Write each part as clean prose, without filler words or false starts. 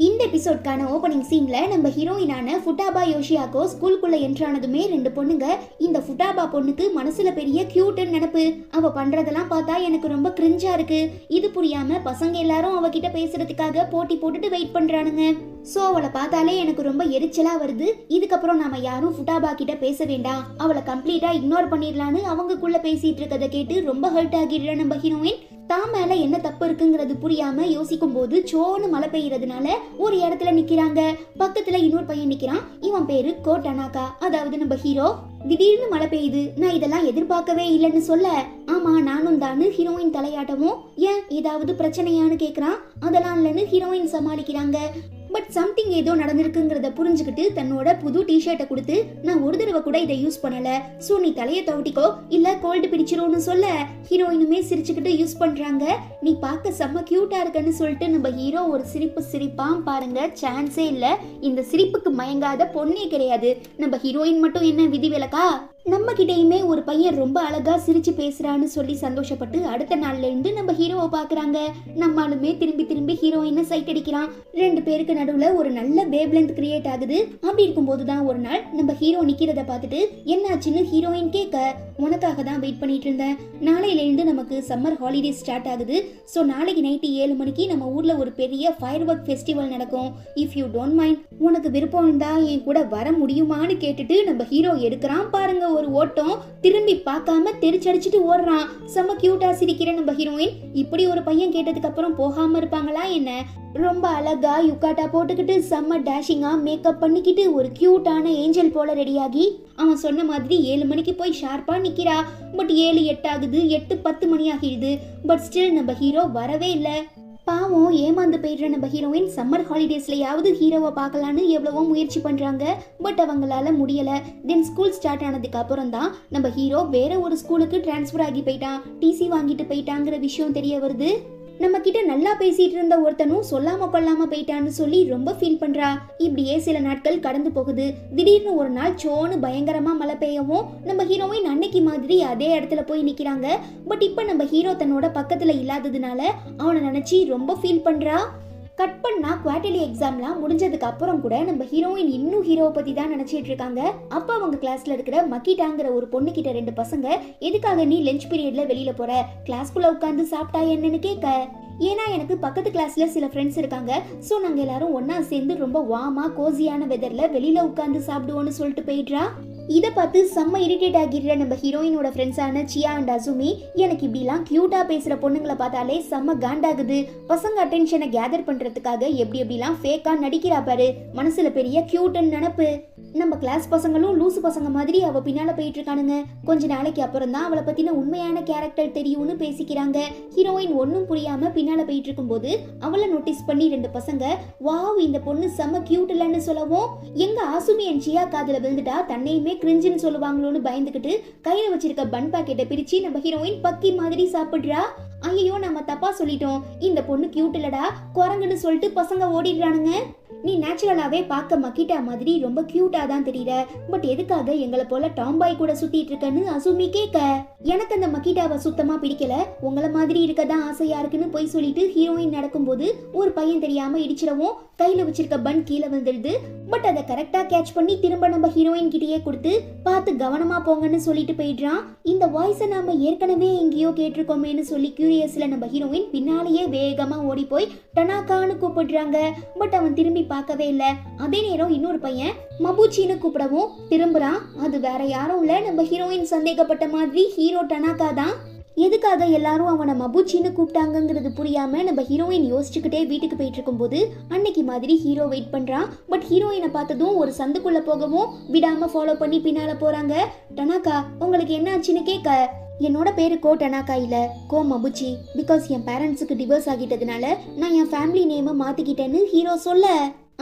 இந்த எபிசோட்கான ஓபனிங் சீன்ல நம்ம ஹீரோயினான ஃபுட்டாபா யோஷியாக்கோ ஸ்கூலுக்குள்ள என்ட்ரானதுமே ரெண்டு பொண்ணுங்க இந்த ஃபுட்டாபா பொண்ணுக்கு மனசுல பெரிய கியூட்னு நினைப்பு. அவ பண்றதெல்லாம் பார்த்தா எனக்கு ரொம்ப கிரிஞ்சா இருக்கு. இது புரியாம பசங்க எல்லாரும் அவகிட்ட பேசுறதுக்காக போட்டி போட்டுட்டு வெயிட் பண்றானுங்க. சோ அவளை பார்த்தாலே எனக்கு ரொம்ப எரிச்சலா வருது. இதுக்கப்புறம் நாம யாரும் ஃபுட்டாபா கிட்ட பேச வேண்டாம், அவளை கம்ப்ளீட்டா இக்னோர் பண்ணிடலான்னு அவங்கக்குள்ள பேசிட்டு இருக்கதை கேட்டு ரொம்ப ஹர்ட் ஆகிடுற நம்ம ஹீரோயின் தான் மேல என்ன தப்பு இருக்குங்கிறது புரியாம யோசிக்கும் போது சோன்னு மழை பெய்யறதுனால ஒரு இடத்துல நிக்கிறாங்க. பக்கத்துல இன்னொரு பையன் நிக்கிறான். இவன் பேரு கோ டனாகா, அதாவது நம்ம ஹீரோ. திடீர்னு மழை பெய்யுது, நான் இதெல்லாம் எதிர்பார்க்கவே இல்லைன்னு சொல்ல, ஆமா நானும் தானு ஹீரோயின் தலையாட்டமும். ஏன் ஏதாவது பிரச்சனையான்னு கேக்குறான். அதெல்லாம் இல்லைன்னு ஹீரோயின் சமாளிக்கிறாங்க. பட் சம்திங் ஏதோ நடந்திருக்குங்கிறத புரிஞ்சுக்கிட்டு தன்னோட புது டிஷர்ட்டை கொடுத்து, நான் ஒரு தடவை கூட இதை யூஸ் பண்ணல, சோ நீ தலையை தவட்டிக்கோ இல்ல கோல்டு பிடிச்சிரும்னு சொல்ல ஹீரோயினுமே சிரிச்சுக்கிட்டு யூஸ் பண்றாங்க. நீ பார்க்க செம்ம கியூட்டா இருக்கன்னு சொல்லிட்டு நம்ம ஹீரோ ஒரு சிரிப்பு சிரிப்பான் பாருங்க, சான்ஸே இல்ல. இந்த சிரிப்புக்கு மயங்காத பொண்ணே கிடையாது. நம்ம ஹீரோயின் மட்டும் என்ன விதிவிலக்கா? நம்ம கிட்டயுமே ஒரு பையன் ரொம்ப அழகா சிரிச்சு பேசுறான்னு சொல்லி சந்தோஷப்பட்டு அடுத்த நாள்ல இருந்து நம்ம ஹீரோவை பாக்குறாங்க. நம்மளுமே திரும்பி திரும்பி ஹீரோயினை சைட் அடிக்கிறான். ரெண்டு பேருக்கு நடுவுல ஒரு நல்ல வேவ் லென்த் கிரியேட் ஆகுது. அப்படி இருக்கும் போதுதான் ஒரு நாள் நம்ம ஹீரோ நிக்கிறத பார்த்துட்டு என்னாச்சுன்னு ஹீரோயின் கேட்க, உனக்காக தான் வெயிட் பண்ணிட்டு இருந்தேன். நாளையில இருந்து நமக்கு சம்மர் ஹாலிடே ஸ்டார்ட் ஆகுது. சோ நாளைக்கு நைட்டு 7 மணிக்கு நம்ம ஊர்ல ஒரு பெரிய ஃபயர் ஒர்க் ஃபெஸ்டிவல் நடக்கும். இஃப் யூ டோன்ட் மைண்ட், உனக்கு விருப்பம் இருந்தா என் கூட வர முடியுமான்னு கேட்டுட்டு நம்ம ஹீரோ எடுக்கிறான் பாருங்க ஒரு ஓட்டம். திரும்பி பார்க்காம தெரிச்சடிச்சிட்டு ஓடுறான். செம்ம கியூட்டா சிரிக்கிற நம்ம ஹீரோயின் இப்படி ஒரு பையன் கேட்டதுக்கு அப்புறம் போகாம இருப்பாங்களா என்ன? ரொம்ப அழகா யுக்காட்டா போட்டுக்கிட்டு செம்ம டேஷிங்கா மேக்கப் பண்ணிக்கிட்டு ஒரு கியூட்டான ஏஞ்சல் போல ரெடியாகி அவன் சொன்ன மாதிரி 7 மணிக்கு போய் ஷார்ப்பா நிக்கிறா. பட் 7-8 ஆகுது, 8-10 மணி ஆகிடுது. பட் ஸ்டில் நம்ம ஹீரோ வரவே இல்லை. பாவம் ஏமாந்து போயிடுற நம்ம ஹீரோயின் சம்மர் ஹாலிடேஸ்லயாவது ஹீரோவை பார்க்கலான்னு எவ்வளவோ முயற்சி பண்றாங்க. பட் அவங்களால முடியல. தென் ஸ்கூல் ஸ்டார்ட் ஆனதுக்கு அப்புறம் தான் நம்ம ஹீரோ வேற ஒரு ஸ்கூலுக்கு டிரான்ஸ்ஃபர் ஆகி போயிட்டான், டிசி வாங்கிட்டு போயிட்டாங்கிற விஷயம் தெரிய வருது. நம்ம கிட்ட நல்லா பேசிட்டு இருந்த ஒருத்தனும் சொல்லாம கொள்ளாம போயிட்டான்னு சொல்லி ரொம்ப ஃபீல் பண்றா. இப்படியே சில நாட்கள் கடந்து போகுது. திடீர்னு ஒரு நாள் சோன்னு பயங்கரமா மழை பெய்யவும் நம்ம ஹீரோயின் அன்னைக்கு மாதிரி அதே இடத்துல போய் நிக்கிறாங்க. பட் இப்ப நம்ம ஹீரோ தன்னோட பக்கத்துல இல்லாததுனால அவனை நினைச்சு ரொம்ப ஃபீல் பண்றா. கட் பண்ணா குவார்டர்லி எக்ஸாம்லாம் முடிஞ்சதுக்கு அப்புறம் கூட நம்ம ஹீரோயின் இன்னும் ஹீரோவை பத்தி தான் நினைச்சிட்டு இருக்காங்க. அப்ப அவங்க கிளாஸ்ல இருக்கிற மக்கிட்டாங்கிற ஒரு பொண்ணு கிட்ட ரெண்டு பசங்க, எதுக்காக நீ லஞ்ச் பீரியட்ல வெளியில போற, கிளாஸ்க்குள்ள உட்காந்து சாப்பிட்டா என்னன்னு கேட்க, ஏன்னா எனக்கு பக்கத்து கிளாஸ்ல சில ஃப்ரெண்ட்ஸ் இருக்காங்க, சோ நாங்க எல்லாரும் ஒன்னா சேர்ந்து ரொம்ப வாமா கோசியான வெதர்ல வெளியில உட்காந்து சாப்பிடுவோம்னு சொல்லிட்டு போயிடுறா. இதை பார்த்து செம்ம இரிட்டேட் ஆகிடுற நம்ம ஹீரோயினோட ஃப்ரெண்ட்ஸான சியா அண்ட் அசுமி, எனக்கு இப்படிலாம் கியூட்டா பேசுற பொண்ணுங்களை பார்த்தாலே செம்ம காண்டாகுது. பசங்க அட்டென்ஷனை கேதர் பண்றதுக்காக எப்படி எப்படிலாம் ஃபேக்கா நடிக்கிறா பாரு, மனசுல பெரிய கியூட்னு நினப்பு. நம்ம கிளாஸ் பசங்களும் லூசு பசங்க மாதிரி அவ பின்னால போயிட்டு இருக்கானுங்க. கொஞ்ச நாளைக்கு அப்புறம் தான் அவளை பத்தின உண்மையான கேரக்டர் தெரியும்னு பேசிக்கிறாங்க. ஹீரோயின் ஒன்னும் புரியாம பின்னால போயிட்டு இருக்கும் போது அவளை நோட்டீஸ் பண்ணி ரெண்டு பசங்க, வாவ் இந்த பொண்ணு செம்ம கியூட் இல்லன்னு சொல்லவும், எங்க ஆசுமி அண்ட் சியா காதுல விழுந்துட்டா தன்னையுமே கிரிஞ்சுன்னு சொல்லுவாங்களோன்னு பயந்துகிட்டு கையில வச்சிருக்க பன் பாக்கெட்டை பிரிச்சு நம்ம ஹீரோயின் பக்கி மாதிரி சாப்பிடுறா. ஐயோ நம்ம தப்பா சொல்லிட்டோம், இந்த பொண்ணு கியூட் இல்லடா குரங்குன்னு சொல்லிட்டு பசங்க ஓடிடுறானுங்க. நீ நேச்சுரலாவே பார்க்க மக்கிட்டா மாதிரி ரொம்ப கியூட்டா தான் தெரியற, பட் எதுக்காக எங்களை போல டாம்பாய் கூட சுத்திட்டு இருக்கன்னு அசுமி கேட்க, எனக்கு அந்த மக்கிட்டாவை சுத்தமா பிடிக்கல, உங்களை மாதிரி இருக்கதான் ஆசையா இருக்குன்னு போய் சொல்லிட்டு ஹீரோயின் நடக்கும்போது ஒரு பையன் தெரியாம இடிச்சிடவும் கையில வச்சிருக்க பன் கீழே வந்துடுது. பட் அதை கரெக்டா கேட்ச் பண்ணி திரும்ப நம்ம ஹீரோயின் கிட்டயே கொடுத்து பார்த்து கவனமா போங்கன்னு சொல்லிட்டு போயிடுறான். இந்த வாய்ஸை நாம ஏற்கனவே எங்கேயோ கேட்டிருக்கோமேன்னு சொல்லி கியூரியஸ்ல நம்ம ஹீரோயின் பின்னாலேயே வேகமா ஓடி போய் டனாகான்னு கூப்பிடுறாங்க. பட் அவன் திரும்பி பார்க்கவே இல்ல. அதே நேரம் இன்னொரு பையன் மபுச்சின்னு கூப்பிடவும் திரும்புறான். அது வேற யாரும் இல்ல, நம்ம ஹீரோயின் சந்தேகப்பட்ட மாதிரி ஹீரோ டனாகா தான். எதுக்காக எல்லாரும் அவனை மபுச்சின்னு கூப்பிட்டாங்கிறது புரியாம நம்ம ஹீரோயின் யோசிச்சுக்கிட்டே வீட்டுக்கு போயிட்டு இருக்கும் போது அன்னைக்கு மாதிரி ஹீரோ வெயிட் பண்றான். பட் ஹீரோயினை பார்த்ததும் ஒரு சந்துக்குள்ள போகவும் விடாம ஃபாலோ பண்ணி பின்னால போறாங்க. டனாகா உங்களுக்கு என்ன ஆச்சுன்னு கேட்க, என்னோட பேரு கோ டனாகா இல்ல கோ மபுச்சி, பிகாஸ் என் பேரண்ட்ஸுக்கு டிவோர்ஸ் ஆகிட்டதுனால நான் என் ஃபேமிலி நேமை மாத்திக்கிட்டேன்னு ஹீரோ சொல்ல,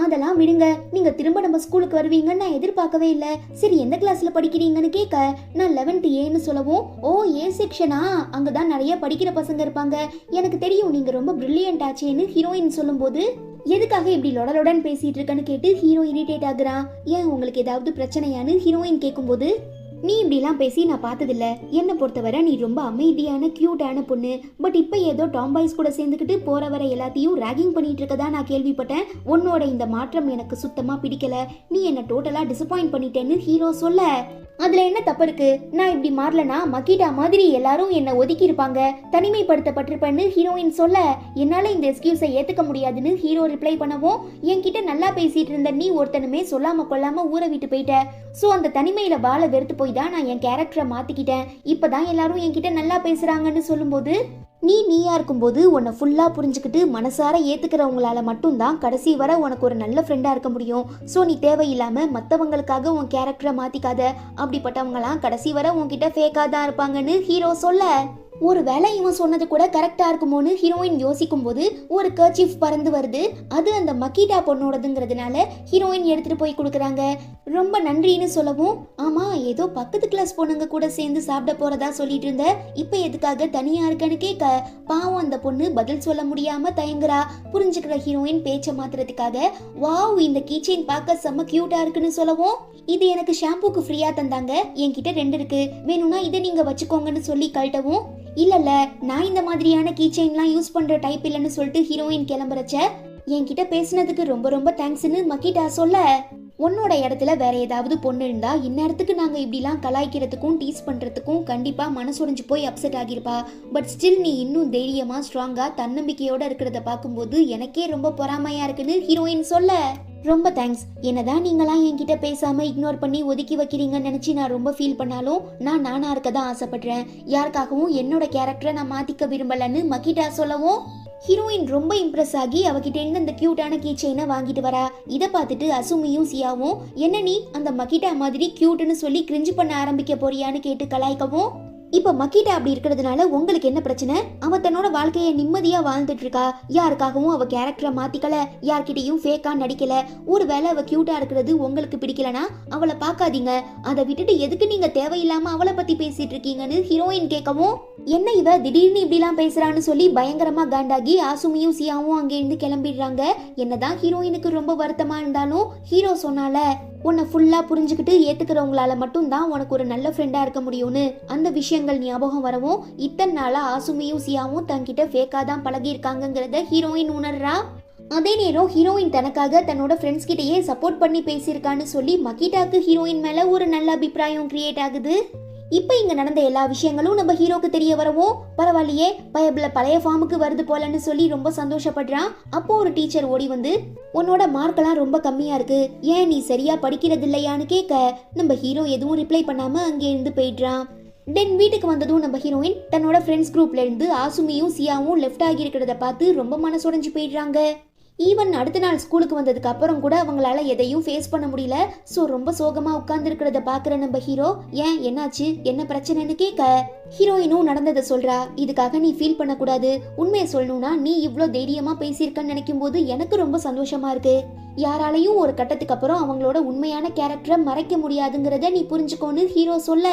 அதெல்லாம் விடுங்க, நீங்க திரும்ப நம்ம ஸ்கூலுக்கு வருவீங்கன்னு நான் எதிர்பார்க்கவே இல்லை. சரி எந்த கிளாஸ்ல படிக்கிறீங்கன்னு கேட்க, நான் 11th ஏன்னு சொல்லவும், ஓ ஏ செக்ஷனா, அங்கதான் நிறைய படிக்கிற பசங்க இருப்பாங்க, எனக்கு தெரியும் நீங்க ரொம்ப பிரில்லியன்ட் ஆச்சேன்னு ஹீரோயின் சொல்லும் போது, எதுக்காக இப்படி லொடலொடன் பேசிட்டு இருக்கன்னு கேட்டு ஹீரோ இரிட்டேட் ஆகுறான். ஏன் உங்களுக்கு ஏதாவது பிரச்சனையான்னு ஹீரோயின் கேட்கும்போது, நீ இப்படிலாம் பேசி நான் பார்த்ததில்ல. என்னை பொறுத்தவரை நீ ரொம்ப அமைதியான கியூட்டான பொண்ணு. பட் இப்போ ஏதோ டாம்பாய்ஸ் கூட சேர்ந்துக்கிட்டு போற வர எல்லாத்தையும் ராகிங் பண்ணிட்டு இருக்கதா நான் கேள்விப்பட்டேன். உன்னோட இந்த மாற்றம் எனக்கு சுத்தமா பிடிக்கல. நீ என்ன டோட்டலா டிசப்பாயிண்ட் பண்ணிட்டேன்னு ஹீரோ சொல்ல, அதுல என்ன தப்பு இருக்கு? நான் இப்படி மாறலனா மக்கிட்டா மாதிரி எல்லாரும் என்ன ஒதுக்கி இருப்பாங்க, தனிமைப்படுத்தப்பட்டிருப்பேன்னு ஹீரோயின் சொல்ல, என்னால இந்த எக்ஸ்கியூஸை ஏத்துக்க முடியாதுன்னு ஹீரோ ரிப்ளை பண்ணவும், என்கிட்ட நல்லா பேசிட்டு இருந்த நீ ஒருத்தனுமே சொல்லாம கொள்ளாம ஊரை விட்டு போயிட்ட. சோ அந்த தனிமையில வாழ வெறுத்து போய் தான் நான் என் கேரக்டரை மாத்திக்கிட்டேன். இப்பதான் எல்லாரும் என்கிட்ட நல்லா பேசுறாங்கன்னு சொல்லும்போது, நீயா இருக்கும்போது உன்னை ஃபுல்லா புரிஞ்சுக்கிட்டு மனசார ஏத்துக்கிறவங்களால மட்டும்தான் கடைசி வரை உனக்கு ஒரு நல்ல ஃப்ரெண்டா இருக்க முடியும். ஸோ நீ தேவையில்லாம மற்றவங்களுக்காக உன் கேரக்டரை மாத்திக்காத. அப்படிப்பட்டவங்களாம் கடைசி வரை உன்கிட்ட ஃபேக்கா தான் இருப்பாங்கன்னு ஹீரோ சொல்ல, ஒரு வேளை இவன் சொன்னது கூட கரெக்டா இருக்குமோன்னு ஹீரோயின் யோசிக்கும் போது ஒரு கர்ச்சீஃப் பறந்து வருது. அது அந்த மக்கிட்டா பொண்ணோடதுங்கிறதுனால ஹீரோயின் எடுத்துட்டு போய் கொடுக்குறாங்க. ரொம்ப நன்றின்னு சொல்லவும், ஆமா ஏதோ பக்கத்து கிளாஸ் பொண்ணுங்க கூட சேர்ந்து சாப்பிட போறதா சொல்லிட்டு இருந்த, இப்ப எதுக்காக தனியா இருக்கன்னு கேட்க, பாவம் அந்த பொண்ணு பதில் சொல்ல முடியாம தயங்குறா. புரிஞ்சுக்கிற ஹீரோயின் பேச்ச மாத்துறதுக்காக, வாவ் இந்த கீச்செயின் பார்க்க செம்ம கியூட்டா இருக்குன்னு சொல்லவும், இது எனக்கு ஷாம்புக்கு ஃப்ரீயா தந்தாங்க, என்கிட்ட 2 இருக்கு, வேணும்னா இதை நீங்க வச்சுக்கோங்கன்னு சொல்லி கழட்டவும், இல்ல நான் இந்த மாதிரியான கீச்செயின்லாம் யூஸ் பண்ற டைப் இல்லைன்னு சொல்லிட்டு ஹீரோயின் கிளம்புறச்ச, என்கிட்ட பேசினதுக்கு ரொம்ப ரொம்ப தேங்க்ஸ்ன்னு மக்கிட்டா சொல்ல, உன்னோட இடத்துல வேற ஏதாவது பொண்ணு இருந்தா இந்நேரத்துக்கு நாங்க இப்படிலாம் கலாய்க்கிறதுக்கும் டீஸ் பண்றதுக்கும் கண்டிப்பா மனசுடைஞ்சு போய் அப்செட் ஆகிருப்பா. பட் ஸ்டில் நீ இன்னும் தைரியமா ஸ்ட்ராங்கா தன்னம்பிக்கையோட இருக்கிறத பார்க்கும்போது எனக்கே ரொம்ப பொறாமையா இருக்குன்னு ஹீரோயின் சொல்ல, ரொம்ப தேங்க்ஸ். என்னதான் நீங்களாம் என்கிட்ட பேசாம இக்னோர் பண்ணி ஒதுக்கி வைக்கிறீங்கன்னு நினைச்சு நான் ரொம்ப ஃபீல் பண்ணாலும் நான் நானா இருக்க தான் ஆசைப்படுறேன். யாருக்காகவும் என்னோட கேரக்டரை நான் மாத்திக்க விரும்பலன்னு மக்கிட்டா சொல்லவும், ஹீரோயின் ரொம்ப இம்ப்ரெஸ் ஆகி அவகிட்ட இருந்து அந்த கியூட்டான கீ செயினை வாங்கிட்டு வரா. இதை பார்த்துட்டு அசுமியும் சியாவும், என்ன நீ அந்த மக்கிட்டா மாதிரி கியூட்னு சொல்லி கிரிஞ்சு பண்ண ஆரம்பிக்க போறியான்னு கேட்டு கலாய்க்கவும், இப்ப மக்கிட்டா அப்படி இருக்கிறதுனால உங்களுக்கு என்ன பிரச்சனை? அவ தன்னோட வாழ்க்கையை நிம்மதியா வாழ்ந்துட்டு இருக்கா. யாருக்காகவும் அவ கேரக்டரை மாத்திக்கல, யார்கிட்டயும் ஃபேக்கா நடிக்கல. ஒருவேளை அவ கியூட்டா இருக்கிறது உங்களுக்கு பிடிக்கலனா அவளை பார்க்காதீங்க. அதை விட்டுட்டு எதுக்கு நீங்க தேவையில்லாம அவளை பத்தி பேசிட்டு இருக்கீங்கன்னு ஹீரோயின் கேட்கவும், என்ன இவ திடீர்னு இப்படிலாம் பேசுறான்னு சொல்லி பயங்கரமா காண்டாகி ஆசுமியும் சியாவும் அங்கே இருந்து கிளம்பிடுறாங்க. என்னதான் ஹீரோயினுக்கு ரொம்ப வருத்தமா இருந்தாலும் ஹீரோ சொன்னால, உன்னை ஃபுல்லா புரிஞ்சுக்கிட்டு ஏத்துக்கிறவங்களால மட்டும்தான் உனக்கு ஒரு நல்ல ஃப்ரெண்டா இருக்க முடியும்னு அந்த விஷயங்கள் ஞாபகம் வரவும், இத்தனை நாளா ஆசுமியும் சியாவும் தன்கிட்ட ஃபேக்கா தான் பழகி இருக்காங்கிறத ஹீரோயின் உணர்றா. அதே நேரம் ஹீரோயின் தனக்காக தன்னோட ஃப்ரெண்ட்ஸ் கிட்டயே சப்போர்ட் பண்ணி பேசியிருக்கான்னு சொல்லி மக்கிட்டாக்கு ஹீரோயின் மேல ஒரு நல்ல அபிப்பிராயம் கிரியேட் ஆகுது. இப்ப இங்க நடந்த எல்லா விஷயங்களும் நம்ம ஹீரோக்கு தெரிய வரவும், பரவாயில்லையே பயபிள பழைய ஃபார்முக்கு வருது போலன்னு சொல்லி ரொம்ப சந்தோஷப்படுறான். அப்போ ஒரு டீச்சர் ஓடி வந்து, உன்னோட மார்க்கெல்லாம் ரொம்ப கம்மியா இருக்கு, ஏன் நீ சரியா படிக்கிறது இல்லையான்னு கேட்க, நம்ம ஹீரோ எதுவும் ரிப்ளை பண்ணாம அங்கே இருந்து போயிடுறான். தென் வீட்டுக்கு வந்ததும் நம்ம ஹீரோயின் தன்னோட ஃப்ரெண்ட்ஸ் குரூப்ல இருந்து ஆசுமியும் சியாவும் லெஃப்ட் ஆகி இருக்கிறத பார்த்து ரொம்ப மனசுடைஞ்சு போயிடுறாங்க. ஈவன் அடுத்த நாள் ஸ்கூலுக்கு வந்ததுக்கு அப்புறம் கூட அவங்களால எதையும் ஃபேஸ் பண்ண முடியல. ஸோ ரொம்ப சோகமா உட்கார்ந்து இருக்கிறத பாக்குற நம்ம ஹீரோ, ஏன் என்னாச்சு என்ன பிரச்சனைன்னு கேட்க, ஹீரோயினும் நடந்ததை சொல்றா. இதுக்காக நீ ஃபீல் பண்ணக்கூடாது. உண்மையை சொல்லணும்னா நீ இவ்வளோ தைரியமா பேசியிருக்கன்னு நினைக்கும் போது எனக்கு ரொம்ப சந்தோஷமா இருக்கு. யாராலையும் ஒரு கட்டத்துக்கு அப்புறம் அவங்களோட உண்மையான கேரக்டரை மறைக்க முடியாதுங்கிறத நீ புரிஞ்சுக்கோன்னு ஹீரோ சொல்ல,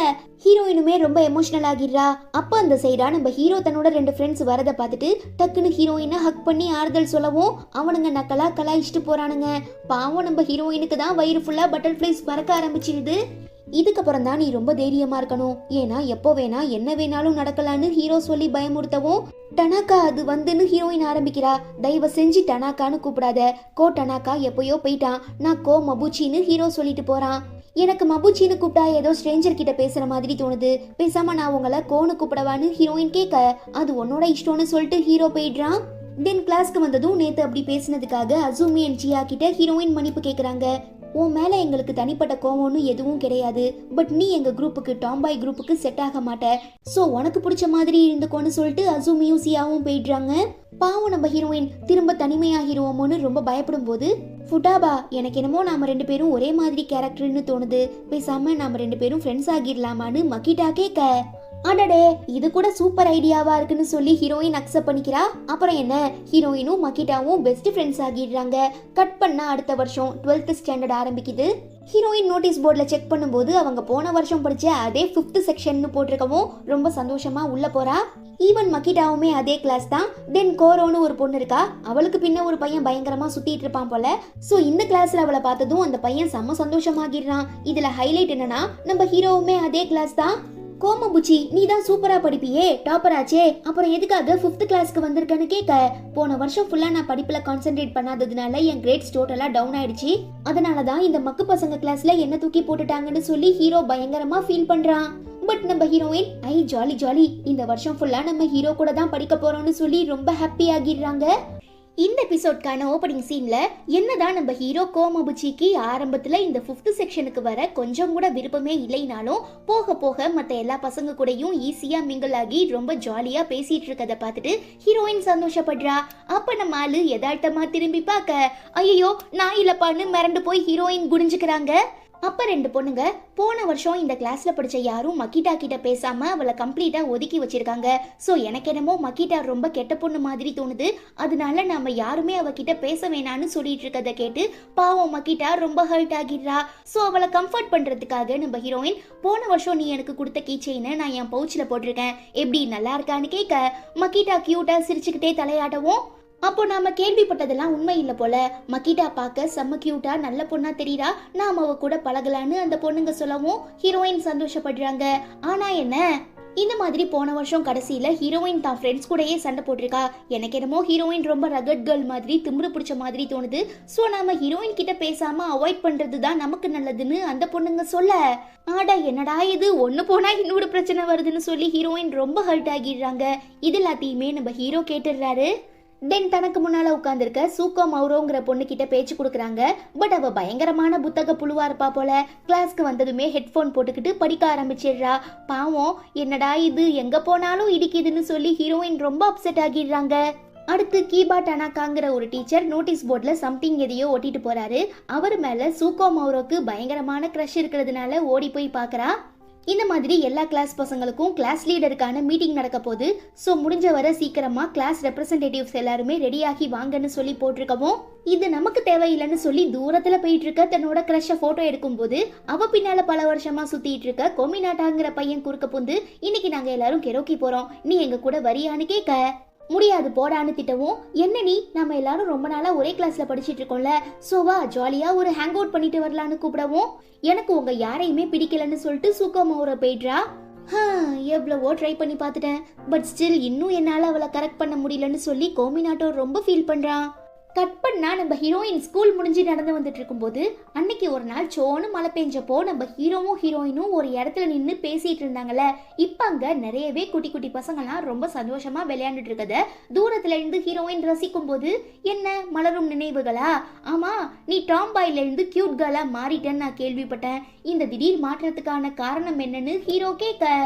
ஹீரோயினுமே ரொம்ப எமோஷனல் ஆகிடுறா. அப்ப அந்த சைடா நம்ம ஹீரோ தன்னோட 2 ஃப்ரெண்ட்ஸ் வரதை பார்த்துட்டு டக்குன்னு ஹீரோயினை ஹக் பண்ணி ஆறுதல் சொல்லவும், அவனுங்க நக்கலா கலாய்ச்சிட்டு போறானுங்க. பாவம் நம்ம ஹீரோயினுக்கு தான் வயிறு ஃபுல்லா பட்டர்ஃப்ளைஸ் பறக்க ஆரம்பிச்சிருது. இதுக்கப்புறம் தான் நீ ரொம்ப தைரியமா இருக்கணும், ஏன்னா எப்போ வேணா என்ன வேணாலும் நடக்கலான்னு ஹீரோ சொல்லி பயமுறுத்தவும், டனாக்கா அது வந்துன்னு ஹீரோயின் ஆரம்பிக்கிறா. தயவு செஞ்சு டனாக்கான்னு கூப்பிடாத, கோ டனாக்கா எப்பயோ போயிட்டான், நான் கோ மபுச்சின்னு ஹீரோ சொல்லிட்டு போறான். எனக்கு மபுச்சின்னு கூப்பிட்டா ஏதோ ஸ்ட்ரேஞ்சர் கிட்ட பேசுற மாதிரி தோணுது, பேசாம நான் உங்களை கோன்னு கூப்பிடவான்னு ஹீரோயின் கேட்க, அது உன்னோட இஷ்டம்னு சொல்லிட்டு ஹீரோ போயிடுறான். தென் கிளாஸ்க்கு வந்ததும் நேத்து அப்படி பேசினதுக்காக அசுமி அண்ட் ஜியா கிட்ட ஹீரோயின் மன்னிப்பு கேட்குறாங்க. உன் மேல எங்களுக்கு தனிப்பட்ட கோவம்னு எதுவும் கிடையாது, பட் நீ எங்க குரூப்புக்கு டாம்பாய் குரூப்புக்கு செட் ஆக மாட்ட, சோ உனக்கு பிடிச்ச மாதிரி இருந்துக்கோன்னு சொல்லிட்டு அசுமியும் சியாவும் போயிடுறாங்க. பாவம் நம்ம ஹீரோயின் திரும்ப தனிமையாகிருவோமோன்னு ரொம்ப பயப்படும் போது, ஃபுட்டாபா எனக்கு என்னமோ நாம 2 பேரும் ஒரே மாதிரி கேரக்டர்னு தோணுது, பேசாம நாம 2 பேரும் ஃப்ரெண்ட்ஸ் ஆகிடலாமான்னு மக்கிட்டா கேட்க, அடடே இது கூட சூப்பர் ஐடியாவா இருக்குன்னு சொல்லி ஹீரோயின் அக்செப்ட் பண்ணிக்கிறா. அப்புறம் என்ன, ஹீரோயினும் மக்கிட்டாவும் பெஸ்ட் ஃப்ரெண்ட்ஸ் ஆகிடுறாங்க. கட் பண்ணா அடுத்த வருஷம் 12th ஸ்டாண்டர்ட் ஆரம்பிக்குது. ஹீரோயின் நோட்டீஸ் போர்டில் செக் பண்ணும்போது அவங்க போன வருஷம் படிச்ச அதே 5th செக்ஷன் போட்டிருக்கவும் ரொம்ப சந்தோஷமா உள்ள போறா. ஈவன் மக்கிட்டாவுமே அதே கிளாஸ் தான். தென் கோரோன்னு ஒரு பொண்ணு இருக்கா, அவளுக்கு பின்ன ஒரு பையன் பயங்கரமா சுத்திட்டு இருப்பான் போல. சோ இந்த கிளாஸ்ல அவளை பார்த்ததும் அந்த பையன் செம்ம சந்தோஷமாகிடுறான். இதுல ஹைலைட் என்னன்னா நம்ம ஹீரோவுமே அதே கிளாஸ் தான். கோமபுச்சி, நீ தான் சூப்பரா படிப்பியே, டாப்பர் ஆச்சே, அப்புறம் எதுக்காக 5th கிளாஸ்க்கு வந்திருக்கன்னு கேட்க, போன வருஷம் ஃபுல்லா நான் படிப்புல கான்சென்ட்ரேட் பண்ணாததுனால என் கிரேட்ஸ் டோட்டலா டவுன் ஆயிடுச்சு, அதனாலதான் இந்த மக்கு பசங்க கிளாஸ்ல என்ன தூக்கி போட்டுட்டாங்கன்னு சொல்லி ஹீரோ பயங்கரமா ஃபீல் பண்றான். பட் நம்ம ஹீரோயின் ஐ ஜாலி ஜாலி, இந்த வருஷம் ஃபுல்லா நம்ம ஹீரோ கூட தான் படிக்க போறோம்னு சொல்லி ரொம்ப ஹாப்பி ஆகிடுறாங்க. இந்த எபிசோட்கான ஓப்பனிங் சீன்ல என்னதான் நம்ம ஹீரோ கோமபுச்சிக்கு ஆரம்பத்துல இந்த 5th செக்ஷனுக்கு வர கொஞ்சம் கூட விருப்பமே இல்லைனாலும் போக போக மத்த எல்லா பசங்க கூடயும் ஈஸியா மிங்கிள் ஆகி ரொம்ப ஜாலியா பேசிட்டு இருக்கத பார்த்துட்டு ஹீரோயின் சந்தோஷப்படுறா. அப்ப நம்ம ஆளு யதார்த்தமா திரும்பி பார்க்க ஐயோ நான் இல்லப்பான்னு மிரண்டு போய் ஹீரோயின் குடிஞ்சுக்கிறாங்க. அப்ப ரெண்டு பொண்ணுங்க போன வருஷம் இந்த கிளாஸ்ல படிச்ச யாரும் மக்கிட்டா கிட்ட பேசாம அவளை கம்ப்ளீட்டா ஒதுக்கி வச்சிருக்காங்க. சோ எனக்கு என்னமோ மக்கிட்டா ரொம்ப கெட்ட பொண்ணு மாதிரி தோணுது, அதனால நாம யாருமே அவகிட்ட பேச வேணான்னு சொல்லிட்டு இருக்கத கேட்டு பாவம் மக்கிட்டா ரொம்ப ஹர்ட் ஆகிடுறா. சோ அவளை கம்ஃபர்ட் பண்றதுக்காக நம்ம ஹீரோயின் போன வருஷம் நீ எனக்கு கொடுத்த கீ செயினை நான் என் பவுச்ல போட்டிருக்கேன், எப்படி நல்லா இருக்கான்னு கேட்க மக்கிட்டா கியூட்டா சிரிச்சுக்கிட்டே தலையாட்டவும், அப்போ நாம கேள்விப்பட்டதெல்லாம் உண்மை இல்ல போல, மக்கிட்டா பார்க்க செம்ம கியூட்டா நல்ல பொண்ணா தெரியுறா, நாம அவ கூட பழகலான்னு அந்த பொண்ணுங்க சொல்லவும் ஹீரோயின் சந்தோஷப்படுறாங்க. ஆனா என்ன, இந்த மாதிரி போன வருஷம் கடைசியில ஹீரோயின் தான் ஃப்ரெண்ட்ஸ் கூடயே சண்டை போட்டிருக்கா. எனக்கு என்னமோ ஹீரோயின் ரொம்ப ரகட் கேர்ள் மாதிரி திமிரு பிடிச்ச மாதிரி தோணுது. சோ நாம ஹீரோயின் கிட்ட பேசாம அவாய்ட் பண்றது தான் நமக்கு நல்லதுன்னு அந்த பொண்ணுங்க சொல்ல, ஆடா என்னடா இது, ஒன்னு போனா இன்னொரு பிரச்சனை வருதுன்னு சொல்லி ஹீரோயின் ரொம்ப ஹர்ட் ஆகிடுறாங்க. இது எல்லாத்தையுமே நம்ம ஹீரோ கேட்டுடுறாரு. தென் தனக்கு முன்னால உட்கார்ந்துருக்க சூக்கோ மௌரோங்கிற பொண்ணு கிட்ட பேச்சு கொடுக்குறாங்க. பட் அவ பயங்கரமான புத்தக புழுவா இருப்பா போல. கிளாஸ்க்கு வந்ததுமே ஹெட்போன் போட்டுக்கிட்டு படிக்க ஆரம்பிச்சிடுறா. பாவம் என்னடா இது எங்க போனாலும் இடிக்குதுன்னு சொல்லி ஹீரோயின் ரொம்ப அப்செட் ஆகிடுறாங்க. அடுத்து கீபா டனாக்காங்கிற ஒரு டீச்சர் நோட்டீஸ் போர்ட்ல சம்திங் எதையோ ஒட்டிட்டு போறாரு. அவர் மேல சூக்கோ மௌரோக்கு பயங்கரமான கிரஷ் இருக்கிறதுனால ஓடி போய் பாக்குறா. இந்த மாதிரி எல்லா கிளாஸ் பசங்களுக்கும் கிளாஸ் லீடருக்கான மீட்டிங் நடக்க போகுது. ஸோ முடிஞ்ச வர சீக்கிரமா கிளாஸ் ரெப்ரசன்டேட்டிவ்ஸ் எல்லாருமே ரெடியாகி வாங்கன்னு சொல்லி போட்டிருக்கவும், இது நமக்கு தேவையில்லைன்னு சொல்லி தூரத்துல போயிட்டு இருக்க தன்னோட கிரஷ போட்டோ எடுக்கும் போது அவ பின்னால பல வருஷமா சுத்திட்டு இருக்க கொமினாட்டாங்கிற பையன் குறுக்க புந்து, இன்னைக்கு நாங்க எல்லாரும் கெரோக்கி போறோம், நீ எங்க கூட வரியான்னு கேட்க, முடியாது போடான்னு திட்டவும், என்ன நீ நம்ம எல்லாரும் ரொம்ப நாளா ஒரே கிளாஸ்ல படிச்சிட்டு இருக்கோம்ல, சோவா ஜாலியா ஒரு ஹேங் அவுட் பண்ணிட்டு வரலான்னு கூப்பிடவும், எனக்கு உங்க யாரையுமே பிடிக்கலன்னு சொல்லிட்டு சூக்கோமோர போயிடுறா. எவ்வளவோ ட்ரை பண்ணி பார்த்துட்டேன், பட் ஸ்டில் இன்னும் என்னால அவளை கரெக்ட் பண்ண முடியலன்னு சொல்லி கோமினாட்டோ ரொம்ப ஃபீல் பண்றான். கட் பண்ணா நம்ம ஹீரோயின் ஸ்கூல் முடிஞ்சு நடந்து வந்துட்டு இருக்கும்போது அன்னைக்கு ஒரு நாள் சோன்னு மழை பெஞ்சப்போ நம்ம ஹீரோவும் ஹீரோயினும் ஒரு இடத்துல நின்று பேசிட்டு இருந்தாங்கல்ல. இப்ப அங்க நிறையவே குட்டி குட்டி பசங்கள்லாம் ரொம்ப சந்தோஷமா விளையாண்டுட்டு இருக்கத தூரத்துல இருந்து ஹீரோயின் ரசிக்கும் போது, என்ன மலரும் நினைவுகளா, ஆமா நீ டாம் பாய்ல இருந்து கியூட் கேர்லா மாறிட்டேன்னு நான் கேள்விப்பட்டேன், இந்த திடீர் மாற்றத்துக்கான காரணம் என்னன்னு ஹீரோ கேட்க,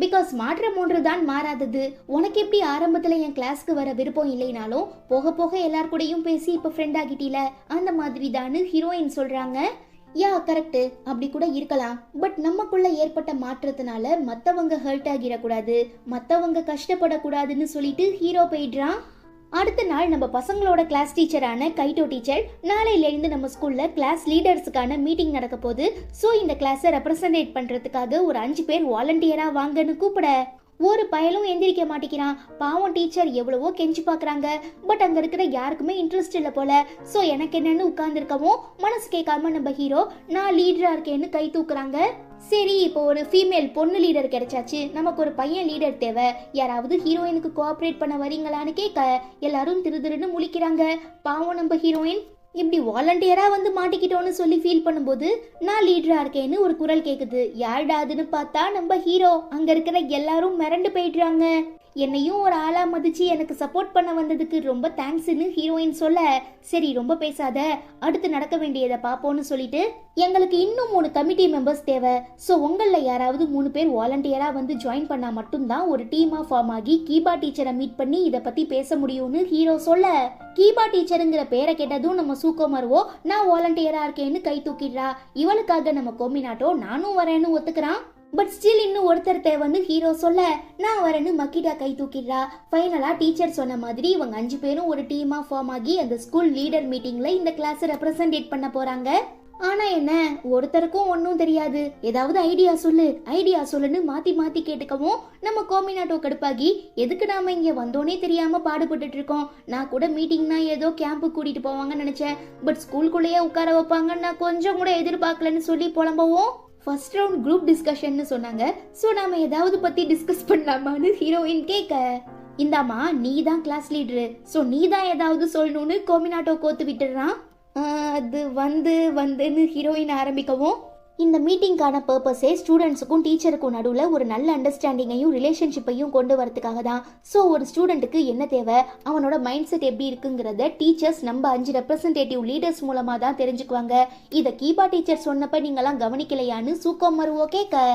பிகாஸ் மாற்றம் ஒன்றுதான் மாறாதது, உனக்கு எப்படி ஆரம்பத்துல என் கிளாஸ்க்கு வர விருப்பம் இல்லைனாலும் போக போக எல்லார் கூடயும் பேசி இப்ப ஃப்ரெண்ட் ஆகிட்டீல, அந்த மாதிரி தான்னு ஹீரோயின் சொல்றாங்க. யா கரெக்ட், அப்படி கூட இருக்கலாம். பட் நமக்குள்ள ஏற்பட்ட மாற்றத்தினால மத்தவங்க ஹர்ட் ஆகிடக்கூடாது, மத்தவங்க கஷ்டப்படக்கூடாதுன்னு சொல்லிட்டு ஹீரோ போயிடுறான். அடுத்த நாள் நம்ம பசங்களோட கிளாஸ் டீச்சரான கைட்டோ டீச்சர் நாளையில இருந்து நம்ம ஸ்கூல்ல கிளாஸ் லீடர்ஸுக்கான மீட்டிங் நடக்க போகுது. சோ இந்த கிளாஸை ரெப்ரசன்டேட் பண்றதுக்காக ஒரு 5 பேர் வாலண்டியரா வாங்கன்னு கூப்பிட, ஒரு பயலும் எந்திரிக்க மாட்டேங்கிறான். பாவம் டீச்சர் எவ்வளவோ கெஞ்சி பாக்குறாங்க, பட் அங்க இருக்கிற யாருக்குமே இன்ட்ரெஸ்ட் இல்ல போல. சோ எனக்கு என்னன்னு உட்கார்ந்து இருக்கவும் மனசு கேட்காம நம்ம ஹீரோ நான் லீடரா இருக்கேன்னு கை தூக்குறாங்க. சரி இப்போ ஒரு ஃபீமேல் பொண்ணு லீடர் கிடைச்சாச்சு, நமக்கு ஒரு பையன் லீடர் தேவை, யாராவது ஹீரோயினுக்கு கோஆபரேட் பண்ண வரீங்களான்னு கேட்க எல்லாரும் திருன்னு முழிக்கிறாங்க. பாவம் நம்ம ஹீரோயின் இப்படி வாலண்டியரா வந்து மாட்டிக்கிட்டோன்னு சொல்லி ஃபீல் பண்ணும்போது நான் லீடரா இருக்கேன்னு ஒரு குரல் கேக்குது. யாருடாதுன்னு பார்த்தா நம்ம ஹீரோ. அங்க இருக்கிற எல்லாரும் மிரண்டு போயிடுறாங்க. என்னையும் ஒரு ஆளா மதிச்சு எனக்கு சப்போர்ட் பண்ண வந்ததுக்கு ரொம்ப தேங்க்ஸ்னு ஹீரோயின் சொல்ல, சரி ரொம்ப பேசாத, அடுத்து நடக்க வேண்டியதை பாப்போம்னு சொல்லிட்டு, எங்களுக்கு இன்னும் 3 கமிட்டி மெம்பர்ஸ் தேவை, ஸோ உங்களில் யாராவது 3 பேர் வாலண்டியரா வந்து ஜாயின் பண்ணா மட்டும்தான் ஒரு டீமா ஃபார்ம் ஆகி கீபா டீச்சரை மீட் பண்ணி இதை பத்தி பேச முடியும்னு ஹீரோ சொல்ல, கீபா டீச்சருங்கிற பேரை கேட்டதும் நம்ம சூக்கோமர்வோ நான் வாலண்டியரா இருக்கேன்னு கை தூக்கிடுறா. இவளுக்காக நம்ம கோமினாட்டோ நானும் வரேன்னு ஒத்துக்கிறான். பட் ஸ்டில் இன்னும் ஒருத்தர் தேவைன்னு ஹீரோ சொல்ல, நான் வரேன்னு மக்கிட்டா கை தூக்கிடுறா. ஃபைனலா டீச்சர் சொன்ன மாதிரி இவங்க 5 பேரும் ஒரு டீமா ஃபார்ம் ஆகி அந்த ஸ்கூல் லீடர் மீட்டிங்ல இந்த கிளாஸ் ரெப்ரசன்டேட் பண்ண போறாங்க. ஆனா என்ன, ஒருத்தருக்கும் ஒன்னும் தெரியாது. ஏதாவது ஐடியா சொல்லு ஐடியா சொல்லுன்னு மாத்தி மாத்தி கேட்டுக்கவும் நம்ம கோமினாட்டோ கடுப்பாகி, எதுக்கு நாம இங்க வந்தோனே தெரியாம பாடுபட்டு இருக்கோம். நான் கூட மீட்டிங்னா ஏதோ கேம்ப் கூட்டிட்டு போவாங்கன்னு நினைச்சேன். பட் ஸ்கூலுக்குள்ளேயே உட்கார வைப்பாங்க நான் கொஞ்சம் கூட எதிர்பார்க்கலன்னு சொல்லி புலம்பவும் ஃபர்ஸ்ட் ரவுண்ட் குரூப் டிஸ்கஷன் சொன்னாங்க. சோ நாம ஏதாவது பத்தி டிஸ்கஸ் பண்ணலாமான்னு ஹீரோயின் கேட்க, இந்தாமா நீ தான் கிளாஸ் லீடரு, சோ நீ தான் ஏதாவது சொல்லணும்னு கோமினாட்டோ கோத்து விட்டுறான். அது வந்துன்னு ஹீரோயின் ஆரம்பிக்கவும், இந்த மீட்டிங்கான பர்பஸே ஸ்டூடெண்ட்ஸுக்கும் டீச்சருக்கும் நடுவில் ஒரு நல்ல அண்டர்ஸ்டாண்டிங்கையும் ரிலேஷன்ஷிப்பையும் கொண்டு வரதுக்காக தான். ஸோ ஒரு ஸ்டூடெண்ட்டுக்கு என்ன தேவை, அவனோட மைண்ட் செட் எப்படி இருக்குங்கிறத டீச்சர்ஸ் நம்ம 5 ரெப்ரசன்டேட்டிவ் லீடர்ஸ் மூலமாக தான் தெரிஞ்சுக்குவாங்க. இதை கீபா டீச்சர் சொன்னப்ப நீங்களாம் கவனிக்கலையான்னு சூக்கம் மருவோ கேட்க,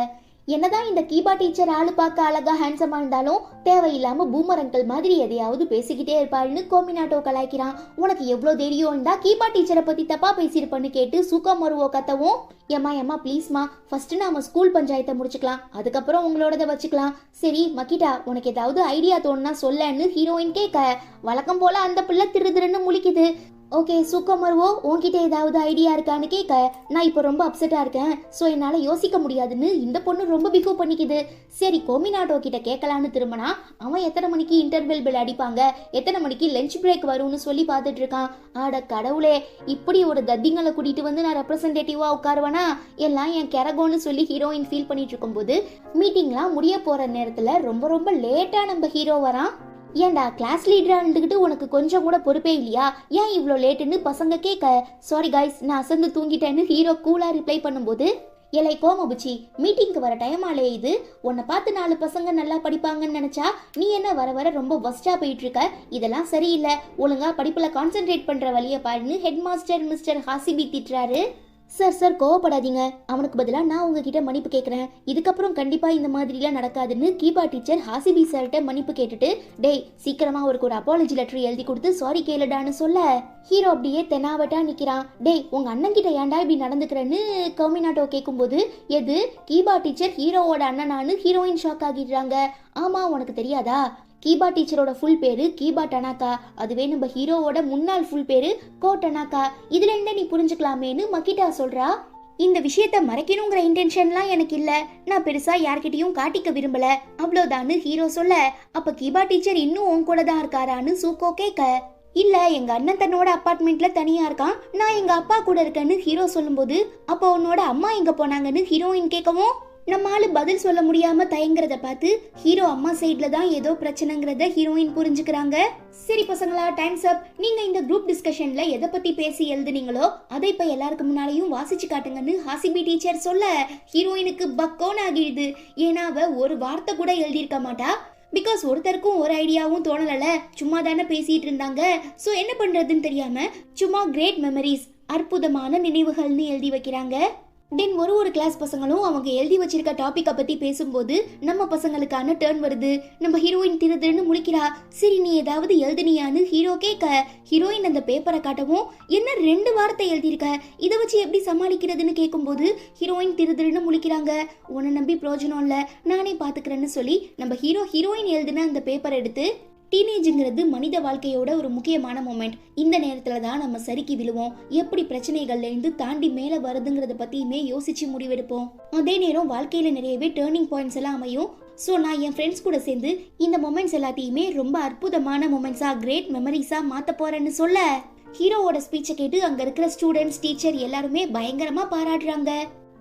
என்னதான் இந்த கீபா டீச்சர் ஆளு பார்க்க அழகா ஹேண்ட்ஸமா இருந்தாலும் தேவையில்லாம பூமர் அங்கிள் மாதிரி எதையாவது பேசிக்கிட்டே இருப்பாருன்னு கோமினாட்டோ கலாய்க்கிறான். உனக்கு எவ்வளவு தைரியம் இருந்தா கீபா டீச்சரை பத்தி தப்பா பேசியிருப்பன்னு கேட்டு சூக்கம் மருவோ கத்தவும், ஏமா ப்ளீஸ்மா, ஃபர்ஸ்ட் நாம ஸ்கூல் பஞ்சாயத்தை முடிச்சுக்கலாம், அதுக்கப்புறம் உங்களோடத வச்சுக்கலாம். சரி மக்கிட்டா, உனக்கு ஏதாவது ஐடியா தோணுனா சொல்லன்னு ஹீரோயின் கேட்க, வழக்கம் போல அந்த பிள்ளை திருன்னு முழிக்குது. ஓகே சூக்கம் மருவோ, உன்கிட்ட ஏதாவது ஐடியா இருக்கான்னு கேட்க, நான் இப்போ ரொம்ப அப்செட்டா இருக்கேன், ஸோ என்னால் யோசிக்க முடியாதுன்னு இந்த பொண்ணு ரொம்ப பிகோ பண்ணிக்குது. சரி கோமினாட்டோ கிட்ட கேட்கலான்னு திரும்பினா, அவன் எத்தனை மணிக்கு இன்டர்வெல் பெல் அடிப்பாங்க, எத்தனை மணிக்கு லஞ்ச் பிரேக் வரும்னு சொல்லி பார்த்துட்டு இருக்கான். ஆட கடவுளே, இப்படி ஒரு தத்திங்களை கூட்டிட்டு வந்து நான் ரெப்ரசன்டேட்டிவா உட்காருவேனா, எல்லாம் என் கெரகோன்னு சொல்லி ஹீரோயின் ஃபீல் பண்ணிட்டு இருக்கும்போது மீட்டிங்லாம் முடிய போற நேரத்துல ரொம்ப ரொம்ப லேட்டா நம்ம ஹீரோ வரான். ஏன்டா கிளாஸ் லீடரா இருந்துகிட்டு உனக்கு கொஞ்சம் கூட பொறுப்பே இல்லையா, ஏன் இவ்வளோ லேட்டுன்னு பசங்க கேட்க, சாரி கைஸ் நான் அசந்து தூங்கிட்டேன்னு ஹீரோ கூலா ரிப்ளை பண்ணும்போது, எலை கோமபுச்சி மீட்டிங்க்கு வர டைம் ஆலே, இது உன்னை பார்த்து 4 பசங்க நல்லா படிப்பாங்கன்னு நினைச்சா நீ என்ன வர வர ரொம்ப வஸ்டா போயிட்டு இருக்க, இதெல்லாம் சரியில்லை, ஒழுங்கா படிப்புல கான்சென்ட்ரேட் பண்ற வழிய பாருன்னு ஹெட் மாஸ்டர் மிஸ்டர் ஹாசிபி திட்டுறாரு. சார் கோவப்படாதீங்க, அவனுக்கு பதிலாக நான் உங்ககிட்ட மன்னிப்பு கேட்குறேன், இதுக்கப்புறம் கண்டிப்பாக இந்த மாதிரிலாம் நடக்காதுன்னு கீபா டீச்சர் ஹாசிபி சார்கிட்ட மன்னிப்பு கேட்டுட்டு, டேய் சீக்கிரமாக அவருக்கு ஒரு அப்பாலஜி லெட்டர் எழுதி கொடுத்து சாரி கேளுடான்னு சொல்ல, ஹீரோ அப்படியே தெனாவட்டா நிற்கிறான். டேய் உங்கள் அண்ணன் கிட்ட ஏன்டா இப்படி நடந்துக்கிறேன்னு கோமினாட்டோ கேட்கும்போது, எது கீபா டீச்சர் ஹீரோவோட அண்ணனானு ஹீரோயின் ஷாக் ஆகிடுறாங்க. ஆமாம் உனக்கு தெரியாதா, கீபா டீச்சரோட ஃபுல் பேரு கீபா டனாக்கா, அதுவே நம்ம ஹீரோவோட முன்னாள் ஃபுல் பேரு கோ டனாக்கா, இதுல இருந்து நீ புரிஞ்சுக்கலாமேன்னு மக்கிட்டா சொல்றா. இந்த விஷயத்த மறைக்கணுங்கிற இன்டென்ஷன்லாம் எனக்கு இல்ல, நான் பெருசா யார்கிட்டயும் காட்டிக்க விரும்பல, அவ்வளோதான்னு ஹீரோ சொல்ல, அப்ப கீபா டீச்சர் இன்னும் உன் கூட தான் இருக்காரான்னு சூக்கோ கேட்க, இல்ல எங்க அண்ணன் தன்னோட அபார்ட்மெண்ட்ல தனியா இருக்கான், நான் எங்க அப்பா கூட இருக்கேன்னு ஹீரோ சொல்லும்போது, அப்ப உன்னோட அம்மா எங்க போனாங்கன்னு ஹீரோயின் கேட்கவும், நம்மால பதில் சொல்ல முடியாம தயங்குறத பார்த்து ஹீரோ அம்மா சைட்ல தான் ஏதோ பிரச்சனைங்கிறத ஹீரோயின் புரிஞ்சுக்கிறாங்க. சரி பசங்களா, டைம்ஸ் அப். நீங்க இந்த குரூப் டிஸ்கஷன்ல எதை பத்தி பேசி எழுதுனீங்களோ அதை இப்ப எல்லாருக்கு முன்னாலையும் வாசிச்சு காட்டுங்கன்னு ஹாசிபி டீச்சர் சொல்ல, ஹீரோயினுக்கு பக்கோன்னு ஆகிடுது. ஏன்னா அவ ஒரு வார்த்தை கூட எழுதியிருக்க மாட்டா. பிகாஸ் ஒருத்தருக்கும் ஒரு ஐடியாவும் தோணல, சும்மா தானே பேசிட்டு இருந்தாங்க. சோ என்ன பண்றதுன்னு தெரியாம சும்மா கிரேட் மெமரிஸ், அற்புதமான நினைவுகள்னு எழுதி வைக்கிறாங்க. தென் ஒரு கிளாஸ் பசங்களும் அவங்க எழுதி வச்சிருக்க டாபிக்கை பத்தி பேசும்போது நம்ம பசங்களுக்கான டர்ன் வருது. நம்ம ஹீரோயின் திருன்னு முழிக்கிறா. சரி நீ ஏதாவது எழுதுனியான்னு ஹீரோ கேட்க, ஹீரோயின் அந்த பேப்பரை காட்டவும், என்ன 2 வார்த்தை எழுதியிருக்க, இதை வச்சு எப்படி சமாளிக்கிறதுன்னு கேட்கும்போது ஹீரோயின் திருன்னு முழிக்கிறாங்க. உன்னை நம்பி பிரயோஜனம் இல்ல, நானே பாத்துக்கிறேன்னு சொல்லி நம்ம ஹீரோயின் எழுதுன அந்த பேப்பரை எடுத்து, டீனேஜுங்கிறது மனித வாழ்க்கையோட ஒரு முக்கியமான மொமெண்ட், இந்த நேரத்துல தான் நம்ம சரிக்கு விழுவோம், எப்படி பிரச்சனைகள்ல இருந்து தாண்டி மேல வருதுங்கிறத பத்தியுமே யோசிச்சு முடிவெடுப்போம். அதே நேரம் வாழ்க்கையில நிறையவே டேர்னிங் பாயிண்ட்ஸ் எல்லாம் அமையும். ஸோ நான் என் ஃப்ரெண்ட்ஸ் கூட சேர்ந்து இந்த மொமெண்ட்ஸ் எல்லாத்தையுமே ரொம்ப அற்புதமான மொமெண்ட்ஸா கிரேட் மெமரிஸா மாத்த போறேன்னு சொல்ல, ஹீரோவோட ஸ்பீச்சை கேட்டு அங்க இருக்கிற ஸ்டூடெண்ட்ஸ் டீச்சர் எல்லாருமே பயங்கரமா பாராட்டுறாங்க.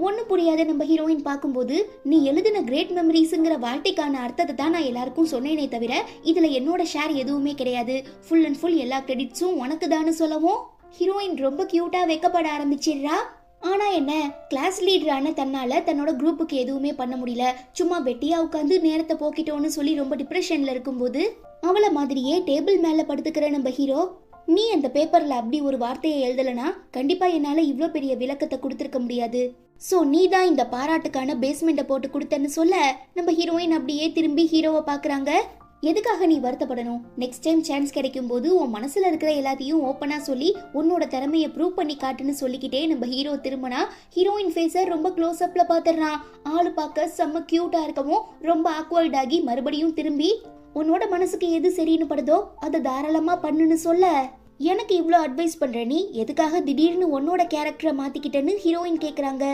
ஒன்னும் புரியாத நம்ம ஹீரோயின் பார்க்கும்போது, நீ எழுதின கிரேட் மெமரிஸ்ங்கிற வார்த்தைக்கான அர்த்தத்தை தான் நான் எல்லாருக்கும் சொன்னேனே தவிர இதுல என்னோட ஷேர் எதுவுமே கிடையாது, ஃபுல் அண்ட் ஃபுல் எல்லா கிரெடிட்ஸும் உனக்கு தான்னு சொல்லவும் ஹீரோயின் ரொம்ப கியூட்டா வைக்கப்பட ஆரம்பிச்சிடுறா. ஆனா என்ன, கிளாஸ் லீடரான தன்னால தன்னோட குரூப்புக்கு எதுவுமே பண்ண முடியல, சும்மா வெட்டியா உட்காந்து நேரத்தை போக்கிட்டோன்னு சொல்லி ரொம்ப டிப்ரெஷன்ல இருக்கும்போது அவளை மாதிரியே டேபிள் மேல படுத்துக்கிற நம்ம ஹீரோ, நீ அந்த பேப்பர்ல அப்படி ஒரு வார்த்தையை எழுதலனா கண்டிப்பா என்னால இவ்ளோ பெரிய விளக்கத்தை கொடுத்திருக்க முடியாது, சோ நீ தான் இந்த பாராட்டுக்கான பேஸ்மெண்ட்டை போட்டு கொடுத்தன்னு சொல்ல, நம்ம ஹீரோயின் அப்படியே திரும்பி ஹீரோவை பாக்குறாங்க. எதுக்காக நீ வருத்தப்படணும், நெக்ஸ்ட் டைம் சான்ஸ் கிடைக்கும் போது உன் மனசுல இருக்கிற எல்லாத்தையும் ஓப்பனா சொல்லி உன்னோட திறமையை ப்ரூவ் பண்ணி காட்டுன்னு சொல்லிக்கிட்டே நம்ம ஹீரோ திரும்பினா ஹீரோயின் ஃபேஸை ரொம்ப க்ளோஸ் அப்ல பாத்துறான். ஆளு பார்க்க செம்ம கியூட்டா இருக்கவும் ரொம்ப ஆக்வர்ட் ஆகி மறுபடியும் திரும்பி, உன்னோட மனசுக்கு எது சரின்னு படுதோ அதை தாராளமா பண்ணுன்னு சொல்ல, எனக்கு இவ்வளோ அட்வைஸ் பண்ற நீ எதுக்காக திடீர்னு உன்னோட கேரக்டரை மாத்திக்கிட்டேன்னு ஹீரோயின் கேக்குறாங்க.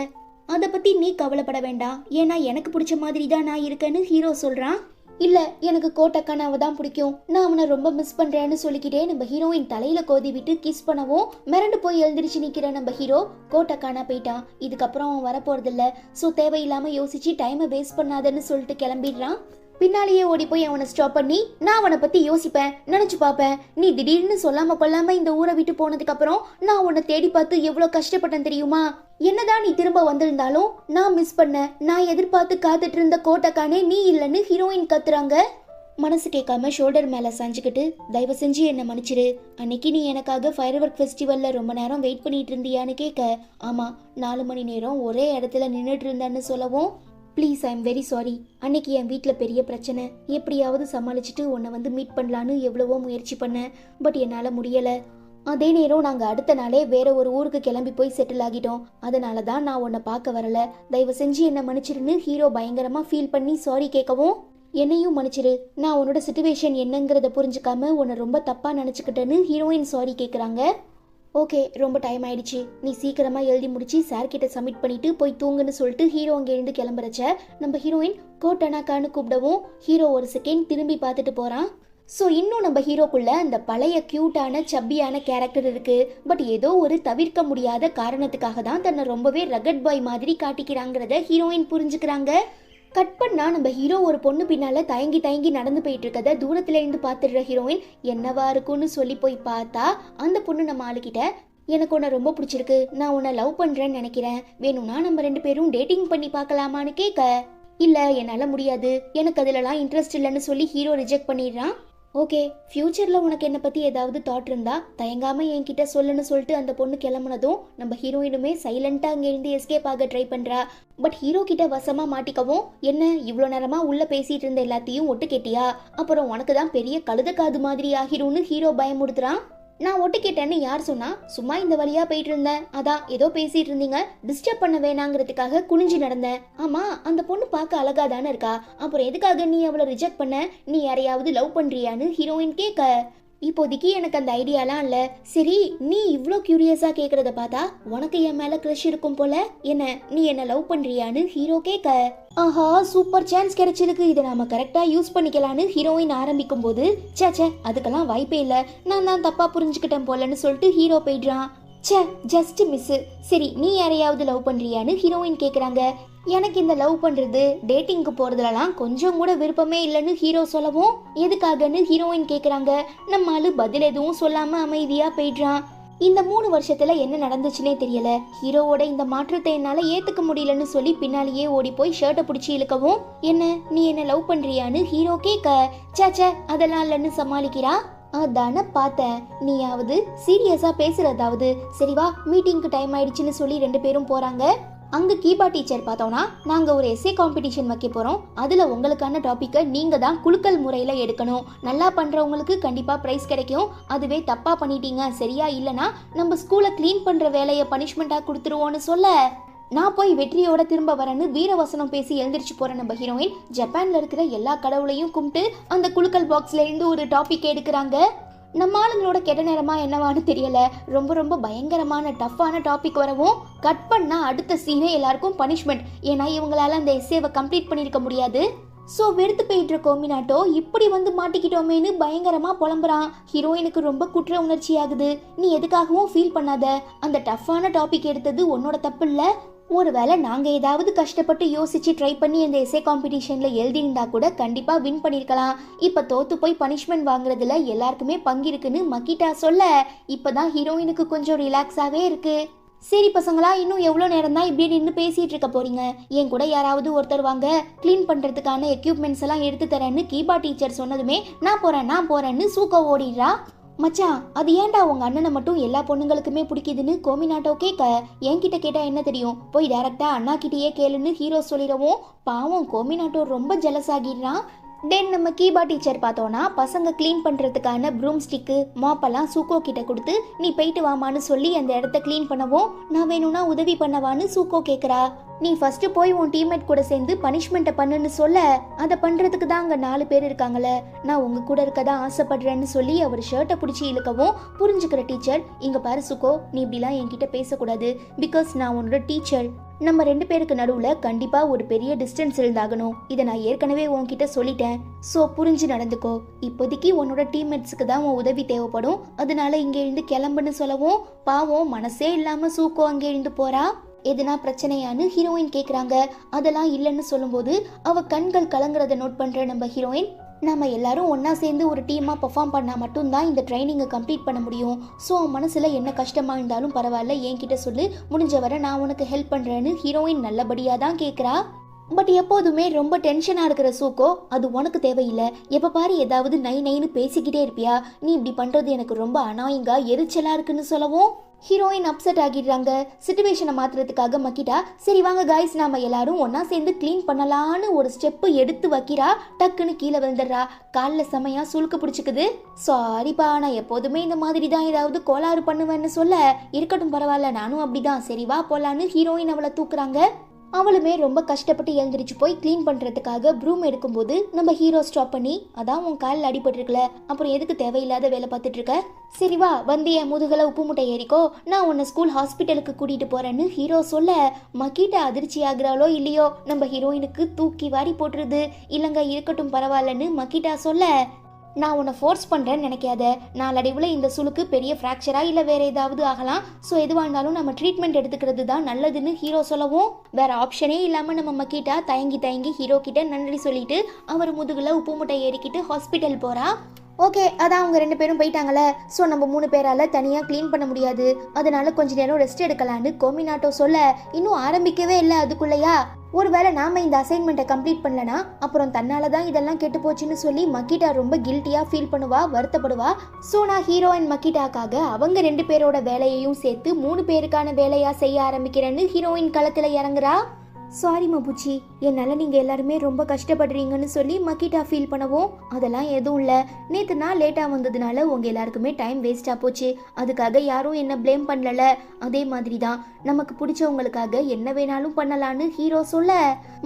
அதை பத்தி நீ கவலைப்பட வேண்டாம், ஏன்னா எனக்கு பிடிச்ச மாதிரி தான் நான் இருக்கேன்னு ஹீரோ சொல்றான். இல்ல எனக்கு கோட்டக்கானாவை தான் பிடிக்கும், நான் அவனை ரொம்ப மிஸ் பண்றேன்னு சொல்லிக்கிட்டே நம்ம ஹீரோயின் தலையில கோதி விட்டு கிஸ் பண்ணவும் மிரண்டு போய் எழுந்திரிச்சு நிக்கிற நம்ம ஹீரோ கோட்டக்கானா போயிட்டான், இதுக்கப்புறம் அவன் வரப்போறது இல்ல, ஸோ தேவையில்லாம யோசிச்சு டைமை வேஸ்ட் பண்ணாதன்னு சொல்லிட்டு கிளம்பிடுறான். பின்னாலேயே ஓடி போய் அவனை ஸ்டாப் பண்ணி நான் அவனை பத்தி யோசிப்பேன், நினைச்சு பார்ப்பேன், நீ திடீர்னு சொல்லாம கொள்ளாம இந்த ஊரை விட்டு போனதுக்கு அப்புறம் நான் உன்னை தேடி பார்த்து எவ்வளவு கஷ்டப்பட்டேன் தெரியுமா, என்னதான் நீ திரும்ப வந்திருந்தாலும் நான் மிஸ் பண்ண, நான் எதிர்பார்த்து காத்துட்டு இருந்த கோட்டக்கானே நீ இல்லைன்னு ஹீரோயின் கத்துறாங்க. மனசு கேட்காம ஷோல்டர் மேல சாஞ்சுக்கிட்டு தயவு செஞ்சு என்ன மன்னிச்சிரு, அன்னைக்கு நீ எனக்காக ஃபயர் ஒர்க் ஃபெஸ்டிவல்ல ரொம்ப நேரம் வெயிட் பண்ணிட்டு இருந்தியான்னு கேட்க, ஆமா 4 மணி நேரம் ஒரே இடத்துல நின்றுட்டு இருந்தேன்னு சொல்லவும், please I am very sorry, அன்னைக்கு என் வீட்டில் பெரிய பிரச்சனை, எப்படியாவது சமாளிச்சுட்டு உன்னை வந்து மீட் பண்ணலான்னு எவ்வளவோ முயற்சி பண்ணேன், பட் என்னால் முடியலை. அதே நேரம் நாங்கள் அடுத்த நாளே வேற ஒரு ஊருக்கு கிளம்பி போய் செட்டில் ஆகிட்டோம், அதனால தான் நான் உன்னை பார்க்க வரல, தயவு செஞ்சு என்னை மன்னிச்சிருன்னு ஹீரோ பயங்கரமாக ஃபீல் பண்ணி சாரி கேட்கவும், என்னையும் மன்னிச்சிரு, நான் உன்னோட சிச்சுவேஷன் என்னங்கிறத புரிஞ்சுக்காம உன்னை ரொம்ப தப்பாக நினச்சிக்கிட்டேன்னு ஹீரோயின் சாரி கேட்குறாங்க. ஓகே ரொம்ப டைம் ஆயிடுச்சு, நீ சீக்கிரமா எழுதி முடிச்சு சார் கிட்ட சப்மிட் பண்ணிட்டு போய் தூங்குன்னு சொல்லிட்டு ஹீரோ அங்கே எழுந்து கிளம்புறச்ச நம்ம ஹீரோயின் கோட்டனாக்கான்னு கூப்பிடவும் ஹீரோ ஒரு செகண்ட் திரும்பி பார்த்துட்டு போறான். ஸோ இன்னும் நம்ம ஹீரோக்குள்ள அந்த பழைய கியூட்டான சப்பியான கேரக்டர் இருக்கு, பட் ஏதோ ஒரு தவிர்க்க முடியாத காரணத்துக்காக தான் தன்னை ரொம்பவே ரகட் பாய் மாதிரி காட்டிக்கிறாங்கிறத ஹீரோயின் புரிஞ்சுக்கிறாங்க. கட் பண்ணா நம்ம ஹீரோ ஒரு பொண்ணு பின்னால தயங்கி தயங்கி நடந்து போயிட்டு இருக்கத தூரத்துல இருந்து பாத்துடுற ஹீரோயின் என்னவா இருக்கும்னு சொல்லி போய் பார்த்தா அந்த பொண்ணு நம்ம ஆளுகிட்ட எனக்கு உன்னை ரொம்ப பிடிச்சிருக்கு, நான் உன்னை லவ் பண்றேன்னு நினைக்கிறேன், வேணும்னா நம்ம 2 பேரும் டேட்டிங் பண்ணி பார்க்கலாமான்னு கேட்க, இல்ல என்னால முடியாது, எனக்கு அதுலலாம் இன்ட்ரெஸ்ட் இல்லைன்னு சொல்லி ஹீரோ ரிஜெக்ட் பண்ணிடுறான். ஓகே ஃபியூச்சரில் உனக்கு என்னை பற்றி ஏதாவது தாட் இருந்தா தயங்காமல் என்கிட்ட சொல்லுன்னு சொல்லிட்டு அந்த பொண்ணு கிளம்புனதும் நம்ம ஹீரோயினுமே சைலண்ட்டாக அங்கேருந்து எஸ்கேப் ஆக ட்ரை பண்ணுறா. பட் ஹீரோ கிட்ட வசமாக மாட்டிக்கவும், என்ன இவ்வளோ நேரமாக உள்ளே பேசிகிட்டு இருந்த எல்லாத்தையும் ஒட்டு கேட்டியா, அப்புறம் உனக்கு தான் பெரிய கழுத காது மாதிரி ஆகிரும்னு ஹீரோ பயமுடுத்துறான். நான் ஒட்டு கேட்டேன்னு யார் சொன்னா, சும்மா இந்த வழியா போயிட்டு இருந்தேன், அதான் ஏதோ பேசிட்டு இருந்தீங்க, டிஸ்டர்ப் பண்ண வேணாங்கிறதுக்காக குனிஞ்சு நடந்தேன். ஆமா அந்த பொண்ணு பார்க்க அழகா தானே இருக்கா, அப்புறம் எதுக்காக நீ அவளை ரிஜெக்ட் பண்ண, நீ யாரையாவது லவ் பண்றியான்னு ஹீரோயின் கேட்க, இப்போதைக்கு எனக்கு அந்த ஐடியாலாம் இல்லை, சரி நீ இவ்வளோ கியூரியஸா கேட்கறத பார்த்தா உனக்கு என் மேல க்ரஷ் இருக்கும் போல, என்ன நீ என்ன லவ் பண்றியான்னு ஹீரோ கேட்க, ஆஹா சூப்பர் சான்ஸ் கிடைச்சிருக்கு, இதை நாம கரெக்டா யூஸ் பண்ணிக்கலான்னு ஹீரோயின் ஆரம்பிக்கும் போது சே அதுக்கெல்லாம் வாய்ப்பே இல்லை, நான் தான் தப்பா புரிஞ்சுக்கிட்டேன் போலன்னு சொல்லிட்டு ஹீரோ போயிடுறான். சே ஜஸ்ட் மிஸ், சரி நீ யாரையாவது லவ் பண்றியான்னு ஹீரோயின் கேட்குறாங்க. எனக்கு இந்த லவ் பண்றது டேட்டிங்க்கு போறதுலலாம் கொஞ்சம் கூட விருப்பமே இல்லைன்னு ஹீரோ சொல்லவும், எதுக்காகன்னு ஹீரோயின் கேட்குறாங்க. நம்மால பதில் எதுவும் சொல்லாம அமைதியா போயிடுறான். இந்த 3 வருஷத்துல என்ன நடந்துச்சுன்னே தெரியல, ஹீரோவோட இந்த மாற்றத்தை என்னால ஏத்துக்க முடியலன்னு சொல்லி பின்னாலேயே ஓடி போய் ஷர்ட்டை பிடிச்சி இழுக்கவும், என்ன நீ என்ன லவ் பண்றியான்னு ஹீரோ கேட்க, சே அதெல்லாம் இல்லைன்னு சமாளிக்கிறா. அதான பார்த்தேன், நீயாவது சீரியஸா பேசுறதாவது, சரி வா மீட்டிங்க்கு டைம் ஆயிடுச்சுன்னு சொல்லி 2 பேரும் போறாங்க. அங்க கீபா டீச்சர் பார்த்தோம்னா, நாங்க ஒரு எஸ்ஏ காம்படிஷன் வைக்க போறோம், அதுல உங்களுக்கான டாபிக்கை நீங்க தான் குலுக்கல் முறையில எடுக்கணும், நல்லா பண்றவங்களுக்கு கண்டிப்பா பிரைஸ் கிடைக்கும், அதுவே தப்பா பண்ணிட்டீங்க சரியா இல்லைன்னா நம்ம ஸ்கூலை கிளீன் பண்ற வேலையை பனிஷ்மெண்டா கொடுத்துருவோன்னு சொல்ல, நான் போய் வெற்றியோட திரும்ப வரேன்னு வீரவசனம் பேசி எழுந்திரிச்சு போற நம்ம ஹீரோயின் ஜப்பான்ல இருக்கிற எல்லா கடவுளையும் கும்பிட்டு அந்த குலுக்கல் பாக்ஸ்ல இருந்து ஒரு டாபிக் எடுக்கிறாங்க. நம்ம ஆளுங்களோட கெட்ட நேரமா என்னவான்னு தெரியல, ரொம்ப ரொம்ப பயங்கரமான டஃப்பான டாபிக் வரவும் கட் பண்ணா அடுத்த சீனே எல்லாருக்கும் பனிஷ்மெண்ட், ஏன்னா இவங்களால அந்த எஸ்ஏவை கம்ப்ளீட் பண்ணிருக்க முடியாது. ஸோ வெறுத்து போயிட்டு இருக்க கோமினாட்டோ இப்படி வந்து மாட்டிக்கிட்டோமேனு பயங்கரமா புலம்புறான். ஹீரோயினுக்கு ரொம்ப குற்ற உணர்ச்சி ஆகுது. நீ எதுக்காகவும் ஃபீல் பண்ணாத, அந்த டஃப்பான டாபிக் எடுத்தது உன்னோட தப்பு இல்லை, ஒருவேளை நாங்கள் ஏதாவது கஷ்டப்பட்டு யோசிச்சு ட்ரை பண்ணி இந்த எஸ்ஏ காம்படிஷன்ல எழுதியிருந்தா கூட கண்டிப்பாக வின் பண்ணியிருக்கலாம், இப்போ தோத்து போய் பனிஷ்மெண்ட் வாங்குறதுல எல்லாருக்குமே பங்கு இருக்குன்னு மக்கிட்டா சொல்ல, இப்போதான் ஹீரோயினுக்கு கொஞ்சம் ரிலாக்ஸாகவே இருக்கு. சரி பசங்களா, இன்னும் எவ்வளோ நேரம் தான் இப்படி நின்று பேசிட்டு இருக்க போறீங்க, என் கூட யாராவது ஒருத்தர் வாங்க, கிளீன் பண்றதுக்கான எக்யூப்மெண்ட்ஸ் எல்லாம் எடுத்து தரேன்னு கீபா டீச்சர் சொன்னதுமே நான் போறேன்னு சூக்க ஓடிடுறா. மச்சான் அது ஏன்டா உங்க அண்ணனை மட்டும் எல்லா பொண்ணுங்களுக்குமே பிடிக்குதுன்னு கோமினாட்டோ கேட்க, என்கிட்ட கேட்டா என்ன தெரியும், போய் டைரக்டா அண்ணா கிட்டேயே கேளுன்னு ஹீரோ சொல்லிடவும் பாவம் கோமினாட்டோ ரொம்ப ஜெலஸ் ஆகிடுறான். தென் நம்ம கீபா டீச்சர் பார்த்தோன்னா பசங்க க்ளீன் பண்ணுறதுக்கான ப்ரூம் ஸ்டிக்கு மாப்பெல்லாம் சூக்கோ கிட்ட கொடுத்து நீ போயிட்டு வாமான்னு சொல்லி அந்த இடத்த க்ளீன் பண்ணவும் நான் வேணும்னா உதவி பண்ணவான்னு சூக்கோ கேட்குறா. நீ ஃபர்ஸ்ட் போய் உன் டீம்மேட் கூட சேர்ந்து பனிஷ்மெண்ட்டை பண்ணுன்னு சொல்ல அதை பண்ணுறதுக்கு தான் அங்கே 4 பேர் இருக்காங்களே, நான் உங்க கூட இருக்க தான் ஆசைப்படுறேன்னு சொல்லி அவர் ஷர்ட்டை பிடிச்சி இழுக்கவும் புரிஞ்சுக்கிற டீச்சர், இங்கே பாரு சுக்கோ, நீ இப்படிலாம் என்கிட்ட பேசக்கூடாது, பிகாஸ் நான் உன்னோட டீச்சர். நம்ம 2 பேருக்கு நடுவில் கண்டிப்பாக ஒரு பெரிய டிஸ்டன்ஸ் இருந்தாகணும், இதை நான் ஏற்கனவே உன்கிட்ட சொல்லிட்டேன். ஸோ புரிஞ்சு நடந்துக்கோ. இப்போதைக்கு உன்னோட டீம்மேட்ஸுக்கு தான் உன் உதவி தேவைப்படும், அதனால இங்கே இருந்து கிளம்புன்னு சொல்லவும் பாவம் மனசே இல்லாமல் சூக்கோ அங்கே இருந்து போறா. எதுனா பிரச்சனையான்னு ஹீரோயின் கேட்குறாங்க. அதெல்லாம் இல்லைன்னு சொல்லும்போது அவ கண்கள் கலங்குறத நோட் பண்ணுற நம்ம ஹீரோயின், நம்ம எல்லாரும் ஒன்றா சேர்ந்து ஒரு டீமாக பர்ஃபார்ம் பண்ணால் மட்டும்தான் இந்த ட்ரைனிங்கை கம்ப்ளீட் பண்ண முடியும். ஸோ மனசில் என்ன கஷ்டமாக இருந்தாலும் பரவாயில்ல, என்கிட்ட சொல்லு, முடிஞ்ச வரை நான் உனக்கு ஹெல்ப் பண்ணுறேன்னு ஹீரோயின் நல்லபடியாக தான் கேட்குறா. பட் எப்போதுமே ரொம்ப டென்ஷனாக இருக்கிற சூக்கோ, அது உனக்கு தேவையில்லை, எப்போ பாரு ஏதாவது நைன்னு பேசிக்கிட்டே இருப்பியா, நீ இப்படி பண்ணுறது எனக்கு ரொம்ப அனாயிங்கா எரிச்சலாக இருக்குன்னு சொல்லவும் ஹீரோயின் அப்செட் ஆகிடுறாங்க. சிச்சுவேஷனை மாற்றுறதுக்காக மக்கிட்டா, சரி வாங்க காய்ஸ் நாம எல்லாரும் ஒன்றா சேர்ந்து க்ளீன் பண்ணலான்னு ஒரு ஸ்டெப்பு எடுத்து வைக்கிறா. டக்குன்னு கீழே விழுந்துடுறா. காலில் செமையா சுளுக்கு பிடிச்சிக்குது. சாரிப்பா, நான் எப்போதுமே இந்த மாதிரி தான் ஏதாவது கோளாறு பண்ணுவேன்னு சொல்ல, இருக்கட்டும் பரவாயில்ல, நானும் அப்படிதான், சரி வா போலான்னு ஹீரோயின் அவளை தூக்குறாங்க. அவளுமே ரொம்ப கஷ்டப்பட்டு எழுந்திரிச்சு போய் க்ளீன் பண்ணுறதுக்காக ப்ரூம் எடுக்கும்போது நம்ம ஹீரோ ஸ்டாப் பண்ணி, அதான் உன் காலில் அடிபட்டுருக்கல, அப்புறம் எதுக்கு தேவையில்லாத வேலை பார்த்துட்டு இருக்க, சரி வா வந்து என் முதுகலை உப்பு முட்டை ஏறிக்கோ, நான் உன்னை ஸ்கூல் ஹாஸ்பிட்டலுக்கு கூட்டிகிட்டு போகிறேன்னு ஹீரோ சொல்ல மக்கிட்ட அதிர்ச்சி ஆகுறாளோ இல்லையோ நம்ம ஹீரோயினுக்கு தூக்கி வாரி போட்டுருது. இல்லைங்க இருக்கட்டும் பரவாயில்லன்னு மக்கிட்டா சொல்ல, நான் உன்னை ஃபோர்ஸ் பண்ணுறேன்னு நினைக்காத, நாளடைவில் இந்த சுளுக்கு பெரிய ஃப்ராக்சராக இல்லை வேறு ஏதாவது ஆகலாம், ஸோ எதுவாக இருந்தாலும் நம்ம ட்ரீட்மெண்ட் எடுத்துக்கிறது தான் நல்லதுன்னு ஹீரோ சொல்லவும் வேறு ஆப்ஷனே இல்லாமல் நம்ம மக்கிட்டா தயங்கி ஹீரோ கிட்ட நன்றி சொல்லிட்டு அவர் முதுகில் உப்பு முட்டை ஏறிக்கிட்டு ஹாஸ்பிட்டல் போகிறா. ஓகே, அதான் அவங்க 2 பேரும் போயிட்டாங்களே, ஸோ நம்ம 3 பேரால் தனியாக க்ளீன் பண்ண முடியாது, அதனால கொஞ்ச நேரம் ரெஸ்ட் எடுக்கலான்னு கோமினாட்டோ சொல்ல, இன்னும் ஆரம்பிக்கவே இல்லை அதுக்குள்ளையா, ஒருவேளை நாம இந்த அசைன்மெண்ட்டை கம்ப்ளீட் பண்ணலனா அப்புறம் தன்னால தான் இதெல்லாம் கெட்டு போச்சுன்னு சொல்லி மக்கிட்டா ரொம்ப கில்ட்டியா ஃபீல் பண்ணுவா, வருத்தப்படுவா. ஸோ நான் ஹீரோ அண்ட் மக்கிட்டாக்காக அவங்க 2 பேரோட வேலையையும் சேர்த்து 3 பேருக்கான வேலையா செய்ய ஆரம்பிக்கிறேன்னு ஹீரோயின் களத்துல இறங்குறா. சாரி மபுச்சி, என்னால் நீங்கள் எல்லாருமே ரொம்ப கஷ்டப்படுறீங்கன்னு சொல்லி மக்கிட்டா ஃபீல் பண்ணவும், அதெல்லாம் எதுவும் இல்லை, நேற்று நான் லேட்டாக வந்ததுனால உங்கள் எல்லாருக்குமே டைம் வேஸ்ட்டாக போச்சு, அதுக்காக யாரும் என்ன ப்ளேம் பண்ணல, அதே மாதிரி தான் நமக்கு பிடிச்சவங்களுக்காக என்ன வேணாலும் பண்ணலான்னு ஹீரோ சொல்ல,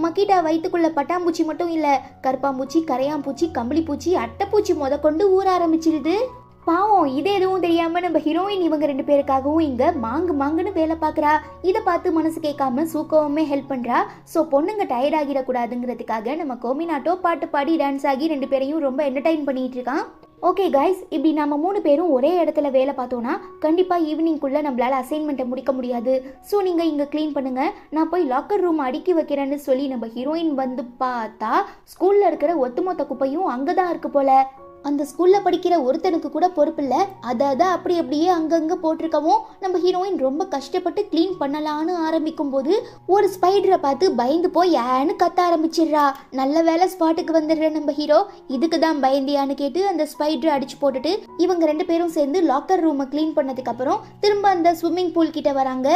மக்கிட்டா வயிற்றுக்குள்ள பட்டாம்பூச்சி மட்டும் இல்லை, கருப்பாம்பூச்சி, கரையாம்பூச்சி, கம்பளிப்பூச்சி, அட்டைப்பூச்சி கொண்டு ஊற ஆரம்பிச்சிருது. பாவம், இது எதுவும் தெரியாம நம்ம ஹீரோயின் இவங்க 2 பேருக்காகவும் இங்க மாங்குன்னு வேலை பார்க்குறா. இதை பார்த்து மனசு கேட்காம சூக்கோவுமே ஹெல்ப் பண்றா. ஸோ பொண்ணுங்க டயர்ட் ஆகிடக்கூடாதுங்கிறதுக்காக நம்ம கோமினாட்டோ பாட்டு பாடி டான்ஸ் ஆகி 2 பேரையும் ரொம்ப என்டர்டைன் பண்ணிட்டு இருக்கான். ஓகே கைஸ், இப்படி நம்ம 3 பேரும் ஒரே இடத்துல வேலை பார்த்தோன்னா கண்டிப்பாக ஈவினிங்குள்ளே நம்மளால் அசைன்மெண்ட்டை முடிக்க முடியாது. ஸோ நீங்கள் இங்கே க்ளீன் பண்ணுங்கள், நான் போய் லாக்கர் ரூம் அடுக்கி வைக்கிறேன்னு சொல்லி நம்ம ஹீரோயின் வந்து பார்த்தா ஸ்கூலில் இருக்கிற ஒட்டுமொத்த குப்பையும் அங்கே தான் இருக்கு போல. அந்த ஸ்கூலில் படிக்கிற ஒருத்தனுக்கு கூட பொறுப்பில்லை, அதை அப்படியே அங்கங்கே போட்டிருக்கவும் நம்ம ஹீரோயின் ரொம்ப கஷ்டப்பட்டு க்ளீன் பண்ணலான்னு ஆரம்பிக்கும் போது ஒரு ஸ்பைடரை பார்த்து பயந்து போய் ஏன்னு கத்த ஆரம்பிச்சிடுறா. நல்ல வேலை ஸ்பாட்டுக்கு வந்துடுற நம்ம ஹீரோ, இதுக்கு தான் பயந்தியான்னு கேட்டு அந்த ஸ்பைடரை அடிச்சு போட்டுட்டு இவங்க 2 பேரும் சேர்ந்து லாக்கர் ரூமை க்ளீன் பண்ணதுக்கு அப்புறம் திரும்ப அந்த ஸ்விம்மிங் பூல் கிட்ட வராங்க.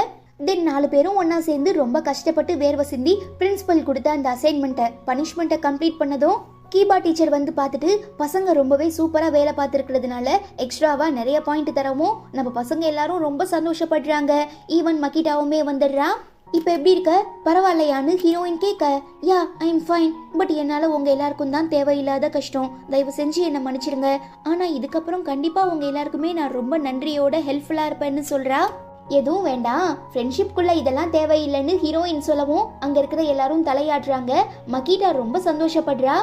தென் 4 பேரும் ஒன்றா சேர்ந்து ரொம்ப கஷ்டப்பட்டு வேர்வை சிந்தி பிரின்சிபல் கொடுத்த அந்த அசைன்மெண்ட்டை பனிஷ்மெண்ட்டை கம்ப்ளீட் பண்ணதும் கீபா டீச்சர் வந்து பார்த்துட்டு பசங்க ரொம்பவே சூப்பராக வேலை பார்த்துருக்கிறதுனால எக்ஸ்ட்ராவாக நிறைய பாயிண்ட் தரவும் நம்ம பசங்க எல்லாரும் ரொம்ப சந்தோஷப்படுறாங்க. ஈவன் மக்கிட்டாவுமே வந்துடுறா. இப்போ எப்படி இருக்க, பரவாயில்லையான்னு ஹீரோயின் கேட்க, யா ஐ எம் ஃபைன், பட் என்னால் உங்கள் எல்லாருக்கும் தான் தேவையில்லாத கஷ்டம், தயவு செஞ்சு என்னை மன்னிச்சிடுங்க, ஆனால் இதுக்கப்புறம் கண்டிப்பாக உங்கள் எல்லாருக்குமே நான் ரொம்ப நன்றியோட ஹெல்ப்ஃபுல்லாக இருப்பேன்னு சொல்கிறா. எதுவும் வேண்டாம், ஃப்ரெண்ட்ஷிப்குள்ள இதெல்லாம் தேவையில்லைன்னு ஹீரோயின் சொல்லவும் அங்கே இருக்கிற எல்லாரும் தலையாடுறாங்க. மக்கிட்டா ரொம்ப சந்தோஷப்படுறா.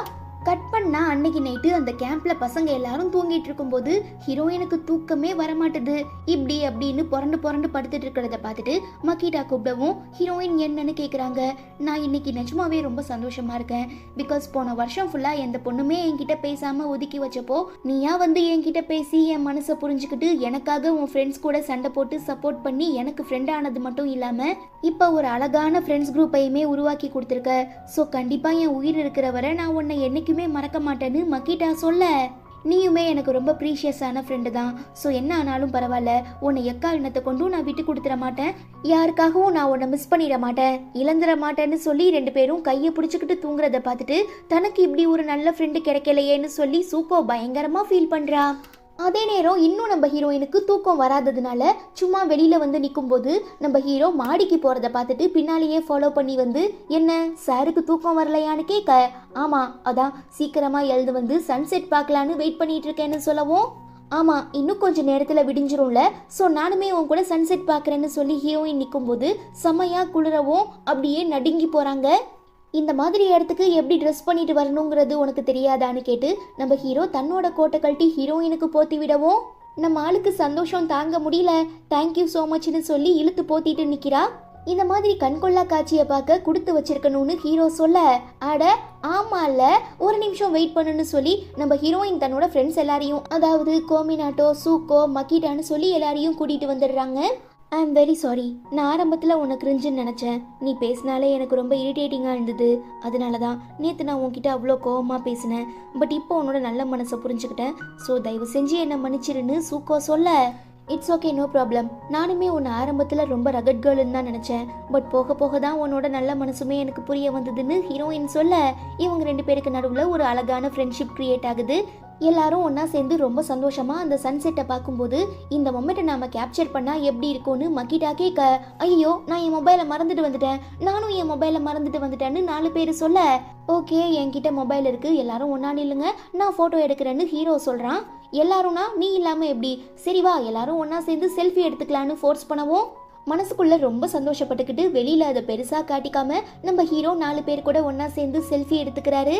கட் பண்ணா அன்னைக்கு நைட்டு அந்த கேம்ப்ல பசங்க எல்லாரும் தூங்கிட்டு இருக்கும்போது ஹீரோயினுக்கு தூக்கமே வரமாட்டுது. இப்படி அப்படின்னு புரண்டு படுத்துட்டு இருக்கிறத பார்த்துட்டு மக்கிட்டா கூப்பிடவும் ஹீரோயின் என்னன்னு கேட்குறாங்க. நான் இன்னைக்கு நிஜமாவே ரொம்ப சந்தோஷமா இருக்கேன், பிகாஸ் போன வருஷம் ஃபுல்லா எந்த பொண்ணுமே என்கிட்ட பேசாம ஒதுக்கி வச்சப்போ நீயா வந்து என்கிட்ட பேசி என் மனசை புரிஞ்சுக்கிட்டு எனக்காக உன் ஃப்ரெண்ட்ஸ் கூட சண்டை போட்டு சப்போர்ட் பண்ணி எனக்கு ஃப்ரெண்ட் ஆனது மட்டும் இல்லாம இப்போ ஒரு அழகான ஃப்ரெண்ட்ஸ் குரூப்பையுமே உருவாக்கி கொடுத்துருக்க. ஸோ கண்டிப்பா என் உயிர் இருக்கிற வரை நான் உன்னை என்னைக்கு மறக்க மாட்டேன்னு மக்கிட்டா சொல்ல, நீயுமே எனக்கு ரொம்ப ப்ரீஷியஸான ஃப்ரெண்டு தான். ஸோ என்ன ஆனாலும் பரவாயில்ல, உன்னை எக்காரணத்தை கொண்டும் நான் விட்டு கொடுத்துட மாட்டேன், யாருக்காகவும் நான் உன்னை மிஸ் பண்ணிட மாட்டேன், இழந்துட மாட்டேன்னு சொல்லி 2 பேரும் கையை பிடிச்சிக்கிட்டு தூங்குறத பார்த்துட்டு தனக்கு இப்படி ஒரு நல்ல ஃப்ரெண்டு கிடைக்கலையேன்னு சொல்லி சூக்கோ பயங்கரமாக ஃபீல் பண்ணுறா. அதே நேரம் இன்னும் நம்ம ஹீரோயினுக்கு தூக்கம் வராததுனால சும்மா வெளியில வந்து நிற்கும்போது நம்ம ஹீரோ மாடிக்கு போறத பார்த்துட்டு பின்னாலேயே ஃபாலோ பண்ணி வந்து, என்ன சாருக்கு தூக்கம் வரலையான்னு கேட்க, ஆமா அதான் சீக்கிரமா எழுந்து வந்து சன்செட் பார்க்கலான்னு வெயிட் பண்ணிட்டு இருக்கேன்னு சொல்லவும், ஆமா இன்னும் கொஞ்சம் நேரத்துல விடிஞ்சிரும்ல, ஸோ நானுமே உன் கூட சன்செட் பார்க்குறேன்னு சொல்லி ஹீரோயின் நிற்கும்போது செம்மையா குளிரவும் அப்படியே நடுங்கி போறாங்க. இந்த மாதிரி இடத்துக்கு எப்படி ட்ரெஸ் பண்ணிட்டு வரணுங்கிறது உனக்கு தெரியாதான்னு கேட்டு நம்ம ஹீரோ தன்னோட கோட்டை கழட்டி ஹீரோயினுக்கு போத்தி விடவும், நம்ம ஆளுக்கு சந்தோஷம் தாங்க முடியல, தேங்க்யூ ஸோ மச்னு சொல்லி இழுத்து போத்திட்டு நிற்கிறா. இந்த மாதிரி கண்கொள்ளா காட்சியை பார்க்க கொடுத்து வச்சிருக்கணும்னு ஹீரோ சொல்ல, அட ஆமால ஒரு நிமிஷம் வெயிட் பண்ணுன்னு சொல்லி நம்ம ஹீரோயின் தன்னோட ஃப்ரெண்ட்ஸ் எல்லாரையும், அதாவது கோமினாட்டோ, சூக்கோ, மக்கிட்டான்னு சொல்லி எல்லாரையும் கூட்டிட்டு வந்துடுறாங்க. ஐ எம் வெரி சாரி, நான் ஆரம்பத்தில் உனக்கு கிரிஞ்சுன்னு நினச்சேன், நீ பேசினாலே எனக்கு ரொம்ப இரிட்டேட்டிங்காக இருந்தது, அதனால தான் நேற்று நான் உன்கிட்ட அவ்வளோ கோவமாக பேசினேன், பட் இப்போ உன்னோட நல்ல மனசை புரிஞ்சுக்கிட்டேன், ஸோ தயவு செஞ்சு என்னை மன்னிச்சிருன்னு சூக்கோ சொல்ல, இட்ஸ் ஓகே நோ ப்ராப்ளம், நானுமே உன்னை ஆரம்பத்தில் ரொம்ப ரகட் கேர்ள்னு தான் நினச்சேன், பட் போக போக தான் உன்னோட நல்ல மனசுமே எனக்கு புரிய வந்ததுன்னு ஹீரோயின் சொல்ல, இவங்க 2 பேருக்கு நடுவில் ஒரு அழகான ஃப்ரெண்ட்ஷிப் கிரியேட் ஆகுது. எல்லாரும் ஒன்றா சேர்ந்து ரொம்ப சந்தோஷமாக அந்த சன்செட்டை பார்க்கும்போது, இந்த மொமெண்ட்டை நாம் கேப்சர் பண்ணால் எப்படி இருக்கும்னு மக்கிட்டா கேட்க, ஐயோ நான் என் மொபைலை மறந்துட்டு வந்துட்டேன், நானும் என் மொபைலை மறந்துட்டு வந்துட்டேன்னு 4 பேர் சொல்ல, ஓகே என்கிட்ட மொபைல் இருக்குது, எல்லாரும் ஒன்றா நில்லுங்க, நான் ஃபோட்டோ எடுக்கிறேன்னு ஹீரோ சொல்கிறான். எல்லாரும்னா நீ இல்லாமல் எப்படி, சரி வா எல்லாரும் ஒன்றா சேர்ந்து செல்ஃபி எடுத்துக்கலான்னு ஃபோர்ஸ் பண்ணவும், மனசுக்குள்ள ரொம்ப சந்தோஷப்பட்டுக்கிட்டு வெளியில் அதை பெருசாக காட்டிக்காம நம்ம ஹீரோ 4 பேர் கூட ஒன்றா சேர்ந்து செல்ஃபி எடுத்துக்கிறாரு.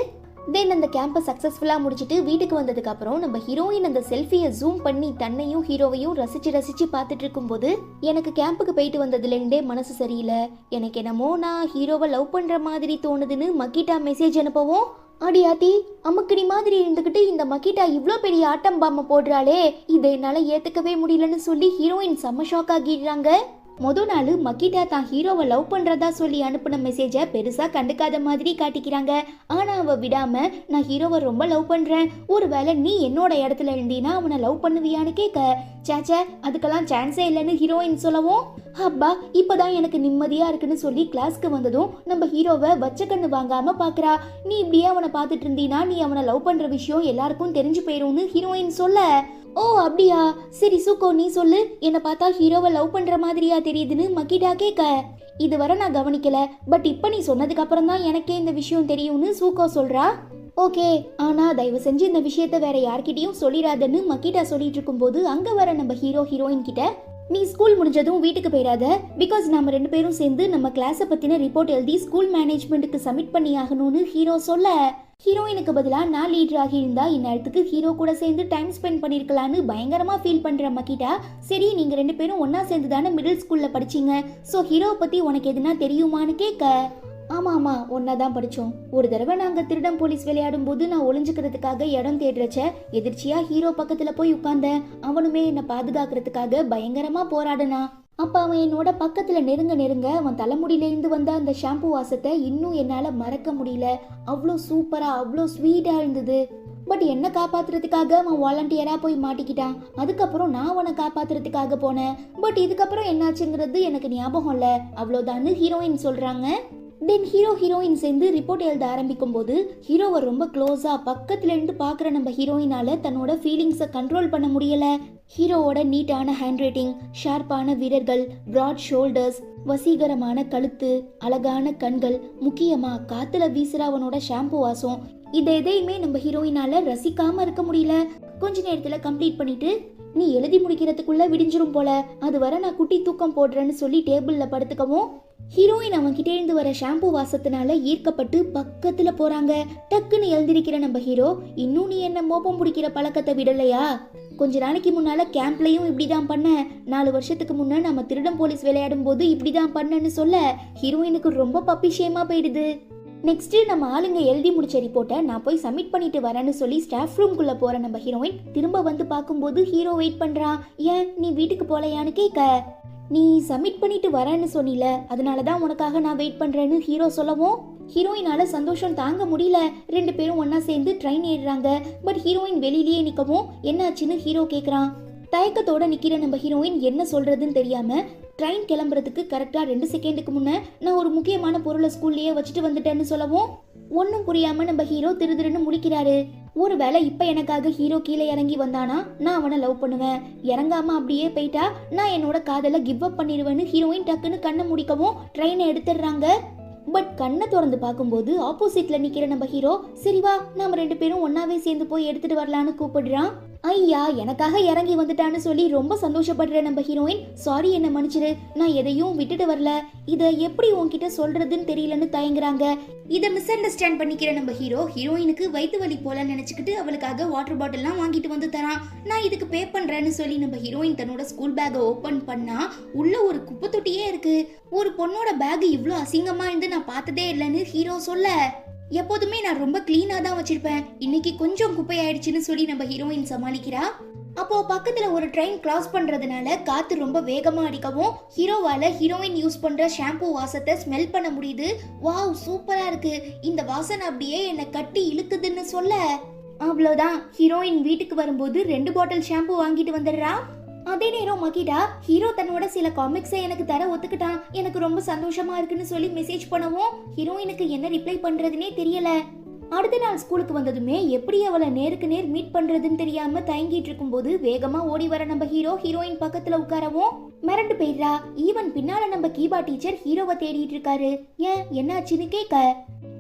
தென் அந்த கேம்பை சக்ஸஸ்ஃபுல்லாக முடிச்சுட்டு வீட்டுக்கு வந்ததுக்கு அப்புறம் நம்ம ஹீரோயின் அந்த செல்ஃபியை ஜூம் பண்ணி தன்னையும் ஹீரோவையும் ரசிச்சு பார்த்துட்டு இருக்கும்போது, எனக்கு கேம்புக்கு போயிட்டு வந்ததுலேருந்தே மனசு சரியில்லை, எனக்கு என்னமோ நான் ஹீரோவை லவ் பண்ணுற மாதிரி தோணுதுன்னு மக்கிட்டா மெசேஜ் அனுப்பவும், அடியாத்தி அமுக்கடி மாதிரி இருந்துக்கிட்டு இந்த மக்கிட்டா இவ்வளோ பெரிய ஆட்டம் பாம்பை போடுறாளே, இதை என்னால் ஏற்றுக்கவே முடியலன்னு சொல்லி ஹீரோயின் செம்ம ஷாக் ஆகிடுறாங்க. மொதல் நாள் மக்கிட்டா தான் ஹீரோவை லவ் பண்ணுறதா சொல்லி அனுப்பின மெசேஜை பெருசாக கண்டுக்காத மாதிரி காட்டிக்கிறாங்க. ஆனால் அவள் விடாமல், நான் ஹீரோவை ரொம்ப லவ் பண்ணுறேன், ஒரு வேளை நீ என்னோட இடத்துல இருந்தீன்னா அவனை லவ் பண்ணுவியான்னு கேட்க, சேச்சே அதுக்கெல்லாம் சான்ஸே இல்லைன்னு ஹீரோயின் சொல்லவும், அப்பா இப்போதான் எனக்கு நிம்மதியாக இருக்குன்னு சொல்லி கிளாஸ்க்கு வந்ததும் நம்ம ஹீரோவை வச்ச கண்ணு வாங்காமல் பார்க்குறா. நீ இப்படியே அவனை பார்த்துட்டு இருந்தீன்னா நீ அவனை லவ் பண்ணுற விஷயம் எல்லாருக்கும் தெரிஞ்சு போயிடும்னு ஹீரோயின் சொல்ல, ஓ அப்படியா சரி சூக்கோ நீ சொல்லு, என்னை பார்த்தா ஹீரோவை லவ் பண்ற மாதிரியா தெரியுதுன்னு மக்கிட்டா கேட்க, இதுவரை நான் கவனிக்கல, பட் இப்போ நீ சொன்னதுக்கு அப்புறம் தான் எனக்கே இந்த விஷயம் தெரியும்னு சூக்கோ சொல்றா. ஓகே ஆனா தயவு செஞ்சு இந்த விஷயத்த வேற யார்கிட்டயும் சொல்லிடாதன்னு மக்கிட்டா சொல்லிட்டு இருக்கும்போது அங்க வர நம்ம ஹீரோயின் கிட்ட, நீ ஸ்கூல் முடிஞ்சதும் வீட்டுக்கு போயிடாத, பிகாஸ் நம்ம 2 பேரும் சேர்ந்து நம்ம கிளாஸை பத்தின ரிப்போர்ட் எழுதி ஸ்கூல் மேனேஜ்மெண்ட்டுக்கு சப்மிட் பண்ணி ஆகணும்னு ஹீரோ சொல்ல, ஹீரோயினுக்கு பதிலாக நான் லீடர் ஆகியிருந்தா இந்நேரத்துக்கு ஹீரோ கூட சேர்ந்து டைம் ஸ்பெண்ட் பண்ணியிருக்கலான்னு பயங்கரமாக ஃபீல் பண்ணுற மக்கிட்டா, சரி நீங்கள் 2 பேரும் ஒன்றா சேர்ந்து தானே மிடில் ஸ்கூலில் படிச்சிங்க, ஸோ ஹீரோவை பற்றி உனக்கு எதுனா தெரியுமான்னு கேட்க, ஆமாம் ஒன்றா தான் படித்தோம், ஒரு தடவை நாங்கள் திருடம் போலீஸ் விளையாடும் போது நான் ஒளிஞ்சுக்கிறதுக்காக இடம் தேடுறச்ச எதிர்ச்சியாக ஹீரோ பக்கத்தில் போய் உட்கார்ந்தேன், அவனுமே என்னை பாதுகாக்கிறதுக்காக பயங்கரமாக போராடனா, அப்போ அவன் என்னோட பக்கத்தில் நெருங்க அவன் தலைமுடியிலேருந்து வந்த அந்த ஷாம்பு வாசத்தை இன்னும் என்னால் மறக்க முடியல, அவ்வளோ சூப்பராக அவ்வளோ ஸ்வீட்டாக இருந்தது, பட் என்னை காப்பாற்றுறதுக்காக அவன் வாலண்டியராக போய் மாட்டிக்கிட்டான், அதுக்கப்புறம் நான் அவனை காப்பாற்றுறதுக்காக போனேன், பட் இதுக்கப்புறம் என்னாச்சுங்கிறது எனக்கு ஞாபகம் இல்லை, அவ்வளோதான்னு ஹீரோயின் சொல்கிறாங்க. தென் ஹீரோயின் சேர்ந்து ரிப்போர்ட் எழுத ஆரம்பிக்கும் போது ஹீரோவை ரொம்ப க்ளோஸாக பக்கத்துல இருந்து பார்க்குற நம்ம ஹீரோயினால தன்னோட ஃபீலிங்ஸை கண்ட்ரோல் பண்ண முடியல. ஹீரோவோட நீட்டான ஹேண்ட் ரைட்டிங், ஷார்ப்பான விரல்கள், பிராட் ஷோல்டர்ஸ், வசீகரமான கழுத்து, அழகான கண்கள், முக்கியமா காத்துல வீசுற அவனோட ஷாம்பு வாசம், இதை எதையுமே நம்ம ஹீரோயினால ரசிக்காம இருக்க முடியல. கொஞ்ச நேரத்துல கம்ப்ளீட் பண்ணிட்டு, நீ எழுதி முடிக்கிறதுக்குள்ள விடிஞ்சிரும் போல, அது வர நான் குட்டி தூக்கம் போடுறேன்னு சொல்லி டேபிள்ல படுத்துக்கவும், ஹீரோயின் அவன் கிட்டே இருந்து வர ஷாம்பு வாசத்தினால ஈர்க்கப்பட்டு பக்கத்துல போறாங்க. டக்குன்னு எழுந்திருக்கிற நம்ம ஹீரோ, இன்னும் நீ என்ன மோப்பம் பிடிக்கிற பழக்கத்தை விடலையா, கொஞ்ச நாளைக்கு முன்னால கேம்ப்லயும் இப்படிதான் பண்ண, 4 வருஷத்துக்கு முன்ன நம்ம திருடம் போலீஸ் விளையாடும் போது இப்படிதான் பண்ணன்னு சொல்ல ஹீரோயினுக்கு ரொம்ப பப்பிஷேமா போயிடுது. நெக்ஸ்ட் நம்ம ஆளுங்க எழுதி முடிச்ச ரிப்போர்ட்டை நான் போய் சப்மிட் பண்ணிட்டு வரேன்னு சொல்லி ஸ்டாஃப் ரூம்குள்ள போற நம்ம ஹீரோயின் திரும்ப வந்து பார்க்கும்போது ஹீரோ வெயிட் பண்றான். ஏன் நீ வீட்டுக்கு போலையான்னு கேட்க, நீ சப்மிட் பண்ணிட்டு வரேன்னு சொன்னில, அதனாலதான் உனக்காக நான் வெயிட் பண்றேன்னு ஹீரோ சொல்லவும் ஹீரோயினால சந்தோஷம் தாங்க முடியல. ரெண்டு பேரும் ஒன்னா சேர்ந்து ட்ரெயின் ஏறுறாங்க. பட் ஹீரோயின் வெளியிலேயே நிக்கவும் என்னாச்சுன்னு ஹீரோ கேக்குறான். தயக்கத்தோட நிக்கிற நம்ம ஹீரோயின் என்ன சொல்றதுன்னு தெரியாம ட்ரெயின் கிளம்புறதுக்கு கரெக்டா 2 செகண்டுக்கு முன்ன நான் ஒரு முக்கியமான பொருளை ஸ்கூல்லயே வச்சுட்டு வந்துட்டேன்னு சொல்லவும் ஒன்னும் புரியாம நம்ம ஹீரோ திருதிருன்னு முழிக்கிறாரு. ஒருவேளை இப்ப எனக்காக ஹீரோ கீழே இறங்கி வந்தானா நான் அவனை லவ் பண்ணுவேன், இறங்காம அப்படியே போயிட்டா நான் என்னோட காதல கிவ் அப் பண்ணிடுவேன்னு ஹீரோயின் டக்குன்னு கண்ணை முடிக்கவும் ட்ரெயினை எடுத்துடுறாங்க. பட் கண்ணை திறந்து பார்க்கும்போது ஆப்போசிட்ல நிக்கிற நம்ம ஹீரோ சரி வா நாம ரெண்டு பேரும் ஒன்னாவே சேர்ந்து போய் எடுத்துட்டு வரலான்னு கூப்பிடுறான். ஐயா எனக்காக இறங்கி வந்துட்டான்னு சொல்லி ரொம்ப சந்தோஷப்படுற நம்ம ஹீரோயின் சாரி என்ன மன்னிச்சிரு, நான் எதையும் விட்டுட்டு வரல, இதை எப்படி உன்கிட்ட சொல்றதுன்னு தெரியலன்னு தயங்குறாங்க. இதை மிஸ் அண்டர்ஸ்டாண்ட் பண்ணிக்கிற நம்ம ஹீரோயினுக்கு வயிற்று வலி போல நினைச்சுக்கிட்டு அவளுக்காக வாட்டர் பாட்டில்லாம் வாங்கிட்டு வந்து தரான். நான் இதுக்கு பே பண்றேன்னு சொல்லி நம்ம ஹீரோயின் தன்னோட ஸ்கூல் பேக்கை ஓபன் பண்ணா உள்ள ஒரு குப்பை தொட்டியே இருக்கு. ஒரு பொண்ணோட பேக் இவ்வளோ அசிங்கமா இருந்து நான் பார்த்ததே இல்லைன்னு ஹீரோ சொல்ல எப்போதுமே நான் ரொம்ப கிளீனா தான் வச்சிருப்பேன், இன்னைக்கு கொஞ்சம் குப்பை ஆயிடுச்சுன்னு சொல்லி நம்ம ஹீரோயின் சமாளிக்கிறா. அப்போ பக்கத்துல ஒரு ட்ரெயின் கிராஸ் பண்றதுனால காத்து ரொம்ப வேகமா அடிக்கவும் ஹீரோவால ஹீரோயின் யூஸ் பண்ற ஷாம்பு வாசத்தை ஸ்மெல் பண்ண முடியுது. வாவ் சூப்பரா இருக்கு, இந்த வாசனை அப்படியே என்னை கட்டி இழுக்குதுன்னு சொல்ல அவ்வளோதான். ஹீரோயின் வீட்டுக்கு வரும்போது 2 பாட்டில் ஷாம்பு வாங்கிட்டு வந்துடுறா. அதே நேரம் மகிடா ஹீரோ தன்னோட சில காமிக்ஸை எனக்கு தர ஒத்துக்கிட்டான், எனக்கு ரொம்ப சந்தோஷமா இருக்குன்னு சொல்லி மெசேஜ் பண்ணவும் ஹீரோயினுக்கு என்ன ரிப்ளை பண்றதுனே தெரியல. அடுத்த நாள் ஸ்கூலுக்கு வந்ததுமே எப்படி அவளை நேருக்கு நேர் மீட் பண்றதுன்னு தெரியாம தயங்கிட்டு இருக்கும்போது வேகமா ஓடி வர நம்ம ஹீரோயின் பக்கத்துல உட்காரவும் மிரண்டு போயிடுறா. ஈவன் பின்னால நம்ம கீபா டீச்சர் ஹீரோவை தேடிட்டு இருக்காரு. ஏன் என்னாச்சுன்னு கேட்க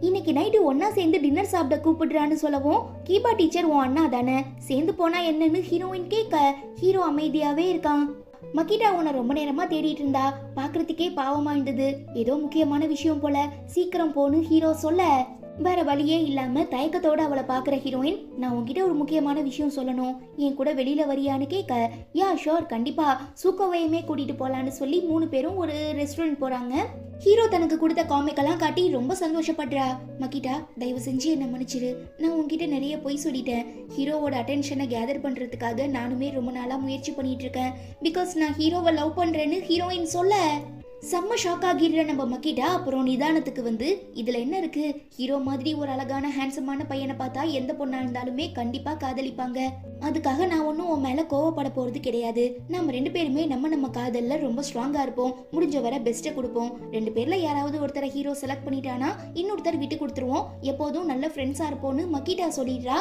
இன்னைக்கு நைட்டு ஒன்னா சேர்ந்து டின்னர் சாப்பிட கூப்பிடுறான்னு சொல்லவும் கீபா டீச்சர் உன் அண்ணா தானே சேர்ந்து போனா என்னன்னு ஹீரோயின் கேட்க ஹீரோ அமைதியாவே இருக்கான். மகிடா உன்னை ரொம்ப நேரமா தேடிட்டு இருந்தா, பாக்குறதுக்கே பாவமா இருந்தது, ஏதோ முக்கியமான விஷயம் போல, சீக்கிரம் போன்னு ஹீரோ சொல்ல வேற வழியே இல்லாம தயக்கத்தோட அவளை பாக்குற ஹீரோயின் நான் உன்கிட்ட ஒரு முக்கியமான விஷயம் சொல்லணும், என் கூட வெளியில வரியான்னு கேட்க யா ஷோர் கண்டிப்பா சூக்கோவையுமே கூட்டிட்டு போலான்னு சொல்லி 3 பேரும் ஒரு ரெஸ்டாரண்ட் போறாங்க. ஹீரோ தனக்கு கொடுத்த காமிக்கெல்லாம் காட்டி ரொம்ப சந்தோஷப்படுறா. மகிடா தயவு செஞ்சு என்ன மன்னிச்சிரு, நான் உன்கிட்ட நிறைய பொய் சொல்லிட்டேன், ஹீரோவோட அட்டென்ஷனை கேதர் பண்றதுக்காக நானுமே ரொம்ப நாளா முயற்சி பண்ணிட்டு இருக்கேன், பிகாஸ் நான் ஹீரோவை லவ் பண்றேன்னு ஹீரோயின் சொல்ல செம்ம ஷாக் ஆகிடுற நம்ம மகிடா அப்புறம் நிதானத்துக்கு வந்து இதுல என்ன இருக்கு, ஹீரோ மாதிரி ஒரு அழகான ஹேண்ட்ஸமான பையனை பார்த்தா எந்த பொண்ணா இருந்தாலுமே கண்டிப்பா காதலிப்பாங்க, அதுக்காக நான் ஒன்னும் உன் மேல கோவப்பட போறது கிடையாது, நம்ம 2 பேருமே நம்ம காதல்ல ரொம்ப ஸ்ட்ராங்கா இருப்போம், முடிஞ்ச வர பெஸ்ட்டை கொடுப்போம், 2 பேர்ல யாராவது ஒருத்தரை ஹீரோ செலக்ட் பண்ணிட்டானா இன்னொருத்தர் விட்டு கொடுத்துருவோம், எப்போதும் நல்ல ஃப்ரெண்ட்ஸா இருப்போம்னு மகிடா சொல்லிடுறா.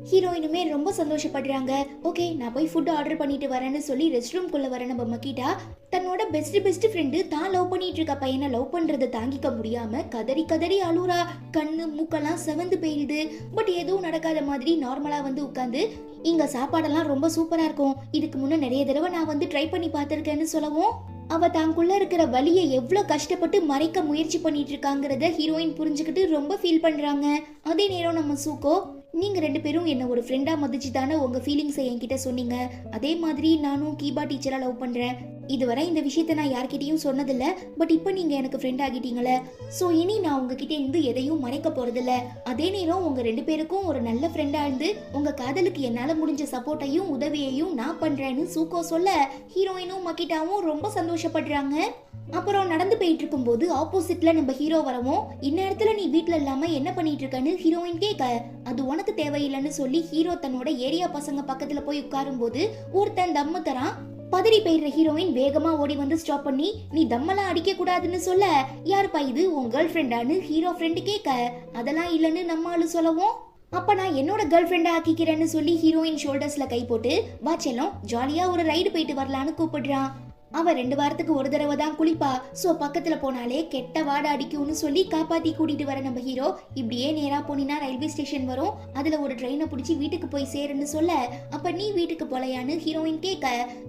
ஹீரோயினுமே ரொம்ப சந்தோஷப்படுறாங்க. ஓகே நான் போய் ஃபுட் ஆர்டர் பண்ணிட்டு வரேன்னு சொல்லி ரெஸ்ட் ரூம்குள்ள வர நம்ம மகிடா தன்னோட பெஸ்ட் ஃப்ரெண்டு தான் லவ் பண்ணிட்டு இருக்க பையனை லவ் பண்றதை தாங்கிக்க முடியாம கதறி அழுறா. கண்ணு மூக்கெல்லாம் செவந்து போயிடுது. பட் எதுவும் நடக்காத மாதிரி நார்மலா வந்து உட்காந்து இங்க சாப்பாடெல்லாம் ரொம்ப சூப்பரா இருக்கும், இதுக்கு முன்ன நிறைய தடவை நான் வந்து ட்ரை பண்ணி பார்த்திருக்கேன்னு சொல்லவும் அவ தாங்குள்ள இருக்கிற வலியை எவ்வளவு கஷ்டப்பட்டு மறைக்க முயற்சி பண்ணிட்டு இருக்காங்கிறத ஹீரோயின் புரிஞ்சுக்கிட்டு ரொம்ப ஃபீல் பண்றாங்க. அதே நேரம் நம்ம சூக்கோ நீங்க 2 பேரும் என்ன ஒரு ஃப்ரெண்டா மதிச்சு தானே உங்க ஃபீலிங்ஸை என்கிட்ட சொன்னீங்க, அதே மாதிரி நானும் கீபா டீச்சரா லவ் பண்றேன், இதுவரை இந்த விஷயத்த நான் யார்கிட்டயும் சொன்னதில்ல, பட் இப்போ நீங்க எனக்கு ஃப்ரெண்ட் ஆகிட்டீங்களே, ஸோ இனி நான் உங்ககிட்ட இருந்து எதையும் மறைக்க போறதில்ல, அதே நேரம் உங்க 2 பேருக்கும் ஒரு நல்ல ஃப்ரெண்டா இருந்து உங்க காதலுக்கு என்னால முடிஞ்ச சப்போர்ட்டையும் உதவியையும் நான் பண்றேன்னு சூக்கோ சொல்ல ஹீரோயினும் மகிட்டாவும் ரொம்ப சந்தோஷப்படுறாங்க. அப்புறம் நடந்து போயிட்டு இருக்கும் போது ஆப்போசிட்ல நம்ம ஹீரோ வரவும் இந்நேரத்துல நீ வீட்டுல இல்லாம என்ன பண்ணிட்டு இருக்கன்னு ஹீரோயின் கேட்க அது உனக்கு தேவையில்லைன்னு சொல்லி ஹீரோ தன்னோட ஏரியா பசங்க பக்கத்துல போய் உட்காரும் போது ஒருத்தன் தம்மு தரான். பதறி போயிடுற ஹீரோயின் வேகமா ஓடி வந்து ஸ்டாப் பண்ணி நீ தம்மெல்லாம் அடிக்க கூடாதுன்னு சொல்ல யாருப்பா இது உன் கேர்ள் ஃப்ரெண்டான்னு ஹீரோ ஃப்ரெண்டு கேட்க அதெல்லாம் இல்லைன்னு நம்ம ஆளு சொல்லவும் அப்ப நான் என்னோட கேர்ள் ஃப்ரெண்டா ஆக்கிக்கிறேன்னு சொல்லி ஹீரோயின் ஷோல்டர்ஸ்ல கை போட்டு வா செல்லம் ஜாலியா ஒரு ரைடு போயிட்டு வரலான்னு கூப்பிடுறான். அவ 2 வாரத்துக்கு ஒரு தடவை தான் குளிப்பா, சோ பக்கத்துல போனாலே கெட்ட வாட அடிக்கும்னு சொல்லி காப்பாத்தி கூட்டிட்டு வர நம்ம ஹீரோ இப்படியே நேரா போனினா ரயில்வே ஸ்டேஷன் வரும், அதுல ஒரு ட்ரெயினை பிடிச்சி வீட்டுக்கு போய் சேருன்னு சொல்ல அப்ப நீ வீட்டுக்கு போலையான்னு ஹீரோயின் கேட்க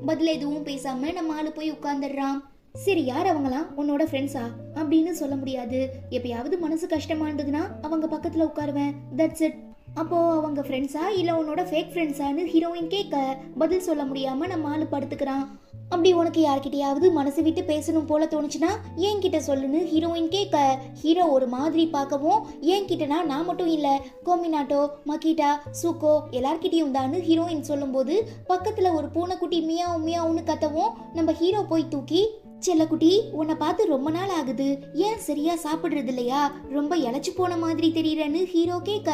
பதில் எதுவும் பேசாம நம்ம ஆளு போய் உட்கார்ந்துடுறான். சரி யார் அவங்களாம் உன்னோட ஃப்ரெண்ட்ஸா அப்படின்னு சொல்ல முடியாது, எப்பயாவது மனசு கஷ்டமா இருந்ததுன்னா அவங்க பக்கத்துல உட்காருவேன், தட்ஸ் இட். அப்போ அவங்க ஃப்ரெண்ட்ஸா இல்ல உன்னோட ஃபேக் ஃப்ரெண்ட்ஸான்னு ஹீரோயின் கேட்க பதில் சொல்ல முடியாம நம்ம ஆளு படுத்துக்கிறான். அப்படி உனக்கு யார்கிட்டயாவது மனசு விட்டு பேசணும் போல தோணுச்சுன்னா என்கிட்ட சொல்லுன்னு ஹீரோயின் கேட்க ஹீரோ ஒரு மாதிரி பார்க்கவும் என்கிட்டனா நான் மட்டும் இல்ல கோமினாட்டோ மகிட்டா சூக்கோ எல்லார்கிட்டயும் தான்னு ஹீரோயின் சொல்லும் போது பக்கத்துல ஒரு பூனைக்குட்டி மியாவும் மியாவுன்னு கத்தவும் நம்ம ஹீரோ போய் தூக்கி செல்லக்குட்டி, உன்னை பார்த்து ரொம்ப நாள் ஆகுது, ஏன் சரியா சாப்பிடுறது இல்லையா? ரொம்ப இளைச்சு போன மாதிரி தெரியறன்னு ஹீரோ கேட்க,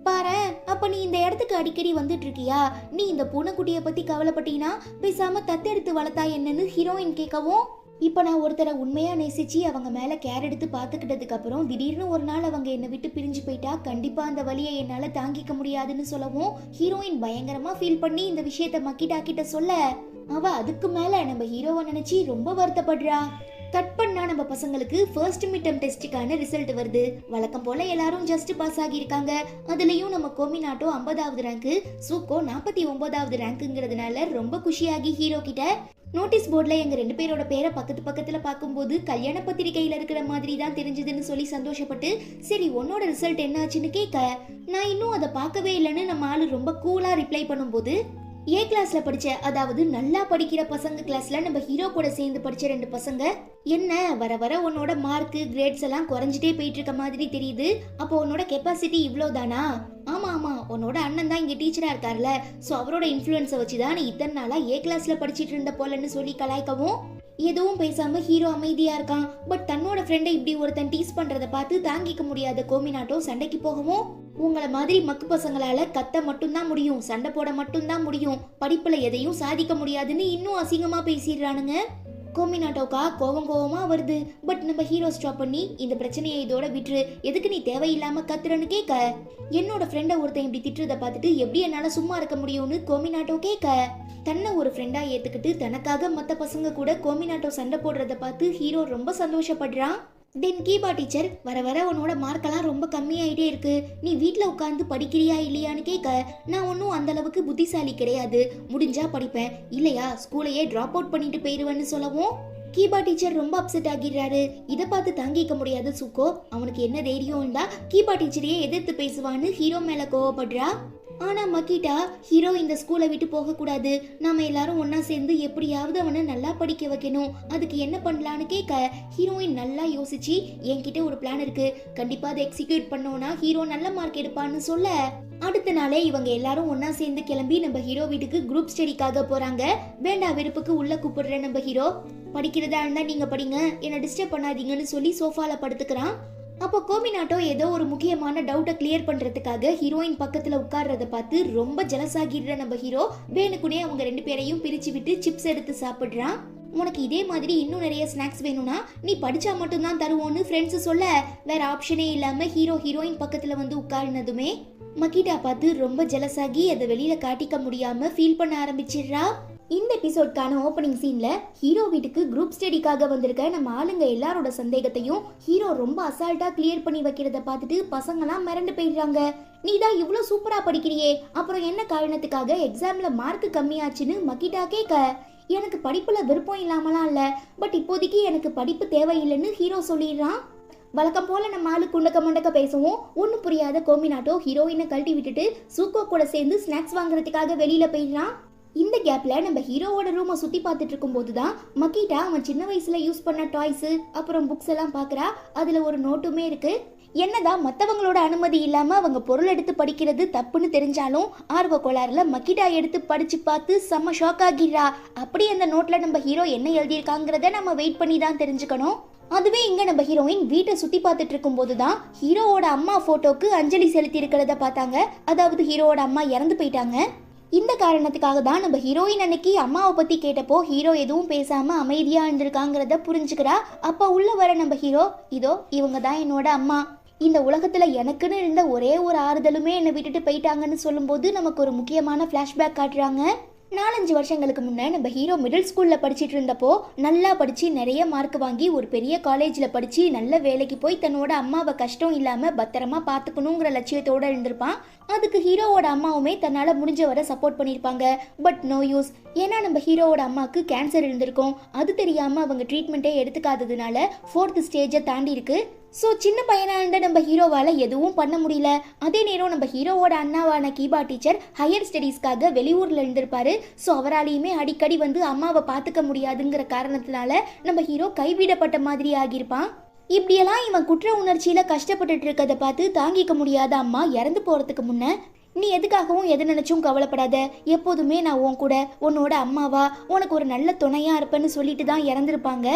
பாரு அப்ப நீ இந்த இடத்துக்கு அடிக்கடி வந்துட்டு இருக்கியா? நீ இந்த பூனைக்குட்டிய பத்தி கவலைப்பட்டீங்கன்னா பேசாம தத்தெடுத்து வளர்த்தா என்னன்னு ஹீரோயின் கேட்கவும், இப்ப நான் ஒருத்தரை உண்மையா நேசிச்சு அவங்க மேல கேர் எடுத்து பாத்துக்கிட்டதுக்கு அப்புறம் திடீர்னு ஒரு நாள் அவங்க என்னை விட்டு பிரிஞ்சு போயிட்டா கண்டிப்பா அந்த வலியை என்னால தாங்கிக்க முடியாதுன்னு சொல்லவும் ஹீரோயின் பயங்கரமா ஃபீல் பண்ணி இந்த விஷயத்த மக்கிட்டா கிட்ட சொல்ல, அவ அதுக்கு மேல நம்ம ஹீரோவை நினைச்சு ரொம்ப வருத்தப்படுறா. கட் பண்ணா நம்ம பசங்களுக்கு ஃபர்ஸ்ட் மிட் டெர்ம் டெஸ்டுக்கான ரிசல்ட் வருது. வழக்கம் போல எல்லாரும் ஜஸ்ட் பாஸ் ஆகியிருக்காங்க. அதுலயும் நம்ம கோமினாட்டோ 50வது ரேங்க், சூக்கோ 49வது ரேங்க்குங்கிறதுனால ரொம்ப குஷியாகி ஹீரோ கிட்ட, நோட்டீஸ் போர்ட்ல எங்க 2 பேரோட பேரை பக்கத்து பக்கத்துல பார்க்கும்போது கல்யாண பத்திரிகையில இருக்கிற மாதிரி தான் தெரிஞ்சதுன்னு சொல்லி சந்தோஷப்பட்டு, சரி உன்னோட ரிசல்ட் என்ன ஆச்சுன்னு கேட்க, நான் இன்னும் அதை பார்க்கவே இல்லைன்னு நம்ம ஆளு ரொம்ப கூலா ரிப்ளை பண்ணும்போது, ஏ கிளாஸ்ல படிச்ச, அதாவது நல்லா படிக்கிற பசங்க கிளாஸ்ல நம்ம ஹீரோ கூட சேர்ந்து படிச்ச 2 பசங்க, என்ன வர வர உன்னோட மார்க் கிரேட்ஸ் எல்லாம் குறைஞ்சிட்டே போயிட்டு இருக்க மாதிரி தெரியுது, அப்போ உன்னோட கெப்பாசிட்டி இவ்வளவுதானா? ஆமா ஆமா, உன்னோட அண்ணன் தான் இங்க டீச்சரா இருக்கார்ல, சோ அவரோட இன்ஃபுளுன்ஸை வச்சுதான் நீ இத்தனை நாளா ஏ கிளாஸ்ல படிச்சிட்டு இருந்த போலன்னு சொல்லி கலாய்க்கவும், எதுவும் பேசாம ஹீரோ அமைதியா இருக்கான். பட் தன்னோட ஃப்ரெண்டை இப்படி ஒருத்தன் டீஸ் பண்றத பார்த்து தாங்கிக்க முடியாத கோமினாட்டோ சண்டைக்கு போகவும், உங்களை மாதிரி மக்கு பசங்களால கத்த மட்டும்தான் முடியும், சண்டை போட மட்டும்தான் முடியும், படிப்புல எதையும் சாதிக்க முடியாதுன்னு இன்னும் அசிங்கமா பேசிடுறானுங்க. கோமினாட்டோக்கா கோவமா வருது. பட் நம்ம ஹீரோ ஸ்டாப் பண்ணி, இந்த பிரச்சனையை இதோட விட்டுரு, எதுக்கு நீ தேவையில்லாம கத்துறன்னு கேட்க, என்னோட ஃப்ரெண்டை ஒருத்தன் இப்படி திட்டுறத பார்த்துட்டு எப்படி என்னால சும்மா இருக்க முடியும்னு கோமினாட்டோ கேட்க, தன்னை ஒரு ஃப்ரெண்டா ஏத்துக்கிட்டு தனக்காக மத்த பசங்க கூட கோமினாட்டோ சண்டை போடுறத பார்த்து ஹீரோ ரொம்ப சந்தோஷப்படுறான். தென் கீபா டீச்சர், வர வர உன்னோட மார்க்கெல்லாம் ரொம்ப கம்மியாயிட்டே இருக்கு, நீ வீட்டில் உட்காந்து படிக்கிறியா இல்லையான்னு கேட்க, நான் ஒன்றும் அந்த அளவுக்கு புத்திசாலி கிடையாது, முடிஞ்சா படிப்பேன், இல்லையா ஸ்கூலையே ட்ராப் அவுட் பண்ணிட்டு போயிடுவேன்னு சொல்லவும், கீபா டீச்சர் ரொம்ப அப்செட் ஆகிடுறாரு. இதை பார்த்து தாங்கிக்க முடியாத சுக்கோ, அவனுக்கு என்ன தைரியம் இருந்தா கீபா டீச்சரையே எதிர்த்து பேசுவான்னு ஹீரோ மேல கோவப்படுறா. ஆனா மக்கிட்டா, ஹீரோ இந்த ஸ்கூலை விட்டு போக கூடாது, நாம எல்லாரும் ஒன்னா சேர்ந்து எப்படியாவது அவனை நல்லா படிக்க வைக்கணும், அதுக்கு என்ன பண்ணலான்னு கேட்க, ஹீரோயின் நல்லா யோசிச்சு, என்கிட்ட ஒரு பிளான் இருக்கு, கண்டிப்பா அதை எக்ஸிக்யூட் பண்ணோம்னா ஹீரோ நல்ல மார்க் எடுப்பான்னு சொல்ல, அடுத்த நாளே இவங்க எல்லாரும் ஒன்னா சேர்ந்து கிளம்பி நம்ம ஹீரோ வீட்டுக்கு குரூப் ஸ்டடிக்காக போறாங்க. வேண்டா வெறுப்புக்கு உள்ள கூப்பிடுற நம்ம ஹீரோ, படிக்கிறதா இருந்தா நீங்க படிங்க, என்ன டிஸ்டர்ப் பண்ணாதீங்கன்னு சொல்லி சோஃபால படுத்துக்கிறான். அப்போ கோமினாட்டோ ஏதோ ஒரு முக்கியமான டவுட்டை கிளியர் பண்றதுக்காக ஹீரோயின் பக்கத்துல உட்கார்றத பார்த்து ரொம்ப ஜெலஸ் ஆகிடுற நம்ம ஹீரோ வேணுக்குனே அவங்க 2 பேரையும் பிரிச்சு விட்டு சிப்ஸ் எடுத்து சாப்பிடுறான். உனக்கு இதே மாதிரி இன்னும் நிறைய ஸ்நாக்ஸ் வேணும்னா நீ படிச்சா மட்டும்தான் தருவோன்னு ஃப்ரெண்ட்ஸ் சொல்ல, வேற ஆப்ஷனே இல்லாம ஹீரோயின் பக்கத்துல வந்து உட்கார்னதுமே மக்கிட்டா பார்த்து ரொம்ப ஜெலஸ் ஆகி அதை வெளியில காட்டிக்க முடியாம ஃபீல் பண்ண ஆரம்பிச்சிடுறா. இந்த எபிசோட்கான ஓப்பனிங் சீன்ல ஹீரோ வீட்டுக்கு குரூப் ஸ்டடிக்காக வந்திருக்க நம்ம ஆளுங்க எல்லாரோட சந்தேகத்தையும் ஹீரோ ரொம்ப அசால்ட்டா கிளியர் பண்ணி வைக்கிறத பார்த்துட்டு பசங்கலாம் மிரண்டு போயிடுறாங்க. நீ தான் இவ்வளோ சூப்பரா படிக்கிறியே, அப்புறம் என்ன காரணத்துக்காக எக்ஸாம்ல மார்க் கம்மியாச்சுன்னு மக்கிட்டா கேட்க, எனக்கு படிப்புல விருப்பம் இல்லாமலாம் இல்ல, பட் இப்போதைக்கு எனக்கு படிப்பு தேவையில்லைன்னு ஹீரோ சொல்லிடுறான். வழக்கம் போல நம்ம ஆளு குண்டக்க மண்டக்க பேசவும் ஒன்னும் புரியாத கோமினாட்டோ ஹீரோயினை கழட்டி விட்டுட்டு சூக்கோ கூட சேர்ந்து ஸ்நாக்ஸ் வாங்குறதுக்காக வெளியில போயிடுறான். இந்த கேப்ல நம்ம ஹீரோவோட ரூமை சுத்தி பார்த்துட்டு இருக்கும் போதுதான் மக்கிட்டா அவன் சின்ன வயசுல யூஸ் பண்ண டாய்ஸ் அப்புறம் புக்ஸ் எல்லாம் பாக்குறா. அதுல ஒரு நோட்டுமே இருக்கு. என்னதான் மத்தவங்களோட அனுமதி இல்லாம அவங்க பொருள் எடுத்து படிக்கிறது தப்புன்னு தெரிஞ்சாலும் ஆர்வ கோளாறுல மக்கிட்டா எடுத்து படிச்சு பார்த்து செம்ம ஷாக் ஆகிடுறா. அப்படி அந்த நோட்ல நம்ம ஹீரோ என்ன எழுதியிருக்காங்கிறத நம்ம வெயிட் பண்ணி தான் தெரிஞ்சுக்கணும். அதுவே இங்க நம்ம ஹீரோயின் வீட்டை சுத்தி பார்த்துட்டு இருக்கும் போதுதான் ஹீரோவோட அம்மா போட்டோக்கு அஞ்சலி செலுத்தி இருக்கிறத பார்த்தாங்க. அதாவது ஹீரோவோட அம்மா இறந்து போயிட்டாங்க. இந்த காரணத்துக்காக தான் நம்ம ஹீரோயின் அன்னைக்கு அம்மாவை பத்தி கேட்டப்போ ஹீரோ எதுவும் பேசாம அமைதியா இருந்திருக்காங்கிறத புரிஞ்சுக்கிறா. அப்ப உள்ள வர நம்ம ஹீரோ, இதோ இவங்க தான் என்னோட அம்மா, இந்த உலகத்துல எனக்குன்னு இருந்த ஒரே ஒரு ஆறுதலுமே என்னை விட்டுட்டு போயிட்டாங்கன்னு சொல்லும்போது நமக்கு ஒரு முக்கியமான பிளாஷ்பேக் காட்டுறாங்க. 4-5 வருஷங்களுக்கு முன்ன நம்ம ஹீரோ மிடில் ஸ்கூல்ல படிச்சுட்டு இருந்தப்போ நல்லா படிச்சு நிறைய மார்க் வாங்கி ஒரு பெரிய காலேஜ்ல படிச்சு நல்ல வேலைக்கு போய் தன்னோட அம்மாவை கஷ்டம் இல்லாம பத்திரமா பாத்துக்கணுங்கிற லட்சியத்தோட இருந்திருப்பான். அதுக்கு ஹீரோவோட அம்மாவுமே தன்னால முடிஞ்ச வரை சப்போர்ட் பண்ணிருப்பாங்க. But no use. ஏன்னா நம்ம ஹீரோவோட அம்மாவுக்கு கேன்சர் இருந்திருக்கும். அது தெரியாம அவங்க ட்ரீட்மெண்ட்டே எடுத்துக்காததுனால 4th ஸ்டேஜை தாண்டி இருக்கு. ஸோ சின்ன பையனா இருந்த நம்ம ஹீரோவால எதுவும் பண்ண முடியல. அதே நேரம் நம்ம ஹீரோவோட அண்ணாவான கீபா டீச்சர் ஹையர் ஸ்டடீஸ்க்காக வெளியூர்ல இருந்திருப்பாரு. ஸோ அவராலையுமே அடிக்கடி வந்து அம்மாவை பார்த்துக்க முடியாதுங்கிற காரணத்தினால நம்ம ஹீரோ கைவிடப்பட்ட மாதிரி ஆகியிருப்பான். இப்படியெல்லாம் இவன் குற்ற உணர்ச்சியில கஷ்டப்பட்டுட்டு இருக்கதை பார்த்து தாங்கிக்க முடியாத அம்மா இறந்து போறதுக்கு முன்ன நீ எதுக்காகவும் எது நினைச்சும் கவலைப்படாத, எப்போதுமே நான் உன் கூட உன்னோட அம்மாவா உனக்கு ஒரு நல்ல துணையா இருப்பேன்னு சொல்லிட்டு தான் இறந்துருப்பாங்க.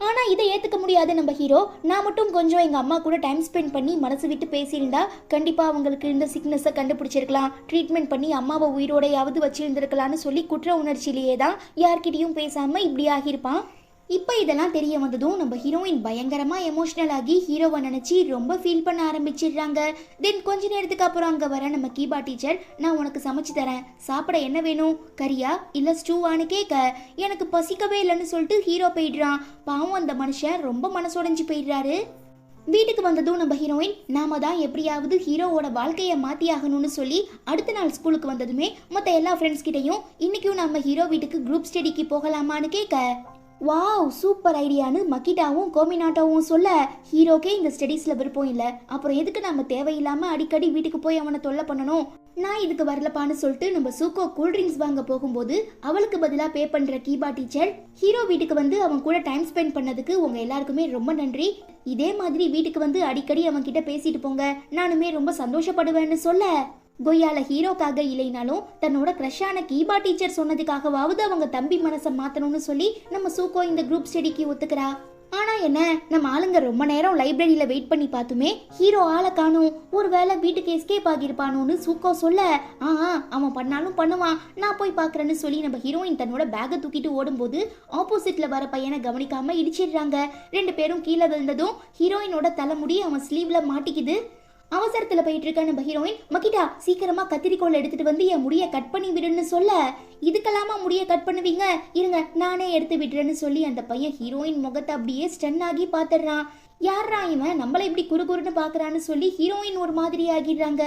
ஆனா இதை ஏத்துக்க முடியாது நம்ம ஹீரோ. நான் மட்டும் கொஞ்சம் எங்க அம்மா கூட டைம் ஸ்பெண்ட் பண்ணி மனசு விட்டு பேசியிருந்தா கண்டிப்பா அவங்களுக்கு இந்த சிக்னஸை கண்டுபிடிச்சிருக்கலாம், ட்ரீட்மெண்ட் பண்ணி அம்மாவை உயிரோடையாவது வச்சிருந்திருக்கலாம்னு சொல்லி குற்ற உணர்ச்சியிலேயே தான் யார்கிட்டயும் பேசாம இப்படி ஆகியிருப்பான். இப்போ இதெல்லாம் தெரிய வந்ததும் நம்ம ஹீரோயின் பயங்கரமா எமோஷனல் ஆகி ஹீரோவை நினைச்சு ரொம்ப ஃபீல் பண்ண ஆரம்பிச்சிடுறாங்க. தென் கொஞ்ச நேரத்துக்கு அப்புறம் அங்க வர நம்ம கீபா டீச்சர், நான் உனக்கு சமைச்சு தரேன், சாப்பிட என்ன வேணும், கறியா இல்ல ஸ்டூவான்னு கேட்க, எனக்கு பசிக்கவே இல்லைன்னு சொல்லிட்டு ஹீரோ போயிடுறான். பாவம் அந்த மனுஷன் ரொம்ப மனசுடைஞ்சு போயிடுறாரு. வீட்டுக்கு வந்ததும் நம்ம ஹீரோயின் நாம தான் எப்படியாவது ஹீரோவோட வாழ்க்கையை மாத்தி ஆகணும்னு சொல்லி அடுத்த நாள் ஸ்கூலுக்கு வந்ததுமே மற்ற எல்லா ஃப்ரெண்ட்ஸ் கிட்டையும் இன்னைக்கும் நம்ம ஹீரோ வீட்டுக்கு குரூப் ஸ்டடிக்கு போகலாமான்னு கேட்க, வாவ் சூப்பர் ஐடியான்னு மக்கிட்டாவும் கோமினாட்டாவும் சொல்ல, ஹீரோக்கே இந்த ஸ்டடீஸ்ல விருப்பம் இல்லை, அப்புறம் எதுக்கு நம்ம தேவையில்லாம அடிக்கடி வீட்டுக்கு போய் அவனை தொல்லை பண்ணணும், நான் இதுக்கு வரலப்பான்னு சொல்லிட்டு நம்ம சூக்கோ கூல்ட்ரிங்க்ஸ் வாங்க போகும்போது அவளுக்கு பதிலா பே பண்ற கீபா டீச்சர் ஹீரோ வீட்டுக்கு வந்து அவன் கூட டைம் ஸ்பெண்ட் பண்ணதுக்கு உங்க எல்லாருக்குமே ரொம்ப நன்றி, இதே மாதிரி வீட்டுக்கு வந்து அடிக்கடி அவன் கிட்ட பேசிட்டு போங்க, நானுமே ரொம்ப சந்தோஷப்படுவேன்னு சொல்ல, கொய்யால ஹீரோக்காக இல்லைனாலும் தன்னோட கிரஷான கீபா டீச்சர் சொன்னதுக்காகவாவது அவங்க தம்பி மனசை மாத்தணும்னு சொல்லி நம்ம சூக்கோ இந்த குரூப் ஸ்டடிக்கு ஒத்துக்கிறா. ஆனா என்ன, நம்ம ஆளுங்க ரொம்ப நேரம் லைப்ரரியில வெயிட் பண்ணி பார்த்துமே ஹீரோ ஆளை காணும், ஒருவேளை வீட்டுக்கு எஸ்கேப் ஆகியிருப்பானோன்னு சூக்கோ சொல்ல, அவன் பண்ணாலும் பண்ணுவான், நான் போய் பாக்குறேன்னு சொல்லி நம்ம ஹீரோயின் தன்னோட பேக்கை தூக்கிட்டு ஓடும்போது ஆப்போசிட்ல வர பையனை கவனிக்காம இடிச்சிடுறாங்க. 2 பேரும் கீழே விழுந்ததும் ஹீரோயினோட தலைமுடி அவன் ஸ்லீவ்ல மாட்டிக்குது. அவசரத்துல போயிட்டு இருக்க நம்ம ஹீரோயின், மக்கிட்டா சீக்கிரமா கத்திரிக்கோள் எடுத்துட்டு வந்து என் முடிய கட் பண்ணி விடுன்னு சொல்ல, இதுக்கெல்லாமா முடிய கட் பண்ணுவீங்க, இருங்க நானே எடுத்து விடுறேன்னு சொல்லி அந்த பையன் ஹீரோயின் முகத்தை அப்படியே ஸ்டன் ஆகி பாத்துறான். யாரா இவன் நம்மள இப்படி குறுகுறுன்னு பாக்குறான்னு சொல்லி ஹீரோயின் ஒரு மாதிரி ஆகிடுறாங்க.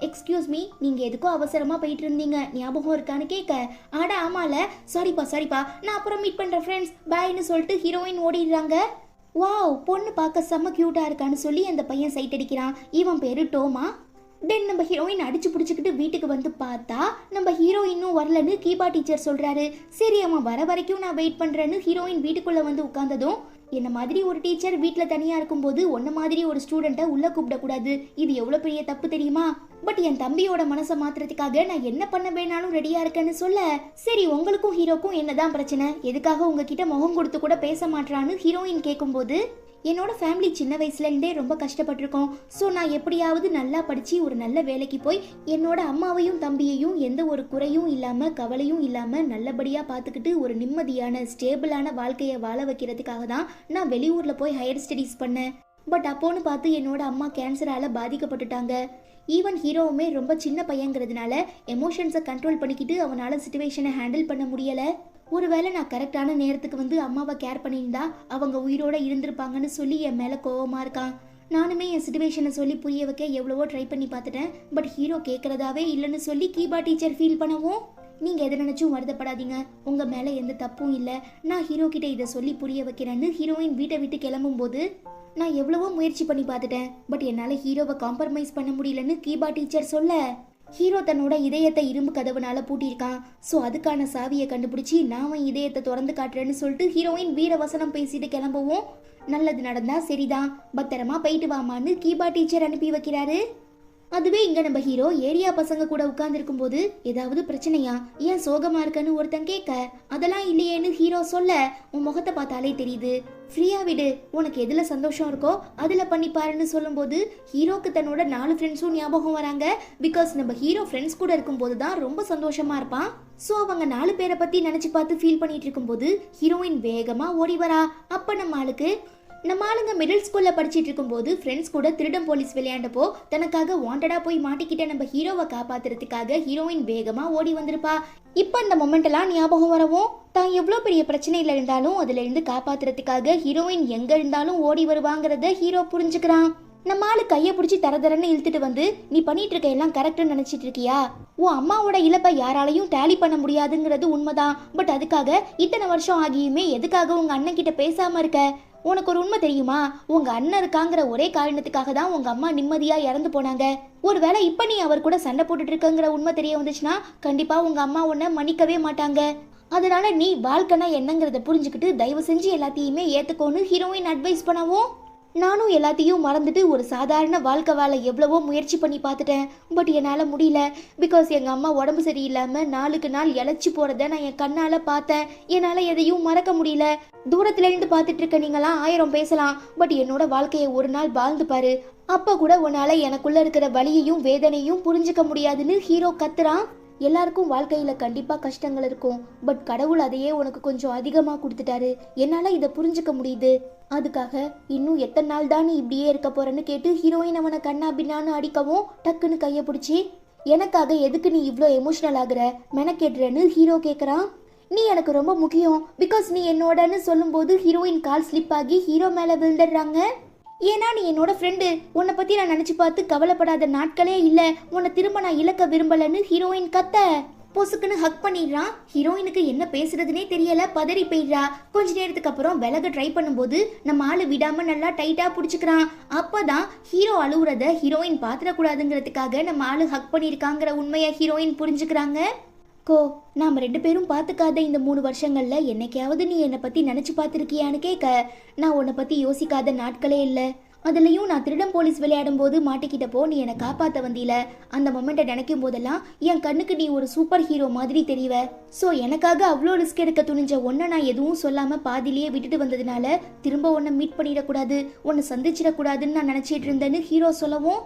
எக்ஸ்கியூஸ் மீ, நீங்க எதுக்கோ அவசரமா போயிட்டு இருந்தீங்க, ஞாபகம் இருக்கான்னு கேட்க, ஆட ஆமால, சாரிப்பா நான் அப்புறம் மீட் பண்ற ஃப்ரெண்ட்ஸ் பாய்னு சொல்லிட்டு ஹீரோயின் ஓடிடுறாங்க. வாவ் பொண்ணு பார்க்க செம்ம கியூட்டா இருக்கான்னு சொல்லி அந்த பையன் சைட் அடிக்கிறான். இவன் பேரு டோமா. தென் நம்ம ஹீரோயின் அடிச்சு பிடிச்சிக்கிட்டு வீட்டுக்கு வந்து பார்த்தா நம்ம ஹீரோ இன்னும் வரலன்னு கீபா டீச்சர் சொல்றாரு. சரி அவன் வர வரைக்கும் நான் வெயிட் பண்றேன்னு ஹீரோயின் வீட்டுக்குள்ள வந்து உட்கார்ந்ததும், என்ன மாதிரி ஒரு டீச்சர் வீட்டில் தனியா இருக்கும்போது ஒன்ன மாதிரி ஒரு ஸ்டூடெண்ட்டை உள்ள கூப்பிடக்கூடாது, இது எவ்வளவு பெரிய தப்பு தெரியுமா, பட் என் தம்பியோட மனசை மாத்துறதுக்காக நான் என்ன பண்ண வேணாலும் ரெடியா இருக்கேன்னு சொல்ல, சரி உங்களுக்கும் ஹீரோக்கும் என்னதான் பிரச்சனை, எதுக்காக உங்ககிட்ட முகம் கொடுத்து கூட பேச மாட்டான்னு ஹீரோயின் கேட்கும்போது, என்னோட ஃபேமிலி சின்ன வயசுல இருந்தே ரொம்ப கஷ்டப்பட்டிருக்கோம், ஸோ நான் எப்படியாவது நல்லா படிச்சு ஒரு நல்ல வேலைக்கு போய் என்னோட அம்மாவையும் தம்பியையும் எந்த ஒரு குறையும் இல்லாம கவலையும் இல்லாம நல்லபடியா பார்த்துக்கிட்டு ஒரு நிம்மதியான ஸ்டேபிளான வாழ்க்கையை வாழ வைக்கிறதுக்காக தான் நான் வெளியூர்ல போய் ஹையர் ஸ்டடீஸ் பண்ணேன். பட் அப்போன்னு பார்த்து என்னோட அம்மா கேன்சரால பாதிக்கப்பட்டுட்டாங்க. ஈவன் ஹீரோவுமே ரொம்ப சின்ன பையங்கிறதுனால எமோஷன்ஸை கண்ட்ரோல் பண்ணிக்கிட்டு அவனால சிச்சுவேஷனை ஹேண்டில் பண்ண முடியல. ஒருவேளை நான் கரெக்டான நேரத்துக்கு வந்து அம்மாவை கேர் பண்ணியிருந்தா அவங்க உயிரோட இருந்திருப்பாங்கன்னு சொல்லி என் மேல கோவமா இருக்கான். நானுமே என் சிச்சுவேஷனை சொல்லி புரிய வைக்க எவ்வளவோ ட்ரை பண்ணி பார்த்துட்டேன், பட் ஹீரோ கேட்கறதாவே இல்லைன்னு சொல்லி கீபா டீச்சர் ஃபீல் பண்ணவும், நீங்க எதை நினைச்சும் வருத்தப்படாதீங்க, உங்க மேல எந்த தப்பும் இல்லை, நான் ஹீரோ கிட்ட இதை சொல்லி புரிய வைக்கிறேன்னு ஹீரோயின் வீட்டை விட்டு கிளம்பும் போது, நான் எவ்வளவோ முயற்சி பண்ணி பார்த்துட்டேன், பட் என்னால ஹீரோவை காம்ப்ரமைஸ் பண்ண முடியலன்னு கீபா டீச்சர் சொல்ல, ஹீரோ தன்னோட இதயத்தை இரும்பு கதவுனால பூட்டியிருக்கான், ஸோ அதுக்கான சாவியை கண்டுபிடிச்சி நான் அவன் இதயத்தை திறந்து காட்டுறேன்னு சொல்லிட்டு ஹீரோயின் வீர வசனம் பேசிட்டு கிளம்பவும், நல்லது நடந்தா சரிதான், பத்திரமா போயிட்டு வாமான்னு கீபா டீச்சர் அனுப்பி வைக்கிறாரு. அதுவே இங்க நம்ம ஹீரோ ஏரியா பசங்க கூட உட்கார்ந்து இருக்கும் போது, ஏதாவது பிரச்சனையா, ஏன் சோகமா இருக்கன்னு ஒருத்தன் கேட்க, அதெல்லாம் இல்லையேன்னு ஹீரோ சொல்ல, உன் முகத்தை பார்த்தாலே தெரியுது, ஃப்ரீயா விடு, உனக்கு எதுல சந்தோஷம் இருக்கோ அதுல பண்ணி பாருன்னு சொல்லும் போது ஹீரோக்கு தன்னோட 4 ஃப்ரெண்ட்ஸும் ஞாபகம் வராங்க. பிகாஸ் நம்ம ஹீரோ ஃப்ரெண்ட்ஸ் கூட இருக்கும் போது தான் ரொம்ப சந்தோஷமா இருப்பான். ஸோ அவங்க 4 பேரை பத்தி நினைச்சு பார்த்து ஃபீல் பண்ணிட்டு இருக்கும் போது ஹீரோயின் வேகமா ஓடி வரா. அப்ப நம்ம ஆளுங்க மிடில் ஸ்கூல்ல படிச்சிட்டு இருக்கும் போது ஃப்ரெண்ட்ஸ் கூட திருடம் போலீஸ் விளையாண்டப்போ தனக்காக வாண்டடா போய் மாட்டிக்கிட்ட நம்ம ஹீரோவை காப்பாத்துறதுக்காக ஹீரோயின் வேகமா ஓடி வந்திருப்பா. இப்ப அந்த மொமெண்ட் எல்லாம் ஞாபகம் வரவும், தான் எவ்வளவு பெரிய பிரச்சனையில இருந்தாலும் அதுல இருந்து காப்பாத்துறதுக்காக ஹீரோயின் எங்க இருந்தாலும் ஓடி வருவாங்கிறத ஹீரோ புரிஞ்சுக்கிறான். நம்ம ஆளு கையை பிடிச்சி தரதரன்னு இழுத்துட்டு வந்து, நீ பண்ணிட்டு இருக்க எல்லாம் கரெக்ட்னு நினைச்சிட்டு இருக்கியா, உன் அம்மாவோட இழப்பை யாராலையும் டேலி பண்ண முடியாதுங்கிறது உண்மைதான், பட் அதுக்காக இத்தனை வருஷம் ஆகியுமே எதுக்காக உங்க அண்ணன் கிட்ட பேசாம இருக்க, உனக்கு ஒரு உண்மை தெரியுமா, உங்க அண்ணன் இருக்காங்கிற ஒரே காரணத்துக்காக தான் உங்க அம்மா நிம்மதியா இறந்து போனாங்க. ஒருவேளை இப்ப நீ அவர் கூட சண்டை போட்டுட்டு இருக்கங்கிற உண்மை தெரிய வந்துச்சுன்னா கண்டிப்பா உங்க அம்மா உன்னை மன்னிக்கவே மாட்டாங்க. அதனால நீ வாழ்க்கைனா என்னங்கிறத புரிஞ்சுக்கிட்டு தயவு செஞ்சு எல்லாத்தையுமே ஏத்துக்கோன்னு ஹீரோயின் அட்வைஸ் பண்ணவும், நானும் எல்லாத்தையும் மறந்துட்டு ஒரு சாதாரண வாழ்க்கை வாழ எவ்வளவோ முயற்சி பண்ணி பார்த்துட்டேன். பட் என்னால் முடியல. பிகாஸ் எங்கள் அம்மா உடம்பு சரியில்லாமல் நாளுக்கு நாள் இழைச்சி போகிறத நான் என் கண்ணால் பார்த்தேன். என்னால் எதையும் மறக்க முடியல. தூரத்துலேருந்து பார்த்துட்டு இருக்க நீங்களாம் 1000 பேசலாம். பட் என்னோட வாழ்க்கையை ஒரு நாள் வாழ்ந்து பாரு. அப்போ கூட உன்னால் எனக்குள்ளே இருக்கிற வலியையும் வேதனையும் புரிஞ்சுக்க முடியாதுன்னு ஹீரோ கத்துறான். எல்லாருக்கும் வாழ்க்கையில கண்டிப்பா கஷ்டங்கள் இருக்கும். பட் கடவுள் அதையே உனக்கு கொஞ்சம் அதிகமா கொடுத்துட்டாரு. என்னால இதை புரிஞ்சுக்க முடியுது. அதுக்காக இன்னும் எத்தனை நாள் தான் நீ இப்படியே இருக்க போறன்னு கேட்டு ஹீரோயின் அவனை கண்ணா பின்னான்னு அடிக்கவும் டக்குன்னு கைய பிடிச்சி, எனக்காக எதுக்கு நீ இவ்வளோ எமோஷனல் ஆகுற, மெனக்கேட்டுறன்னு ஹீரோ கேட்குறான். நீ எனக்கு ரொம்ப முக்கியம் பிகாஸ் நீ என்னோடன்னு சொல்லும்போது ஹீரோயின் கால் ஸ்லிப் ஆகி ஹீரோ மேலே விழுந்துடுறாங்க. ஏன்னா நீ என்னோட ஃப்ரெண்டு, உன்னை பற்றி நான் நினச்சி பார்த்து கவலைப்படாத நாட்களே இல்லை. உன்னை திரும்ப நான் இழக்க விரும்பலன்னு ஹீரோயின் கத்த பொசுக்குன்னு ஹக் பண்ணிடுறான். ஹீரோயினுக்கு என்ன பேசுறதுனே தெரியல, பதறி போயிடுறா. கொஞ்ச நேரத்துக்கு அப்புறம் விலக ட்ரை பண்ணும்போது நம்ம ஆளு விடாம நல்லா டைட்டா பிடிச்சிக்கிறான். அப்பதான் ஹீரோ அழுவுறத ஹீரோயின் பாத்திரக்கூடாதுங்கிறதுக்காக நம்ம ஆளு ஹக் பண்ணியிருக்காங்கிற உண்மையை ஹீரோயின் புரிஞ்சுக்கிறாங்க. நாம 2 பேரும் பார்த்துக்காத இந்த 3 வருஷங்கள்ல என்னைக்காவது நீ என்னை பத்தி நினைச்சு பார்த்துருக்கியான்னு கேட்க, நான் உன்னை பத்தி யோசிக்காத நாட்களே இல்லை. அதுலயும் நான் திருடன் போலீஸ் விளையாடும் போது மாட்டிக்கிட்டப்போ நீ என்னை காப்பாற்ற வந்தீல, அந்த மொமெண்ட்டை நினைக்கும் போதெல்லாம் என் கண்ணுக்கு நீ ஒரு சூப்பர் ஹீரோ மாதிரி தெரிவ. ஸோ எனக்காக அவ்வளோ ரிஸ்க் எடுக்க துணிஞ்ச ஒன்றை நான் எதுவும் சொல்லாம பாதிலேயே விட்டுட்டு வந்ததுனால திரும்ப உன்னை மீட் பண்ணிடக்கூடாது, உன்னை சந்திச்சிடக்கூடாதுன்னு நான் நினைச்சிட்டு இருந்தேன்னு ஹீரோ சொல்லவும்,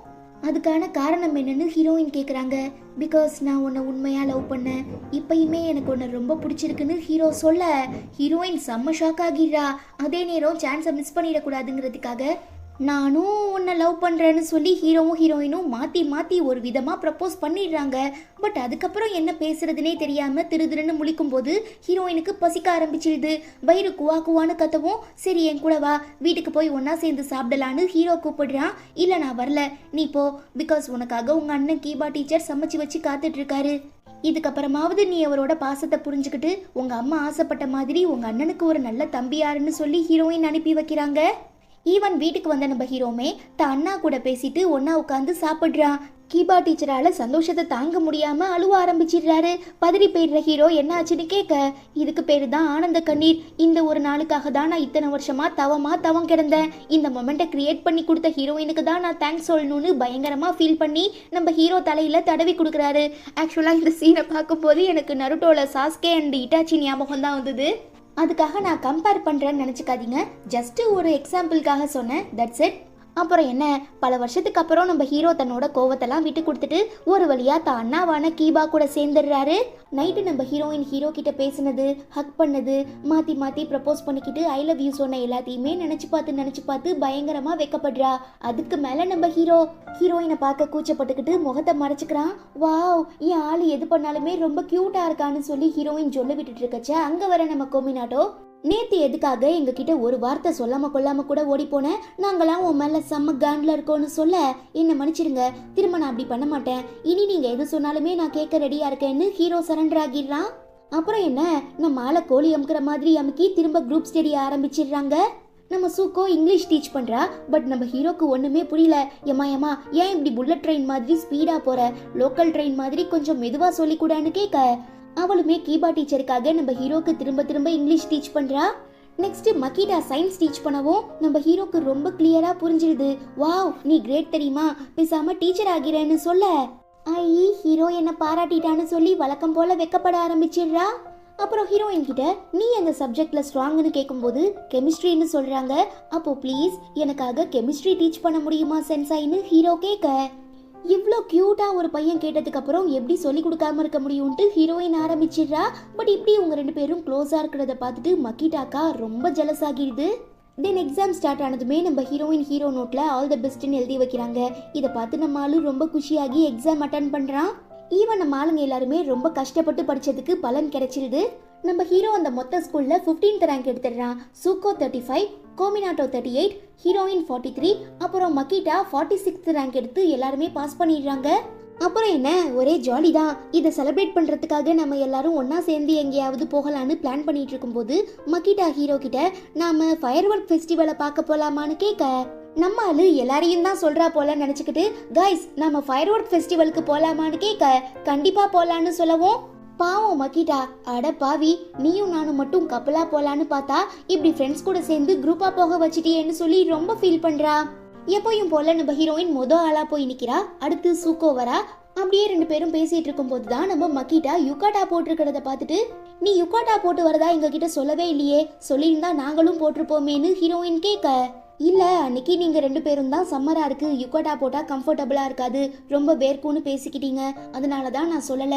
அதுக்கான காரணம் என்னன்னு ஹீரோயின் கேட்குறாங்க. பிகாஸ் நான் உன்னை உண்மையாக லவ் பண்ணேன், இப்பயுமே எனக்கு உன்னை ரொம்ப பிடிச்சிருக்குன்னு ஹீரோ சொல்ல ஹீரோயின் செம்ம ஷாக் ஆகிடுறா. அதே நேரம் சான்ஸை மிஸ் பண்ணிடக்கூடாதுங்கிறதுக்காக நானும் உன்னை லவ் பண்ணுறேன்னு சொல்லி ஹீரோவும் ஹீரோயினும் மாற்றி மாற்றி ஒரு விதமாக ப்ரப்போஸ் பண்ணிடுறாங்க. பட் அதுக்கப்புறம் என்ன பேசுறதுனே தெரியாமல் திருன்னு முழிக்கும் போது ஹீரோயினுக்கு பசிக்க ஆரம்பிச்சிடுது. வயிறு குவா குவான்னு கத்தவும், சரி என் கூட வா, வீட்டுக்கு போய் ஒன்றா சேர்ந்து சாப்பிடலான்னு ஹீரோ கூப்பிடுறான். இல்லை நான் வரல, நீ போ, பிகாஸ் உனக்காக உங்கள் அண்ணன் கீபா டீச்சர் சமைச்சு வச்சு காத்துட்ருக்காரு. இதுக்கப்புறமாவது நீ அவரோட பாசத்தை புரிஞ்சுக்கிட்டு உங்கள் அம்மா ஆசைப்பட்ட மாதிரி உங்கள் அண்ணனுக்கு ஒரு நல்ல தம்பியாருன்னு சொல்லி ஹீரோயின் அனுப்பி வைக்கிறாங்க. ஈவன் வீட்டுக்கு வந்த நம்ம ஹீரோமே தான் அண்ணா கூட பேசிட்டு ஒன்னா உட்காந்து சாப்பிட்றான். கீபா டீச்சரால சந்தோஷத்தை தாங்க முடியாம அழுவ ஆரம்பிச்சிடுறாரு. பதறி போயிடுற ஹீரோ என்ன ஆச்சுன்னு கேட்க, இதுக்கு பேரு தான் ஆனந்த கண்ணீர். இந்த ஒரு நாளுக்காக தான் நான் இத்தனை வருஷமா தவம் கிடந்தேன். இந்த மொமெண்ட்டை கிரியேட் பண்ணி கொடுத்த ஹீரோயினுக்கு தான் நான் தேங்க்ஸ் சொல்லணும்னு பயங்கரமா ஃபீல் பண்ணி நம்ம ஹீரோ தலையில தடவி கொடுக்குறாரு. ஆக்சுவலா இந்த சீனை பார்க்கும்போது எனக்கு நருட்டோல சாஸ்கே அண்ட் இட்டாச்சி ஞாபகம் தான் வந்தது. அதுக்காக நான் கம்பேர் பண்ணுறேன்னு நினச்சிக்காதீங்க, ஜஸ்ட்டு ஒரு எக்ஸாம்பிளுக்காக சொன்னேன், தட்ஸ் இட். அப்புறம் என்ன, பல வருஷத்துக்கு அப்புறம் நம்ம ஹீரோ தன்னோட கோவத்தெல்லாம் விட்டு கொடுத்துட்டு ஒரு வழியா தான் அண்ணாவான கீபா கூட சேர்ந்துடுறாரு. நைட்டு நம்ம ஹீரோயின் ஹீரோ கிட்ட பேசினது, ஹக் பண்ணது, மாற்றி மாற்றி ப்ரப்போஸ் பண்ணிக்கிட்டு ஐ லவ் யூ சொன்ன எல்லாத்தையுமே நினச்சி பார்த்து பயங்கரமாக வெக்கப்படுறா. அதுக்கு மேலே நம்ம ஹீரோயினை பார்க்க கூச்சப்பட்டுக்கிட்டு முகத்தை மறைச்சிக்கிறான். வாவ், என் ஆள் எது பண்ணாலுமே ரொம்ப க்யூட்டாக இருக்கான்னு சொல்லி ஹீரோயின் சொல்ல விட்டுட்டு இருக்கச்ச அங்கே வர நம்ம கோமினாட்டோ, நேத்து எதுக்காக எங்ககிட்ட ஒரு வார்த்தை சொல்லாம கொள்ளாம கூட ஓடி போனேன், நாங்களாம் உன் மேல செம்ம காண்டில் இருக்கோன்னு சொல்ல, என்ன மன்னிச்சிடுங்க, திரும்ப நான் அப்படி பண்ண மாட்டேன், இனி நீங்க எது சொன்னாலுமே நான் கேட்க ரெடியா இருக்கேன்னு ஹீரோ சரண்டர் ஆகிடுறான். அப்புறம் என்ன, நம்ம ஆளை கோழி அமுக்கிற மாதிரி அமுக்கி திரும்ப குரூப் ஸ்டடி ஆரம்பிச்சிடுறாங்க. நம்ம சூக்கோ இங்கிலீஷ் டீச் பண்றா. பட் நம்ம ஹீரோக்கு ஒண்ணுமே புரியல. ஏமா ஏன் இப்படி புல்லட் ட்ரெயின் மாதிரி ஸ்பீடா போற, லோக்கல் ட்ரெயின் மாதிரி கொஞ்சம் மெதுவா சொல்லி கூடான்னு கேட்க, அவளுமே கீபா டீச்சருக்காக நம்ம ஹீரோக்கு திரும்ப இங்கிலீஷ் டீச் பண்றா. நெக்ஸ்ட் மக்கிடா சயின்ஸ் டீச் பண்ணவும் நம்ம ஹீரோக்கு ரொம்ப கிளியரா புரிஞ்சிடுது. வாவ், நீ கிரேட் தெரியுமா, பேசாம டீச்சர் ஆகிறேன்னு சொல்ல, ஹீரோ என்ன பாராட்டிட்டான்னு சொல்லி வழக்கம் போல வெக்கப்பட ஆரம்பிச்சிடுறா. அப்புறம் ஹீரோயின் கிட்ட நீ அந்த சப்ஜெக்ட்ல ஸ்ட்ராங்னு கேட்கும்போது கெமிஸ்ட்ரின்னு சொல்றாங்க. அப்போ ப்ளீஸ் எனக்காக கெமிஸ்ட்ரி டீச் பண்ண முடியுமா சென்சாயின்னு ஹீரோ கேட்க, இவ்வளோ க்யூட்டாக ஒரு பையன் கேட்டதுக்கு அப்புறம் எப்படி சொல்லி கொடுக்காம இருக்க முடியும்ட்டு ஹீரோயின் ஆரம்பிச்சிடுறா. பட் இப்படி உங்க 2 பேரும் க்ளோஸாக இருக்கிறத பார்த்துட்டு மக்கிட்டாக்கா ரொம்ப ஜெலஸ் ஆகிடுது. தென் எக்ஸாம் ஸ்டார்ட் ஆனதுமே நம்ம ஹீரோயின் ஹீரோ நோட்டில் ஆல் த பெஸ்ட்னு எழுதி வைக்கிறாங்க. இதை பார்த்து நம்ம ஆளு ரொம்ப குஷியாகி எக்ஸாம் அட்டன் பண்ணுறான். ஈவன் நம்ம ஆளுங்க எல்லாருமே ரொம்ப கஷ்டப்பட்டு படித்ததுக்கு பலன் கிடைச்சிருது. நம்ம ஹீரோ அந்த மொத்த ஸ்கூல்ல 15th ரேங்க் எடுத்துடுறான். சூக்கோ 35, கோமினாட்டோ 38, ஹீரோயின் 43, அப்புறம் மக்கிட்டா 46th ரேங்க் எடுத்து எல்லாருமே பாஸ் பண்ணிடுறாங்க. அப்புறம் என்ன, ஒரே ஜாலி தான். இதை செலிப்ரேட் பண்றதுக்காக நம்ம எல்லாரும் ஒன்னா சேர்ந்து எங்கேயாவது போகலான்னு பிளான் பண்ணிட்டு இருக்கும்போது மக்கிட்டா ஹீரோ கிட்ட நாம ஃபயர் ஒர்க் ஃபெஸ்டிவலை பார்க்க போலாமான்னு கேட்க, நம்ம ஆளு எல்லாரையும் தான் சொல்றா போல நினைச்சுக்கிட்டு, கைஸ் நாம ஃபயர் ஒர்க் ஃபெஸ்டிவலுக்கு போலாமான்னு கேட்க, கண்டிப்பா போலான்னு சொல்லவும், பாவம் மக்கிட்டா, அட பாவி, நீயும் நானும் மட்டும் கப்பலா போலான்னு பார்த்தா இப்படி ஃப்ரெண்ட்ஸ் கூட சேர்ந்து குரூப்பா போக வச்சிட்டியேன்னு சொல்லி ரொம்ப ஃபீல் பண்றா. எப்பயும் போல நம்ம ஹீரோயின் ஆளா போய் நிக்கிறா. அடுத்து சூக்கோ வரா. அப்படியே ரெண்டு பேரும் பேசிட்டு இருக்கும் போதுதான் நம்ம மக்கிட்டா யுகாட்டா போட்டிருக்கிறத பார்த்துட்டு, நீ யுகாட்டா போட்டு வரதா எங்க கிட்ட சொல்லவே இல்லையே, சொல்லியிருந்தா நாங்களும் போட்டிருப்போமேன்னு ஹீரோயின் கேட்க, இல்ல அன்னைக்கு நீங்க ரெண்டு பேரும் தான் சம்மரா இருக்கு, யுகாட்டா போட்டா கம்ஃபர்டபுளா இருக்காது, ரொம்ப வேர்க்கும்னு பேசிக்கிட்டீங்க, அதனாலதான் நான் சொல்லல.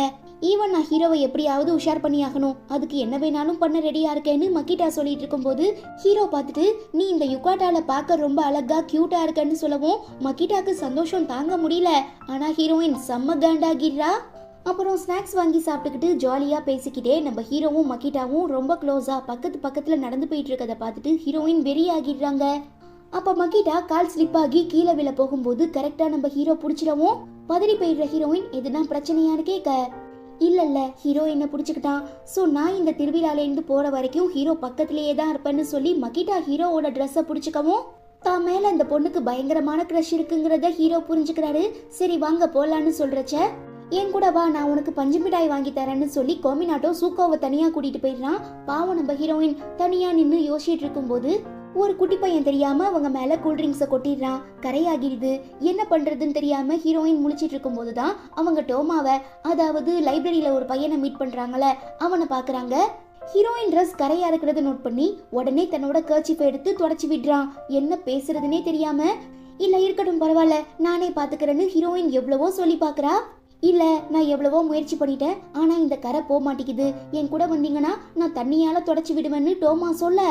ஈவன் நான் ஹீரோவை எப்படியாவது உஷார் பண்ணி ஆகணும், அதுக்கு என்ன வேணாலும் பண்ண ரெடியா இருக்கேன்னு மக்கிட்டா சொல்லிட்டு இருக்கும் போது ஹீரோ பார்த்துட்டு, நீ இந்த யுகாட்டால பார்க்க ரொம்ப அழகா கியூட்டா இருக்கன்னு சொல்லவும் மக்கிட்டாக்கு சந்தோஷம் தாங்க முடியல. ஆனா ஹீரோயின் செம்ம காண்டாகிடுறா. அப்புறம் ஸ்நாக்ஸ் வாங்கி சாப்பிட்டுக்கிட்டு ஜாலியா பேசிக்கிட்டே நம்ம ஹீரோவும் மக்கிட்டாவும் ரொம்ப க்ளோஸா பக்கத்துல நடந்து போயிட்டு இருக்கதை பார்த்துட்டு ஹீரோயின் வெறி ஆகிடுறாங்க. அப்ப மக்கிட்டா கால் ஸ்லிப் ஆகி கீழே விழ போகும்போது கரெக்டா நம்ம ஹீரோ புடிச்சிடவும் பதறி போயிடுற ஹீரோயின் எதுனா பிரச்சனையான்னு கேட்க, இல்ல ஹீரோ என்ன புடிச்சுக்கிட்டான், சோ நான் இந்த திருவிழால இருந்து போற வரைக்கும் ஹீரோ பக்கத்திலேயே தான் இருப்பேன்னு சொல்லி மக்கிட்டா ஹீரோவோட ட்ரெஸ்ஸை புடிச்சுக்கவும் தான் மேல அந்த பொண்ணுக்கு பயங்கரமான கிரஷ் இருக்குங்கிறத ஹீரோ புரிஞ்சுக்கிறாரு. சரி வாங்க போலான்னு சொல்றச்ச, என் கூட வா, நான் உனக்கு பஞ்சு மிட்டாய் வாங்கி தரேன்னு சொல்லி கோமினாட்டோ சூக்கோவை தனியா கூட்டிட்டு போயிடுறான். பாவம் நம்ம ஹீரோயின் தனியா நின்னு யோசிச்சுட்டு இருக்கும் போது ஒரு குட்டி பையன் தெரியாம அவங்க மேல கூல்ட்ரிங்க்ஸை கொட்டிடுறான். கரையாகிடுது. என்ன பண்றதுன்னு தெரியாம ஹீரோயின் முழிச்சிட்டு இருக்கும் போதுதான் அவங்க டோமாவை, அதாவது லைப்ரரியில ஒரு பையனை மீட் பண்றாங்கல்ல, அவனை பாக்குறாங்க. ஹீரோயின் ட்ரெஸ் கரையா இருக்கிறத நோட் பண்ணி உடனே தன்னோட கர்ச்சீஃபை எடுத்து தொடச்சி விடுறான். என்ன பேசுறதுனே தெரியாம, இல்ல இருக்கட்டும் பரவாயில்ல நானே பாத்துக்கிறேன்னு ஹீரோயின் எவ்வளவோ சொல்லி பாக்குறா. இல்ல நான் எவ்வளவோ முயற்சி பண்ணிட்டேன், ஆனா இந்த கரை போக மாட்டேங்குது, என் கூட வந்தீங்கன்னா நான் தண்ணியால தொடச்சி விடுவேன்னு டோமா சொல்ல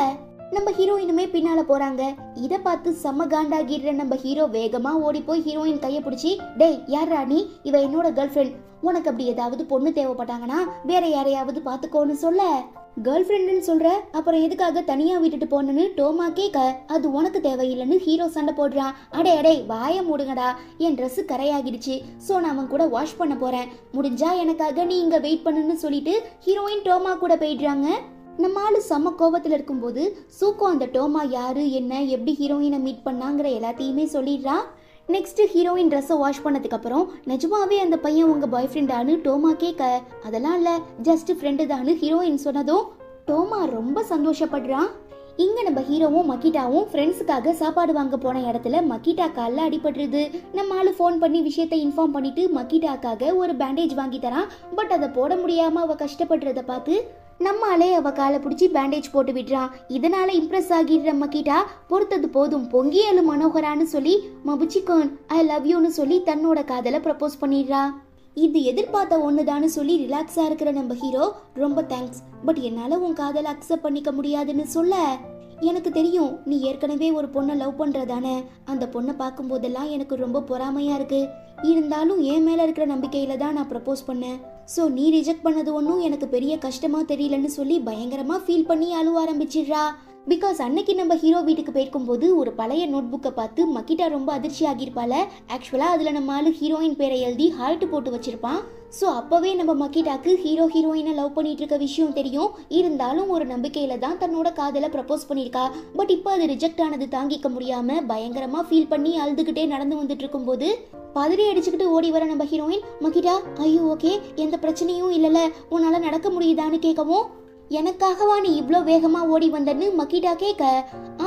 நம்ம ஹீரோயினுமே பின்னால போறாங்க. இத பார்த்து செம்ம காண்டாகிடுற நம்ம ஹீரோ வேகமா ஓடி போய் ஹீரோயின் கைய பிடிச்சி, டேய் யாரா நீ, இவ என்னோட கேர்ள் ஃப்ரெண்ட், உனக்கு அப்படி ஏதாவது பொண்ணு தேவைப்பட்டாங்கன்னா வேற யாரையாவது பாத்துக்கோன்னு சொல்ல, கேர்ள் ஃப்ரெண்டுன்னு சொல்ற, அப்புறம் எதுக்காக தனியா விட்டுட்டு போனன்னு டோமா கேட்க, அது உனக்கு தேவையில்லைன்னு ஹீரோ சண்டை போடுறான். அடே வாய மூடுங்கடா, என் ட்ரெஸ் கரையாகிடுச்சு, சோ நான் அவன் கூட வாஷ் பண்ண போறேன், முடிஞ்சா எனக்காக நீ இங்க வெயிட் பண்ணுன்னு சொல்லிட்டு ஹீரோயின் டோமா கூட போயிடுறாங்க. நம்ம ஆளு செம்ம கோபத்துல இருக்கும்போது சூக்கோ அந்த டோமா யாரு என்ன எப்படி ஹீரோயினை மீட் பண்ணாங்கிற எல்லாத்தையுமே சொல்லிடுறா. நெக்ஸ்ட் ஹீரோயின் ட்ரெஸ்ஸை வாஷ் பண்ணதுக்கு அப்புறம் நிஜமாவே அந்த பையன் உங்க பாய் ஃப்ரெண்டானு டோமா கேட்க, அதெல்லாம் இல்ல ஜஸ்ட் ஃப்ரெண்டு தான்னு ஹீரோயின் சொன்னதும் டோமா ரொம்ப சந்தோஷப்படுறான். இங்க நம்ம ஹீரோவும் மக்கிட்டாவும் ஃப்ரெண்ட்ஸுக்காக சாப்பாடு வாங்க போன இடத்துல மக்கிட்டா காலில் அடிபட்டுருது. நம்ம ஆளு ஃபோன் பண்ணி விஷயத்தை இன்ஃபார்ம் பண்ணிட்டு மக்கிட்டாக்காக ஒரு பேண்டேஜ் வாங்கி தரான். பட் அதை போட முடியாம அவ கஷ்டப்படுறத பார்த்து நம்மாலே அவ காலை பிடிச்சி பேண்டேஜ் போட்டு விடுறான். இதனால இம்ப்ரெஸ் ஆகிடுற மக்கிட்டா, பொறுத்தது போதும் பொங்கியலு மனோகரான்னு சொல்லி மபுச்சிகோன் ஐ லவ் யூன்னு சொல்லி தன்னோட காதலை ப்ரப்போஸ் பண்ணிடுறா. இது எதிர்பார்த்த ஒண்ணுதான்னு சொல்லி ரிலாக்ஸா இருக்கிற நம்ம ஹீரோ, ரொம்ப தேங்க்ஸ், பட் என்னால உன் காதலை அக்செப்ட் பண்ணிக்க முடியாதுன்னு சொல்ல, எனக்கு தெரியும் நீ ஏற்கனவே ஒரு பொண்ணை லவ் பண்றதானே, அந்த பொண்ணை பார்க்கும் போதெல்லாம் எனக்கு ரொம்ப பொறாமையா இருக்கு, இருந்தாலும் என் மேல இருக்கிற நம்பிக்கையில தான் நான் ப்ரப்போஸ் பண்ணேன், ஸோ நீ ரிஜெக்ட் பண்ணது ஒன்றும் எனக்கு பெரிய கஷ்டமா தெரியலன்னு சொல்லி பயங்கரமா ஃபீல் பண்ணி அழுவ ஆரம்பிச்சிடுறா. பிகாஸ் அன்னைக்கு நம்ம ஹீரோ வீட்டுக்கு போயிருக்கும் போது ஒரு பழைய நோட் புக்கை பார்த்து மக்கிட்டா ரொம்ப அதிர்ச்சி ஆகியிருப்பால. ஆக்சுவலா அதுல நம்ம ஆளு ஹீரோயின் பேரை எழுதி ஹார்ட் போட்டு வச்சிருப்பான். ஸோ அப்பவே நம்ம மக்கிட்டாக்கு ஹீரோ ஹீரோயினை லவ் பண்ணிட்டு இருக்க விஷயம் தெரியும். இருந்தாலும் ஒரு நம்பிக்கையில தான் தன்னோட காதலை ப்ரப்போஸ் பண்ணியிருக்கா. பட் இப்போ அது ரிஜெக்ட் ஆனது தாங்கிக்க முடியாம பயங்கரமா ஃபீல் பண்ணி அழுதுகிட்டே நடந்து வந்துட்டு இருக்கும் போது பதறி அடிச்சுக்கிட்டு ஓடி வர நம்ம ஹீரோயின், மக்கிட்டா ஐயோ ஓகே, எந்த பிரச்சனையும் இல்லைல்ல, உன்னால நடக்க முடியுதான்னு கேட்கவும், எனக்காகவா நீ இவ்ளோ வேகமா ஓடி வந்தன்னு மக்கிட்டா கேட்க,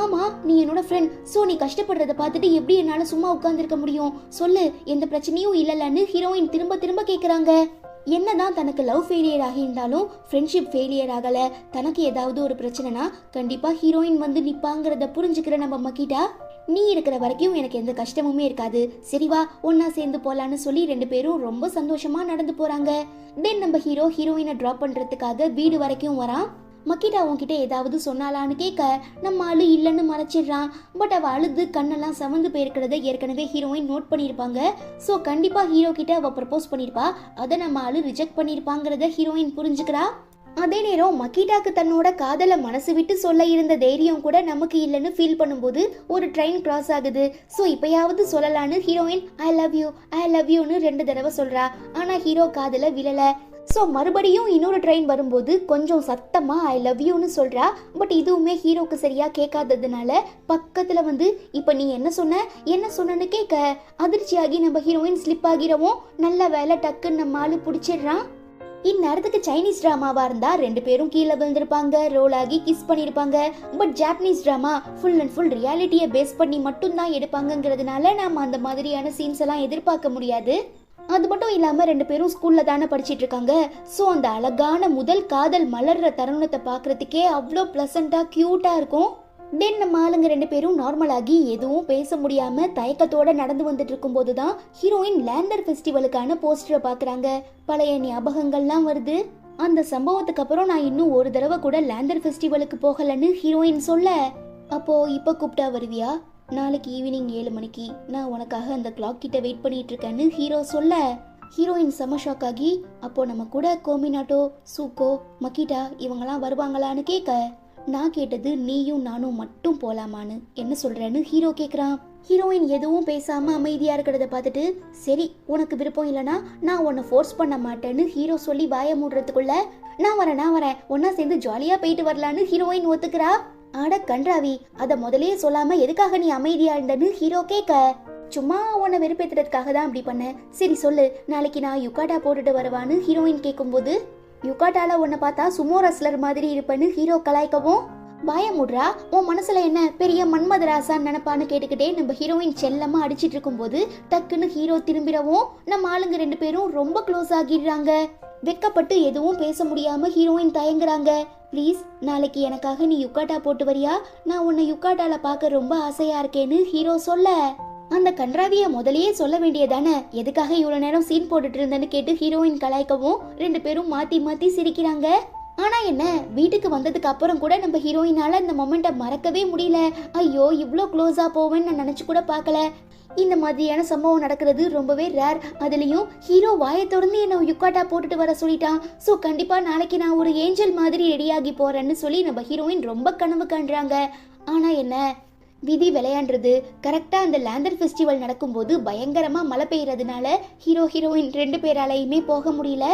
ஆமா நீ என்னோட ஃப்ரெண்ட், சோ நீ கஷ்டப்படுறத பார்த்துட்டு எப்படி என்னால சும்மா உட்கார்ந்துருக்க முடியும், சொல்லு எந்த பிரச்சனையும் இல்லலன்னு ஹீரோயின் திரும்ப திரும்ப கேக்குறாங்க. என்னதான் தனக்கு லவ் ஃபெயிலியர் ஆகியிருந்தாலும் ஃப்ரெண்ட்ஷிப் ஃபெயிலியர் ஆகல, தனக்கு ஏதாவது ஒரு பிரச்சனைனா கண்டிப்பா ஹீரோயின் வந்து நிப்பாங்கிறத புரிஞ்சுக்கிற நம்ம மக்கிட்டா, நீ இருக்கிற வரைக்கும் எனக்கு எந்த கஷ்டமுமே இருக்காது, சரிவா ஒன்னா சேர்ந்து போலான்னு சொல்லி ரெண்டு பேரும் ரொம்ப சந்தோஷமா நடந்து போறாங்க. தென் நம்ம ஹீரோ ஹீரோயினை டிராப் பண்றதுக்காக வீடு வரைக்கும் வரான். மக்கிட்டா உன்கிட்ட ஏதாவது சொன்னாலான்னு கேட்க, நம்ம ஆளு இல்லைன்னு மறைச்சிடுறான். பட் அவ அழுது கண்ணெல்லாம் சவந்து போயிருக்கிறத ஏற்கனவே ஹீரோயின் நோட் பண்ணியிருப்பாங்க. ஸோ கண்டிப்பா ஹீரோ கிட்ட அவ ப்ரப்போஸ் பண்ணியிருப்பா, அதை நம்ம ஆளு ரிஜெக்ட் பண்ணியிருப்பாங்கிறத ஹீரோயின் புரிஞ்சுக்கிறா. அதே நேரம் மக்கிட்டாக்கு தன்னோட காதலை மனசு விட்டு சொல்ல இருந்த தைரியம் கூட நமக்கு இல்லைன்னு ஃபீல் பண்ணும்போது ஒரு ட்ரெயின் கிராஸ் ஆகுது. ஸோ இப்பயாவது சொல்லலான்னு ஹீரோயின் ஐ லவ் யூன்னு 2 தடவை சொல்றா. ஆனா ஹீரோ காதல விழல. ஸோ மறுபடியும் இன்னொரு ட்ரெயின் வரும்போது கொஞ்சம் சத்தமா ஐ லவ் யூன்னு சொல்றா. பட் இதுவுமே ஹீரோக்கு சரியா கேட்காததுனால பக்கத்துல வந்து இப்ப நீ என்ன சொன்னன்னு கேட்க அதிர்ச்சியாகி நம்ம ஹீரோயின் ஸ்லிப் ஆகிறவும் நல்ல வேலை டக்குன்னு நம்ம ஆளு பிடிச்சிடுறான். இந்நேரத்துக்கு சைனீஸ் டிராமாவா இருந்தா ரெண்டு பேரும் கீழே விழுந்திருப்பாங்க, ரோல் ஆகி கிஸ் பண்ணிருப்பாங்க. But Japanese drama full and full ரியாலிட்டியை பேஸ் பண்ணி மட்டும்தான் எடுப்பாங்கிறதுனால நாம அந்த மாதிரியான சீன்ஸ் எல்லாம் எதிர்பார்க்க முடியாது. அது மட்டும் இல்லாம ரெண்டு பேரும் ஸ்கூல்ல தானே படிச்சிட்டு இருக்காங்க. ஸோ அந்த அழகான முதல் காதல் மலர்ற தருணத்தை பார்க்கறதுக்கே அவ்வளோ பிளசண்டா கியூட்டா இருக்கும். தென் நம்ம ஆளுங்க ரெண்டு பேரும் நார்மலாகி எதுவும் பேச முடியாம தயக்கத்தோட நடந்து வந்துட்டு இருக்கும் போதுதான் ஹீரோயின் லேண்டர் ஃபெஸ்டிவலுக்கான போஸ்டரை பாக்குறாங்க. பழைய ஞாபகங்கள்லாம் வருது. அந்த சம்பவத்துக்கு அப்புறம் நான் இன்னும் ஒரு தடவை கூட லேண்டர் ஃபெஸ்டிவலுக்கு போகலன்னு ஹீரோயின் சொல்ல, அப்போ இப்ப கூப்பிட்டா வருவியா? நாளைக்கு ஈவினிங் 7 மணிக்கு நான் உனக்காக அந்த கிளாக் கிட்ட வெயிட் பண்ணிட்டு இருக்கேன்னு ஹீரோ சொல்ல, ஹீரோயின் செம ஷாக் ஆகி, அப்போ நம்ம கூட கோமினாட்டோ, சூக்கோ, மக்கிட்டா இவங்கெல்லாம் வருவாங்களான்னு கேட்க, நான் கேட்டது நீயும் நானும் மட்டும் போலாமான்னு, என்ன சொல்றேன்னு ஹீரோ கேக்குறான். ஹீரோயின் எதுவும் பேசாம அமைதியா இருக்கிறத பார்த்துட்டு, சரி உனக்கு விருப்பம் இல்லைன்னா நான் உன்னை ஃபோர்ஸ் பண்ண மாட்டேன்னு ஹீரோ சொல்லி வாய மூடுறதுக்குள்ள, நான் வரேன் ஒன்னா சேர்ந்து ஜாலியா போயிட்டு வரலான்னு ஹீரோயின் ஒத்துக்கிறா. அட கன்றாவி, அத முதலே சொல்லாம எதுக்காக நீ அமைதியா இருந்தன்னு ஹீரோ கேட்க, சும்மா உன்னை வெறுப்பேத்துறதுக்காக தான் அப்படி பண்ண. சரி சொல்லு, நாளைக்கு நான் யுகாட்டா போட்டுட்டு வருவான்னு ஹீரோயின் கேட்கும்போது, யுகாட்டால உன்னை பார்த்தா சுமோ ரெஸ்லர் மாதிரி இருப்பேன்னு ஹீரோ கலாய்க்கவும், பாய முட்ரா உன் மனசுல என்ன பெரிய மன்மதராசான்னு நினைப்பான்னு கேட்டுக்கிட்டே நம்ம ஹீரோயின் செல்லமா அடிச்சிட்டு இருக்கும் போது டக்குன்னு ஹீரோ திரும்பிடவும் நம்ம ஆளுங்க ரெண்டு பேரும் ரொம்ப க்ளோஸ் ஆகிடுறாங்க. வெக்கப்பட்டு எதுவும் பேச முடியாம ஹீரோயின் தயங்குறாங்க. ப்ளீஸ் நாளைக்கு எனக்காக நீ யுகாட்டா போட்டு வரியா? நான் உன்னை யுகாட்டால பார்க்க ரொம்ப ஆசையா இருக்கேன்னு ஹீரோ சொல்ல, அந்த கன்றாவிய முதலையே சொல்ல வேண்டியதானே, எதுக்காக இவ்வளவு நேரம் சீன் போட்டுட்டு இருந்தேன்னு கேட்டு ஹீரோயின் கலாய்க்கவும் ரெண்டு பேரும் மாத்தி மாத்தி சிரிக்கிறாங்க. ஆனா என்ன, வீட்டுக்கு வந்ததுக்கு அப்புறம் கூட நம்ம ஹீரோயினால இந்த மொமெண்ட்டை மறக்கவே முடியல. ஐயோ இவ்வளோ க்ளோஸா போவேன்னு நான் நினைச்சு கூட பார்க்கல. இந்த மாதிரியான சம்பவம் நடக்கிறது ரொம்பவே ரேர். அதுலயும் ஹீரோ வாயை தொடர்ந்து என்ன யுகாட்டா போட்டுட்டு வர சொல்லிட்டான். ஸோ கண்டிப்பா நாளைக்கு நான் ஒரு ஏஞ்சல் மாதிரி ரெடியாகி போறேன்னு சொல்லி நம்ம ஹீரோயின் ரொம்ப கனவு காண்றாங்க. ஆனா என்ன, விதி விளையாடுறது. கரெக்டா அந்த லேண்டர் ஃபெஸ்டிவல் நடக்கும்போது பயங்கரமா மழை பெய்யறதுனால ஹீரோயின் ரெண்டு பேராலையுமே போக முடியல.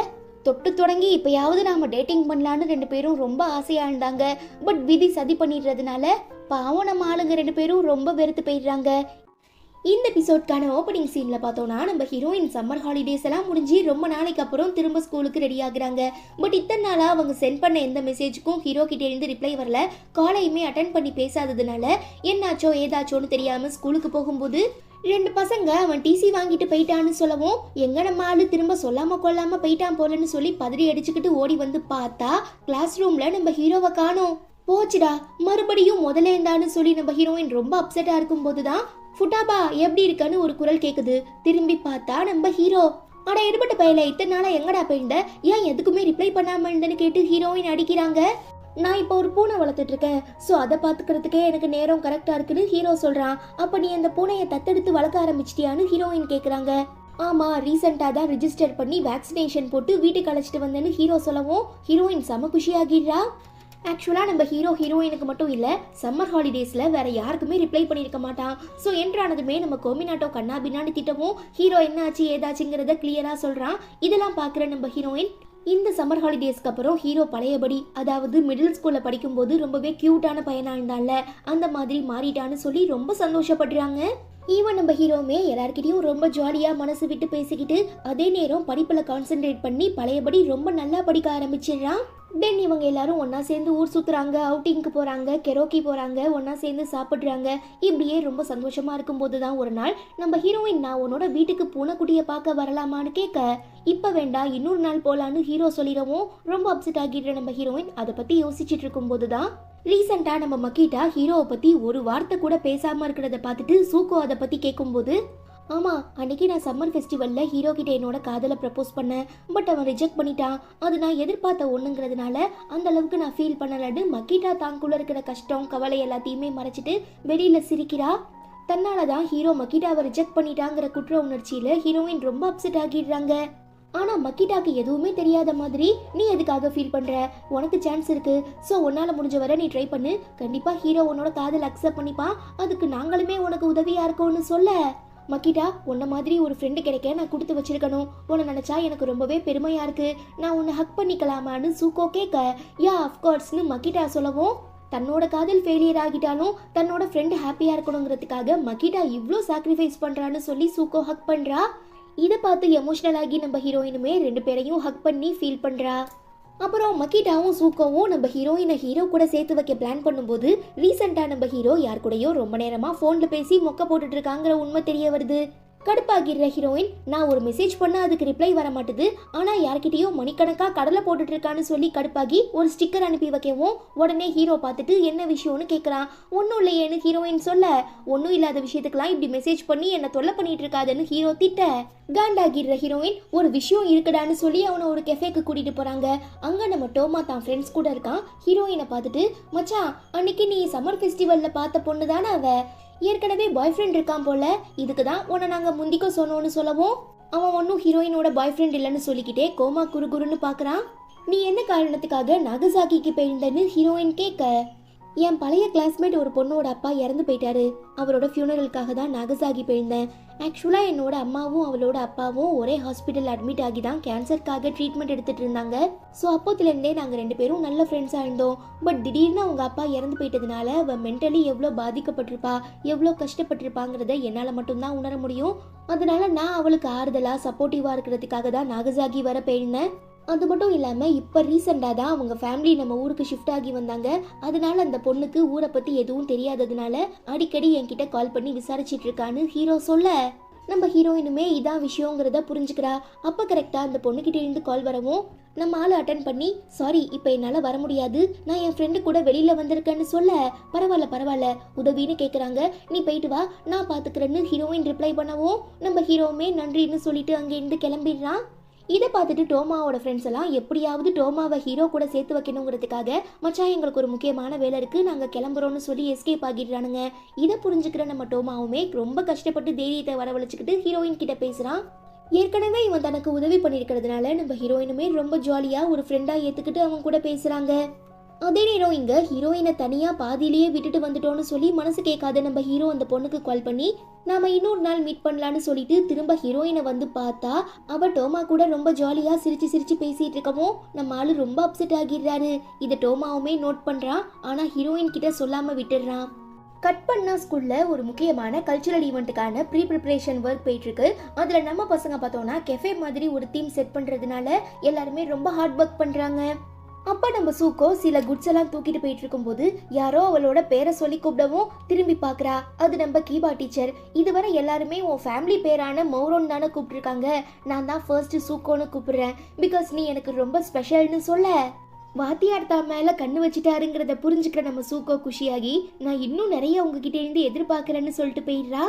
தொட்டு தொடங்கி இப்பயாவது நாம டேட்டிங் பண்ணலான்னு ரெண்டு பேரும் ரொம்ப ஆசையா இருந்தாங்க. பட் விதி சதி பண்ணிடுறதுனால பாவம் நம்ம ஆளுங்க ரெண்டு பேரும் ரொம்ப வெறுத்து போயிடுறாங்க. இந்த எபிசோட்கான ஓப்பனிங் சீன்ல பார்த்தோம்னா நம்ம ஹீரோயின் சம்மர் ஹாலிடேஸ் எல்லாம் முடிஞ்சு ரொம்ப நாளைக்கு அப்புறம் திரும்ப ஸ்கூலுக்கு ரெடி ஆகுறாங்க. பட் இத்தனை நாளா அவங்க சென்ட் பண்ண எந்த மெசேஜுக்கும் ஹீரோ கிட்ட இருந்து ரிப்ளை வரல. காலையுமே அட்டன் பண்ணி பேசாததுனால என்னாச்சோ ஏதாச்சோன்னு தெரியாம ஸ்கூலுக்கு போகும்போது ரெண்டு பசங்க அவன் டிசி வாங்கிட்டு போயிட்டான்னு சொல்லவும், எங்க நம்ம ஆளு திரும்ப சொல்லாம கொள்ளாம போயிட்டான் போலன்னு சொல்லி பதறி அடிச்சுக்கிட்டு ஓடி வந்து பார்த்தா கிளாஸ் ரூம்ல நம்ம ஹீரோவை காணோம். போச்சுடா, மறுபடியும் முதல்ல இருந்தான்னு சொல்லி நம்ம ஹீரோயின் ரொம்ப அப்செட்டா இருக்கும் போதுதான் ஃபுட்டாபா எப்படி இருக்கன்னு ஒரு குரல் கேக்குது. திரும்பி பார்த்தா நம்ம ஹீரோ. அட எடுபட்ட பையல, இத்தனை நாளா எங்கடா போயிருந்த, ஏன் எதுக்குமே ரிப்ளை பண்ணாம இருந்தேன்னு கேட்டு ஹீரோயின் அடிக்கிறாங்க. நான் இப்போ ஒரு பூனை வளர்த்துட்டு இருக்கேன், ஸோ அதை பார்த்துக்கிறதுக்கே எனக்கு நேரம் கரெக்டா இருக்குன்னு ஹீரோ சொல்றான். அப்ப நீ அந்த பூனையை தத்தெடுத்து வளர்க்க ஆரம்பிச்சிட்டியான்னு ஹீரோயின் கேக்குறாங்க. ஆமா, ரீசெண்டா தான் ரிஜிஸ்டர் பண்ணி வேக்சினேஷன் போட்டு வீட்டுக்கு அழைச்சிட்டு வந்தேன்னு ஹீரோ சொல்லவும் ஹீரோயின் செம குஷியாகிடுறா. ஆக்சுவலாக நம்ம ஹீரோயினுக்கு மட்டும் இல்லை, சம்மர் ஹாலிடேஸில் வேற யாருக்குமே ரிப்ளை பண்ணியிருக்க மாட்டான். ஸோ என்றானதுமே நம்ம கோமினாட்டோ கண்ணா பின்னாடி திட்டவும் ஹீரோ என்ன ஆச்சு ஏதாச்சுங்கிறத கிளியராக சொல்கிறான். இதெல்லாம் பார்க்குற நம்ம ஹீரோயின் இந்த சம்மர் ஹாலிடேஸ்க்கு அப்புறம் ஹீரோ பழையபடி, அதாவது மிடில் ஸ்கூலில் படிக்கும்போது ரொம்பவே க்யூட்டான பையனா இருந்தான்ல அந்த மாதிரி மாறிட்டான்னு சொல்லி ரொம்ப சந்தோஷப்படுறாங்க. ஈவன் நம்ம ஹீரோமே எல்லார்கிட்டையும் ரொம்ப ஜாலியாக மனசு விட்டு பேசிக்கிட்டு அதே நேரம் படிப்பில் கான்சென்ட்ரேட் பண்ணி பழையபடி ரொம்ப நல்லா படிக்க ஆரம்பிச்சிடுறான். தென் இவங்க எல்லாரும் ஒன்னா சேர்ந்து ஊர் சுத்துறாங்க, அவுட்டிங்க்கு போறாங்க, கெரோக்கி போறாங்க, ஒன்னா சேர்ந்து சாப்பிடுறாங்க. இப்படியே ரொம்ப சந்தோஷமா இருக்கும் போதுதான் ஒரு நாள் நம்ம ஹீரோயின் நான் உன்னோட வீட்டுக்கு பூனைக்குட்டியை பார்க்க வரலாமான்னு கேட்க, இப்ப வேண்டாம் இன்னொரு நாள் போலான்னு ஹீரோ சொல்லிடவும் ரொம்ப அப்செட் ஆகிடுற நம்ம ஹீரோயின் அதை பத்தி யோசிச்சுட்டு இருக்கும் போதுதான் ரீசெண்டா நம்ம மக்கிட்டா ஹீரோவை பத்தி ஒரு வார்த்தை கூட பேசாம இருக்கிறத பார்த்துட்டு சூக்கோ அதை பத்தி கேட்கும்போது, ஆமா அன்னைக்கு நான் சம்மர் ஃபெஸ்டிவல்ல ஹீரோ கிட்ட என்னோட காதலை ப்ரப்போஸ் பண்ணேன். பட் அவன் ரிஜெக்ட் பண்ணிட்டான். அது நான் எதிர்பார்த்த ஒண்ணுங்கிறதுனால அந்த அளவுக்கு நான் ஃபீல் பண்ணலன்னு மக்கிட்டா தாங்குள்ள இருக்கிற கஷ்டம் கவலை எல்லாத்தையுமே மறைச்சிட்டு வெளியில சிரிக்கிறா. தன்னாலதான் ஹீரோ மக்கிட்டாவை ரிஜெக்ட் பண்ணிட்டாங்கிற குற்ற உணர்ச்சியில ஹீரோயின் ரொம்ப அப்செட் ஆகிடுறாங்க. ஆனா மக்கிட்டாக்கு எதுவுமே தெரியாத மாதிரி, நீ எதுக்காக ஃபீல் பண்ற, உனக்கு சான்ஸ் இருக்கு, ஸோ உன்னால முடிஞ்ச வரை நீ ட்ரை பண்ணு, கண்டிப்பா ஹீரோ உன்னோட காதல் அக்செப்ட் பண்ணிப்பான், அதுக்கு நாங்களுமே உனக்கு உதவியா இருக்கோம்னு சொல்ல, மக்கிட்டா உன்ன மாதிரி ஒரு ஃப்ரெண்டு கிடைக்க நான் கொடுத்து வச்சிருக்கணும், உன்னை நினைச்சா எனக்கு ரொம்பவே பெருமையா இருக்கு, நான் உன்னை ஹக் பண்ணிக்கலாமான்னு சூக்கோ கேட்க, யா அஃப்கோர்ஸ்னு மக்கிட்டா சொல்லவும், தன்னோட காதல் ஃபெயிலியர் ஆகிட்டாலும் தன்னோட ஃப்ரெண்டு ஹாப்பியா இருக்கணுங்கிறதுக்காக மக்கிட்டா இவ்வளோ சாக்ரிஃபைஸ் பண்றான்னு சொல்லி சூக்கோ ஹக் பண்றா. இதை பார்த்து எமோஷனல் ஆகி நம்ம ஹீரோயினுமே 2 பேரையும் ஹக் பண்ணி ஃபீல் பண்றா. அப்புறம் மக்கிட்டாவும் சூக்கோவும் நம்ம ஹீரோயினை ஹீரோ கூட சேர்த்து வைக்க பிளான் பண்ணும்போது ரீசெண்டா நம்ம ஹீரோ யார் கூடயோ ரொம்ப நேரமா போன்ல பேசி மொக்க போட்டுட்டு இருக்காங்கிற உண்மை தெரிய வருது. கடுப்பாகிற ஹீரோயின், நான் ஒரு மெசேஜ் பண்ணா அதுக்கு ரிப்ளை வர மாட்டுது, ஆனா யார்கிட்டயோ மணிக்கணக்கா கடலை போட்டுட்டு இருக்கான்னு சொல்லி கடுப்பாகி ஒரு ஸ்டிக்கர் அனுப்பி வைக்கவும் உடனே ஹீரோ பார்த்துட்டு என்ன விஷயம்னு கேட்கறான். ஒன்னும் இல்லையேன்னு ஹீரோயின் சொல்ல, ஒன்னும் இல்லாத விஷயத்துக்கெல்லாம் இப்படி மெசேஜ் பண்ணி என்ன தொல்லை பண்ணிட்டு இருக்காதுன்னு ஹீரோ திட்ட, காண்டாகிற ஹீரோயின் ஒரு விஷயம் இருக்குடான்னு சொல்லி அவனை ஒரு கெஃபேக்கு கூட்டிட்டு போறாங்க. அங்க நம்ம டோமா தான் ஃப்ரெண்ட்ஸ் கூட இருக்கான். ஹீரோயினை பார்த்துட்டு, மச்சான் அன்னைக்கு நீ சம்மர் ஃபெஸ்டிவல்ல பார்த்த பொண்ணு தானே அவ, ஏற்கனவே பாய் ஃப்ரெண்ட் இருக்கான் போல, இதுக்கு தான் உன்னை நாங்க முந்திக்க சொன்னோன்னு சொல்லவும் அவன் ஒன்னும் ஹீரோயினோட பாய் ஃப்ரெண்ட் இல்லைன்னு சொல்லிக்கிட்டே கோமா குறுகுறுன்னு பாக்குறான். நீ என்ன காரணத்துக்காக நாகசாகிக்கு போயிருந்தன்னு ஹீரோயின் கேட்க, என் பழைய கிளாஸ்மேட் ஒரு பொண்ணோட அப்பா இறந்து போயிட்டாரு, அவரோட ஃபியூனரலுக்காக தான் நாகசாகி போயிருந்தேன். ஆக்சுவலாக என்னோட அம்மாவும் அவளோட அப்பாவும் ஒரே ஹாஸ்பிட்டல் அட்மிட் ஆகி தான் கேன்சருக்காக ட்ரீட்மெண்ட் எடுத்துட்டு இருந்தாங்க. ஸோ அப்போத்துலேருந்தே நாங்கள் 2 பேரும் நல்ல ஃப்ரெண்ட்ஸாக இருந்தோம். பட் திடீர்னு அவங்க அப்பா இறந்து போயிட்டதுனால அவள் மென்டலி எவ்வளோ பாதிக்கப்பட்டிருப்பா, எவ்வளோ கஷ்டப்பட்டிருப்பாங்கிறத என்னால் மட்டும்தான் உணர முடியும். அதனால நான் அவளுக்கு ஆறுதலாக சப்போர்ட்டிவாக இருக்கிறதுக்காக தான் நாகசாகி வர போயிருந்தேன். அது மட்டும் இல்லாமல் இப்போ ரீசெண்டாக தான் அவங்க ஃபேமிலி நம்ம ஊருக்கு ஷிஃப்ட் ஆகி வந்தாங்க. அதனால அந்த பொண்ணுக்கு ஊரை பற்றி எதுவும் தெரியாததுனால அடிக்கடி என்கிட்ட கால் பண்ணி விசாரிச்சிட்டு இருக்கான்னு ஹீரோ சொல்ல, நம்ம ஹீரோயினுமே இதான் விஷயங்கிறத புரிஞ்சுக்கிறா. அப்போ கரெக்டாக அந்த பொண்ணுக்கிட்ட இருந்து கால் வரவும் நம்ம ஆள் அட்டன் பண்ணி, சாரி இப்போ என்னால் வர முடியாது, நான் என் ஃப்ரெண்டு கூட வெளியில் வந்திருக்கேன்னு சொல்ல, பரவாயில்ல உதவின்னு கேட்குறாங்க, நீ போயிட்டு வா நான் பார்த்துக்கிறேன்னு ஹீரோயின் ரிப்ளை பண்ணவும் நம்ம ஹீரோவுமே நன்றின்னு சொல்லிட்டு அங்கேருந்து கிளம்பிடுறான். இதை பார்த்துட்டு டோமாவோட ஃப்ரெண்ட்ஸ் எல்லாம் எப்படியாவது டோமாவை ஹீரோ கூட சேர்த்து வைக்கணுங்கிறதுக்காக, மச்சான் எங்களுக்கு ஒரு முக்கியமான வேலை இருக்குது நாங்கள் கிளம்புறோன்னு சொல்லி எஸ்கேப் ஆகிடுறானுங்க. இதை புரிஞ்சுக்கிற நம்ம டோமாவுமே ரொம்ப கஷ்டப்பட்டு தைரியத்தை வரவழைச்சிக்கிட்டு ஹீரோயின் கிட்ட பேசுகிறான். ஏற்கனவே இவன் தனக்கு உதவி பண்ணியிருக்கிறதுனால நம்ம ஹீரோயினுமே ரொம்ப ஜாலியாக ஒரு ஃப்ரெண்டாக ஏற்றுக்கிட்டு அவங்க கூட பேசுகிறாங்க. அதே நேரம் இங்கே ஹீரோயினை தனியாக பாதியிலேயே விட்டுட்டு வந்துட்டோன்னு சொல்லி மனசு கேட்காத நம்ம ஹீரோ அந்த பொண்ணுக்கு கால் பண்ணி நாம இன்னொரு நாள் மீட் பண்ணலான்னு சொல்லிட்டு திரும்ப ஹீரோயினை வந்து பார்த்தா அவ டோமா கூட ரொம்ப ஜாலியாக சிரிச்சு பேசிட்டு இருக்கவும் நம்ம ஆளு ரொம்ப அப்செட் ஆகிடுறாரு. இதை டோமாவுமே நோட் பண்ணுறான், ஆனால் ஹீரோயின் கிட்ட சொல்லாமல் விட்டுடுறான். கட் பண்ணா ஸ்கூல்ல ஒரு முக்கியமான கல்ச்சுரல் ஈவெண்ட்டுக்கான ப்ரீ ப்ரிப்பரேஷன் ஒர்க் போயிட்டு இருக்கு. அதில் நம்ம பசங்க பார்த்தோம்னா கெஃபே மாதிரி ஒரு தீம் செட் பண்ணுறதுனால எல்லாருமே ரொம்ப ஹார்ட் ஒர்க் பண்ணுறாங்க. அப்ப நம்ம சூக்கோ சில குட்ஸ் எல்லாம் தூக்கிட்டு போயிட்டு இருக்கும்போது யாரோ அவளோட பேரை சொல்லி கூப்பிடவும் திரும்பி பாக்குறா. அது நம்ம கீபா டீச்சர். இதுவரை எல்லாருமே உன் ஃபேமிலி பேரான மௌரோன் தானே கூப்பிட்டுருக்காங்க, நான் தான் ஃபர்ஸ்ட் சூக்கோன்னு கூப்பிடுறேன், பிகாஸ் நீ எனக்கு ரொம்ப ஸ்பெஷல்னு சொல்ல, வாத்தியார் தான் மேல கண்ணு வச்சுட்டாருங்கிறத புரிஞ்சுக்கிற நம்ம சூக்கோ குஷியாகி நான் இன்னும் நிறைய உங்ககிட்ட இருந்து எதிர்பார்க்கறேன்னு சொல்லிட்டு போயிடுறா.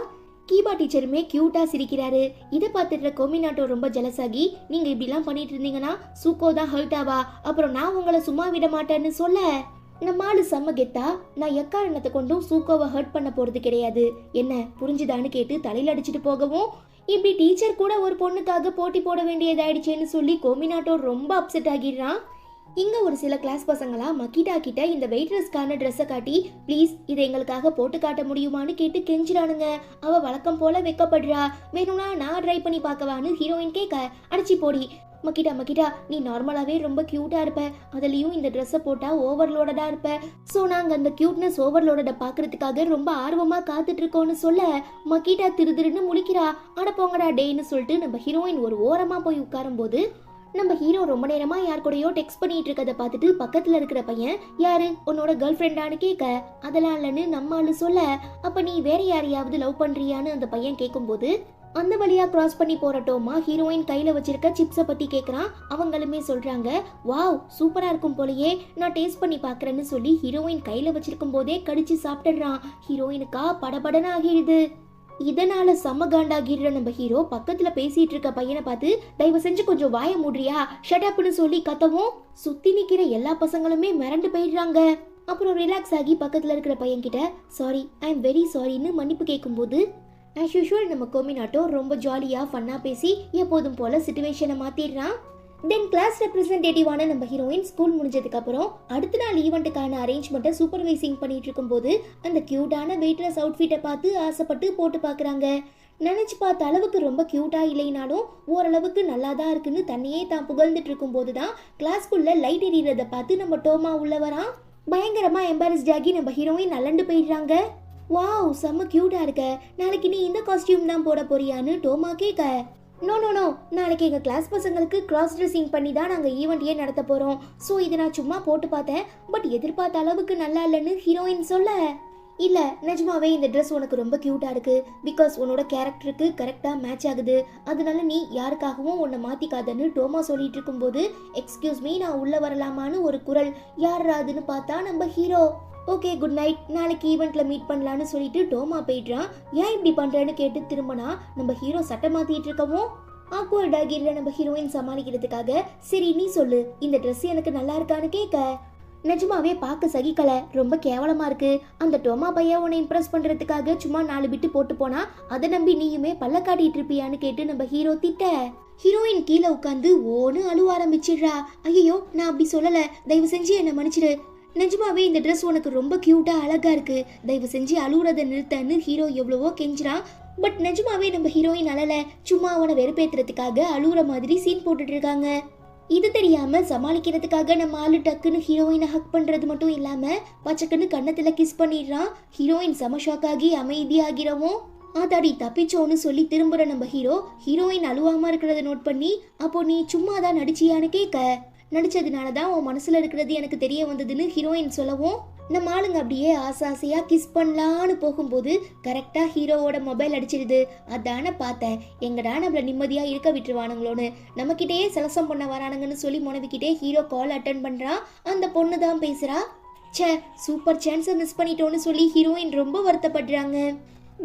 கீபா டீச்சருமே கியூட்டா சிரிக்கிறாரு. இதை பார்த்துட்டு கோமினாட்டோ ரொம்ப ஜலசாகி, நீங்க இப்படிலாம் பண்ணிட்டு இருந்தீங்கன்னா சூக்கோ தான் ஹர்ட் ஆவா, அப்புறம் நான் உங்களை சும்மா விட மாட்டேன்னு சொல்ல, நம்ம ஆளு செம்ம கெத்தா, நான் எக்காரணத்தை கொண்டும் சூக்கோவை ஹர்ட் பண்ண போறது கிடையாது, என்ன புரிஞ்சுதான்னு கேட்டு தலையில அடிச்சுட்டு போகவும் இப்படி டீச்சர் கூட ஒரு பொண்ணுக்காக போட்டி போட வேண்டியதாயிடுச்சேன்னு சொல்லி கோமினாட்டோ ரொம்ப அப்செட் ஆகிடுறான். இங்க ஒரு சில கிளாஸ் பசங்களா மக்கிட்டா கிட்ட இந்த வெயிட்ரஸ்க்கான ட்ரெஸ்ஸை காட்டி ப்ளீஸ் இதை எங்களுக்காக போட்டு காட்ட முடியுமான்னு கேட்டு கெஞ்சிடானுங்க. அவ வழக்கம் போல வெக்கப்படுறா. வேணும்னா நான் ட்ரை பண்ணி பார்க்கவான்னு ஹீரோயின் கேட்க, அடிச்சு போடி மக்கிட்டா நீ நார்மலாவே ரொம்ப கியூட்டா இருப்ப, அதுலயும் இந்த ட்ரெஸ்ஸை போட்டா ஓவர்லோடடா இருப்ப, ஸோ நாங்க அந்த கியூட்னஸ் ஓவர்லோட பாக்குறதுக்காக ரொம்ப ஆர்வமா காத்துட்டு இருக்கோம்னு சொல்ல மக்கிட்டா திருன்னு முழிக்கிறா. அட போங்கடா டேன்னு சொல்லிட்டு நம்ம ஹீரோயின் ஒரு ஓரமா போய் உட்காரும் போது நம்ம ஹீரோ ரொம்ப நேரமா யார் கூடயோ டெக்ஸ்ட் பண்ணிட்டு இருக்கதை பார்த்துட்டு பக்கத்துல இருக்கிற பையன் யாரு உன்னோட கேர்ள் ஃப்ரெண்டான்னு கேட்க, அதெல்லாம் இல்லைன்னு நம்ம ஆளு சொல்ல, அப்ப நீ வேற யாரையாவது லவ் பண்றியான்னு அந்த பையன் கேட்கும்போது அந்த வழியா கிராஸ் பண்ணி போற டோமா ஹீரோயின் கையில வச்சிருக்க சிப்ஸை பத்தி கேட்கறான். அவங்களுமே சொல்றாங்க, வாவ் சூப்பரா இருக்கும் போலயே, நான் டேஸ்ட் பண்ணி பாக்குறேன்னு சொல்லி ஹீரோயின் கையில வச்சிருக்கும் போதே கடிச்சு சாப்பிட்டுறான். ஹீரோயினுக்கா படபடன்னு ஆகிடுது. இதனால செம்ம காண்டாகிடுற நம்ம ஹீரோ பக்கத்துல பேசிட்டு இருக்க பையனை பார்த்து தயவு செஞ்சு கொஞ்சம் வாய மூடுறியா ஷட் அப்னு சொல்லி கத்தவும் சுத்தி நிக்கிற எல்லா பசங்களுமே மிரண்டு போயிடுறாங்க. அப்புறம் ரிலாக்ஸ் ஆகி பக்கத்துல இருக்கிற பையன் கிட்ட சாரி ஐ எம் வெரி சாரின்னு மன்னிப்பு கேட்கும்போது ஆஸ் யூஷுவல் நம்ம கோமினாட்டோ ரொம்ப ஜாலியா ஃபன்னா பேசி எப்போதும் போல சிச்சுவேஷனை மாத்திடுறான். தென் கிளாஸ் ரெப்ரஸன்டேட்டிவான நம்ம ஹீரோயின் ஸ்கூல் முடிஞ்சதுக்கு அப்புறம் அடுத்த நாள் ஈவெண்ட்டுக்கான அரேஞ்ச்மெண்ட்டை சூப்பர்வைசிங் பண்ணிட்டு இருக்கும்போது அந்த கியூட்டான வெயிட்ரஸ் அவுட்ஃபிட்டை பார்த்து ஆசைப்பட்டு போட்டு பார்க்குறாங்க. நினச்சி பார்த்த அளவுக்கு ரொம்ப க்யூட்டாக இல்லைனாலும் ஓரளவுக்கு நல்லா தான் இருக்குன்னு தன்னையே தான் புகழ்ந்துட்டு இருக்கும்போது தான் கிளாஸ்க்குள்ளே லைட் எரியறதை பார்த்து நம்ம டோமா உள்ள வரான். பயங்கரமாக எம்பாரஸ்ட் ஆகி நம்ம ஹீரோயின் நலண்டு போயிடுறாங்க. வாவ் செம்ம க்யூட்டாக இருக்க, நாளைக்கு நீ இந்த காஸ்டியூம் தான் போட போறியான்னு டோமா கேட்க, நோ நோ நோ, நாளைக்கு எங்கள் கிளாஸ் பசங்களுக்கு கிராஸ் ட்ரெஸ்ஸிங் பண்ணி தான் நாங்கள் ஈவெண்ட்டையே நடத்த போகிறோம். ஸோ இதை நான் சும்மா போட்டு பார்த்தேன், பட் எதிர்பார்த்த அளவுக்கு நல்லா இல்லைன்னு ஹீரோயின் சொல்ல, இல்லை நிஜமாவே இந்த ட்ரெஸ் உனக்கு ரொம்ப க்யூட்டாக இருக்குது, பிகாஸ் உன்னோட கேரக்டருக்கு கரெக்டாக மேட்ச் ஆகுது, அதனால நீ யாருக்காகவும் உன்னை மாற்றிக்காதன்னு டோமா சொல்லிட்டு இருக்கும்போது, எக்ஸ்கியூஸ் மீ நான் உள்ளே வரலாமான்னு ஒரு குரல், யாராதுன்னு பார்த்தா நம்ம ஹீரோ. ஓகே குட் நைட், நாளைக்கு ஈவெண்ட்ல மீட் பண்ணலான்னு சொல்லிட்டு டோமா போயிடுறான். ஏன் இப்படி பண்றேன்னு கேட்டு திரும்பினா நம்ம ஹீரோ சட்டை மாத்திட்டு இருக்கவும் ஆக்வர்ட் ஆகிடுற நம்ம ஹீரோயின் சமாளிக்கிறதுக்காக, சரி நீ சொல்லு இந்த ட்ரெஸ் எனக்கு நல்லா இருக்கான்னு கேட்க, நிஜமாவே பார்க்க சகிக்கல, ரொம்ப கேவலமா இருக்கு, அந்த டோமா பையன் உன்னை இம்ப்ரெஸ் பண்றதுக்காக சும்மா 4 பிட்டு போட்டு போனா அதை நம்பி நீயுமே பல்ல காட்டிட்டு இருப்பியான்னு கேட்டு நம்ம ஹீரோ திட்ட, ஹீரோயின் கீழே உட்காந்து ஓன்னு அழுவ ஆரம்பிச்சிடுறா. ஐயோ நான் அப்படி சொல்லல, தயவு செஞ்சு என்னை மன்னிச்சிடு, நிஜமாவே இந்த ட்ரெஸ் உனக்கு ரொம்ப கியூட்டா அழகா இருக்கு, தயவு செஞ்சு அழுகுறத நிறுத்தன்னு ஹீரோ எவ்வளவோ கெஞ்சிரான். பட் நிஜமாவே நம்ம ஹீரோயின் அழல, சும்மா அவனை வெறுப்பேத்துறதுக்காக அழுகுற மாதிரி சீன் போட்டுட்டு இருக்காங்க. இது தெரியாம சமாளிக்கிறதுக்காக நம்ம ஆளு டக்குன்னு ஹீரோயினை ஹக் பண்றது மட்டும் இல்லாம பச்சக்குன்னு கண்ணத்துல கிஸ் பண்ணிடுறான். ஹீரோயின் செம ஷாக் ஆகி அமைதியாகிறவும், ஆத்தாடி தப்பிச்சோன்னு சொல்லி திரும்புற நம்ம ஹீரோயின் அழுவாம இருக்கிறத நோட் பண்ணி, அப்போ நீ சும்மா தான் நடிச்சியான்னு கேட்க, நடிச்சதுனால தான் உன் மனசுல இருக்கிறது எனக்கு தெரிய வந்ததுன்னு ஹீரோயின் சொல்லவும், நம்ம ஆளுங்க அப்படியே ஆசையா கிஸ் பண்ணலான்னு போகும்போது கரெக்டா ஹீரோவோட மொபைல் அடிச்சிருது. அதான பார்த்தேன், எங்கடா நம்மள நிம்மதியா இருக்க விட்டுருவானுங்களோன்னு, நம்ம கிட்டேயே சலசம் பண்ண வரானுங்கன்னு சொல்லி முனவிக்கிட்டே ஹீரோ கால் அட்டன் பண்றா. அந்த பொண்ணு தான் பேசுறா. ச்சே சூப்பர் சான்ஸை மிஸ் பண்ணிட்டோன்னு சொல்லி ஹீரோயின் ரொம்ப வருத்தப்படுறாங்க.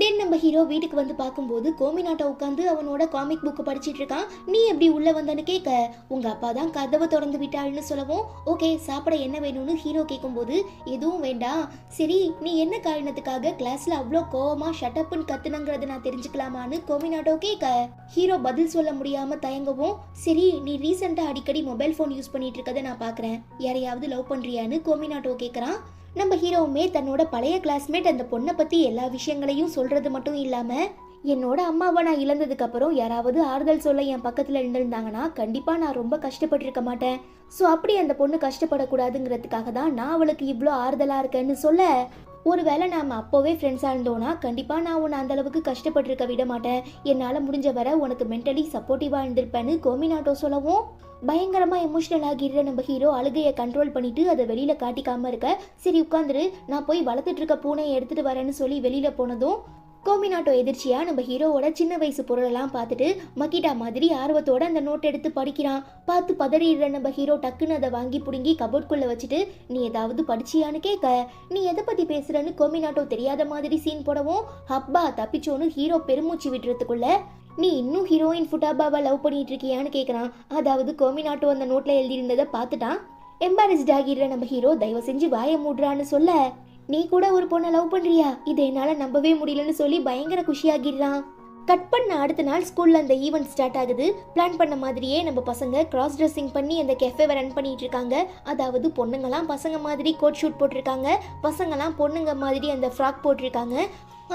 தென் நம்ம ஹீரோ வீட்டுக்கு வந்து பார்க்கும்போது கோமினாட்டோ உட்காந்து அவனோட காமிக் புக்கு படிச்சிட்டு இருக்கான். நீ எப்படி உள்ள வந்தன்னு கேட்க, உங்க அப்பா தான் கதவை திறந்து விட்டாள்னு சொல்லவும், ஓகே சாப்பிட என்ன வேணும்னு ஹீரோ கேட்கும்போது, எதுவும் வேண்டாம், சரி நீ என்ன காரணத்துக்காக கிளாஸ்ல அவ்வளோ கோவமா ஷட்டப்னு கத்துனங்கிறத நான் தெரிஞ்சுக்கலாமான்னு கோமினாட்டோ கேட்க, ஹீரோ பதில் சொல்ல முடியாம தயங்கவும், சரி நீ ரீசெண்டா அடிக்கடி மொபைல் ஃபோன் யூஸ் பண்ணிட்டு இருக்கதை நான் பாக்குறேன், யாரையாவது லவ் பண்றியான்னு கோமினாட்டோ கேட்கறான். நம்ம ஹீரோவுமே தன்னோட பழைய கிளாஸ்மேட் அந்த பொண்ணை பத்தி எல்லா விஷயங்களையும் சொல்றது மட்டும் இல்லாம, என்னோட அம்மாவை நான் இழந்ததுக்கு அப்புறம் யாராவது ஆறுதல் சொல்ல என் பக்கத்துல இருந்திருந்தாங்கன்னா கண்டிப்பா நான் ரொம்ப கஷ்டப்பட்டிருக்க மாட்டேன், ஸோ அப்படி அந்த பொண்ணு கஷ்டப்படக்கூடாதுங்கிறதுக்காக தான் நான் அவளுக்கு இவ்வளோ ஆறுதலா இருக்கேன்னு சொல்ல, ஒருவேளை நாம அப்போவே ஃப்ரெண்ட்ஸாக இருந்தோன்னா கண்டிப்பாக நான் உன்னை அந்த அளவுக்கு கஷ்டப்பட்டிருக்க விட மாட்டேன், என்னால் முடிஞ்ச வரை உனக்கு மென்டலி சப்போர்ட்டிவாக இருந்திருப்பேன்னு கோமினாட்டோ சொல்லவும், பயங்கரமாக எமோஷனல் ஆகிடுற நம்ம ஹீரோ அழுகையை கண்ட்ரோல் பண்ணிட்டு அதை வெளியில் காட்டிக்காம இருக்க, சரி உட்காந்துரு நான் போய் வளர்த்துட்டு இருக்க பூனையை எடுத்துட்டு வரேன்னு சொல்லி வெளியில் போனதும் கோமினாட்டோ எதிர்ச்சியா நம்ம ஹீரோவோட சின்ன வயசு பொருளெல்லாம் பார்த்துட்டு மக்கிட்டா மாதிரி ஆர்வத்தோட அந்த நோட் எடுத்து படிக்கிறான். பார்த்து பதறிடுற நம்ம ஹீரோ டக்குன்னு அதை வாங்கி புடுங்கி கபோர்ட்குள்ள வச்சுட்டு, நீ ஏதாவது படிச்சியான்னு கேட்க, நீ எதை பத்தி பேசுறன்னு கோமினாட்டோ தெரியாத மாதிரி சீன் போடவும், ஹப்பா தப்பிச்சோன்னு ஹீரோ பெருமூச்சு விடுறதுக்குள்ள, நீ இன்னும் ஹீரோயின் ஃபுட்டாபாவை லவ் பண்ணிட்டு இருக்கியான்னு கேட்குறான். அதாவது கோமினாட்டோ அந்த நோட்ல எழுதியிருந்ததை பார்த்துட்டான். எம்பாரஸ்ட் ஆகிடுற நம்ம ஹீரோ தயவு செஞ்சு வாய மூடுறான்னு சொல்ல, நீ கூட ஒரு பொண்ணை லவ் பண்றியா, இதை என்னால நம்பவே முடியலன்னு சொல்லி பயங்கர குஷியாகிடுறான். கட் பண்ண அடுத்த நாள் ஸ்கூல்ல அந்த ஈவெண்ட் ஸ்டார்ட் ஆகுது. பிளான் பண்ண மாதிரியே நம்ம பசங்க கிராஸ் ட்ரெஸ்ஸிங் பண்ணி அந்த கெஃபேவை ரன் பண்ணிட்டு இருக்காங்க. அதாவது பொண்ணுங்கலாம் பசங்க மாதிரி கோட் ஷூட் போட்டிருக்காங்க, பசங்கலாம் பொண்ணுங்க மாதிரி அந்த ஃப்ராக் போட்டிருக்காங்க.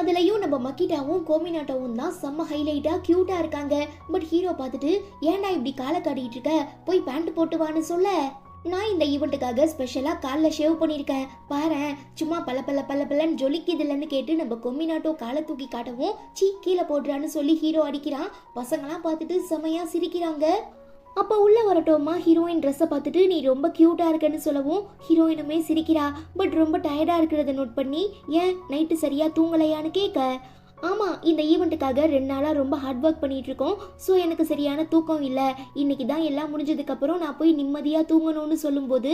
அதுலயும் நம்ம மக்கிட்டாவும் கோமினாட்டோவும் தான் செம்ம ஹைலைட்டா கியூட்டா இருக்காங்க. பட் ஹீரோ பார்த்துட்டு, ஏன்டா இப்படி காலை காட்டிட்டு இருக்க, போய் பேண்ட் போட்டுவான்னு சொல்ல, நான் இந்த ஈவெண்ட்டுக்காக ஸ்பெஷலாக காலில் ஷேவ் பண்ணியிருக்கேன் பாரேன், சும்மா பல்லன்னு ஜொலிக்குதில்லன்னு கேட்டு நம்ம கோமினாட்டோ காலை தூக்கி காட்டவும், கீழே போடுறான்னு சொல்லி ஹீரோ அடிக்கிறான். பசங்களாம் பார்த்துட்டு செமையாக சிரிக்கிறாங்க. அப்போ உள்ள வரட்டோமா ஹீரோயின் ட்ரெஸ்ஸை பார்த்துட்டு நீ ரொம்ப க்யூட்டாக இருக்கன்னு சொல்லவும், ஹீரோயினுமே சிரிக்கிறா. பட் ரொம்ப டயர்டாக இருக்கிறத நோட் பண்ணி, ஏன் நைட்டு சரியாக தூங்கலையான்னு கேட்க, ஆமாம் இந்த ஈவெண்ட்டுக்காக 2 நாளாக ரொம்ப ஹார்ட் ஒர்க் பண்ணிகிட்டு இருக்கோம், ஸோ எனக்கு சரியான தூக்கம் இல்லை, இன்னைக்கு தான் எல்லாம் முடிஞ்சதுக்கப்புறம் நான் போய் நிம்மதியாக தூங்கணும்னு சொல்லும்போது,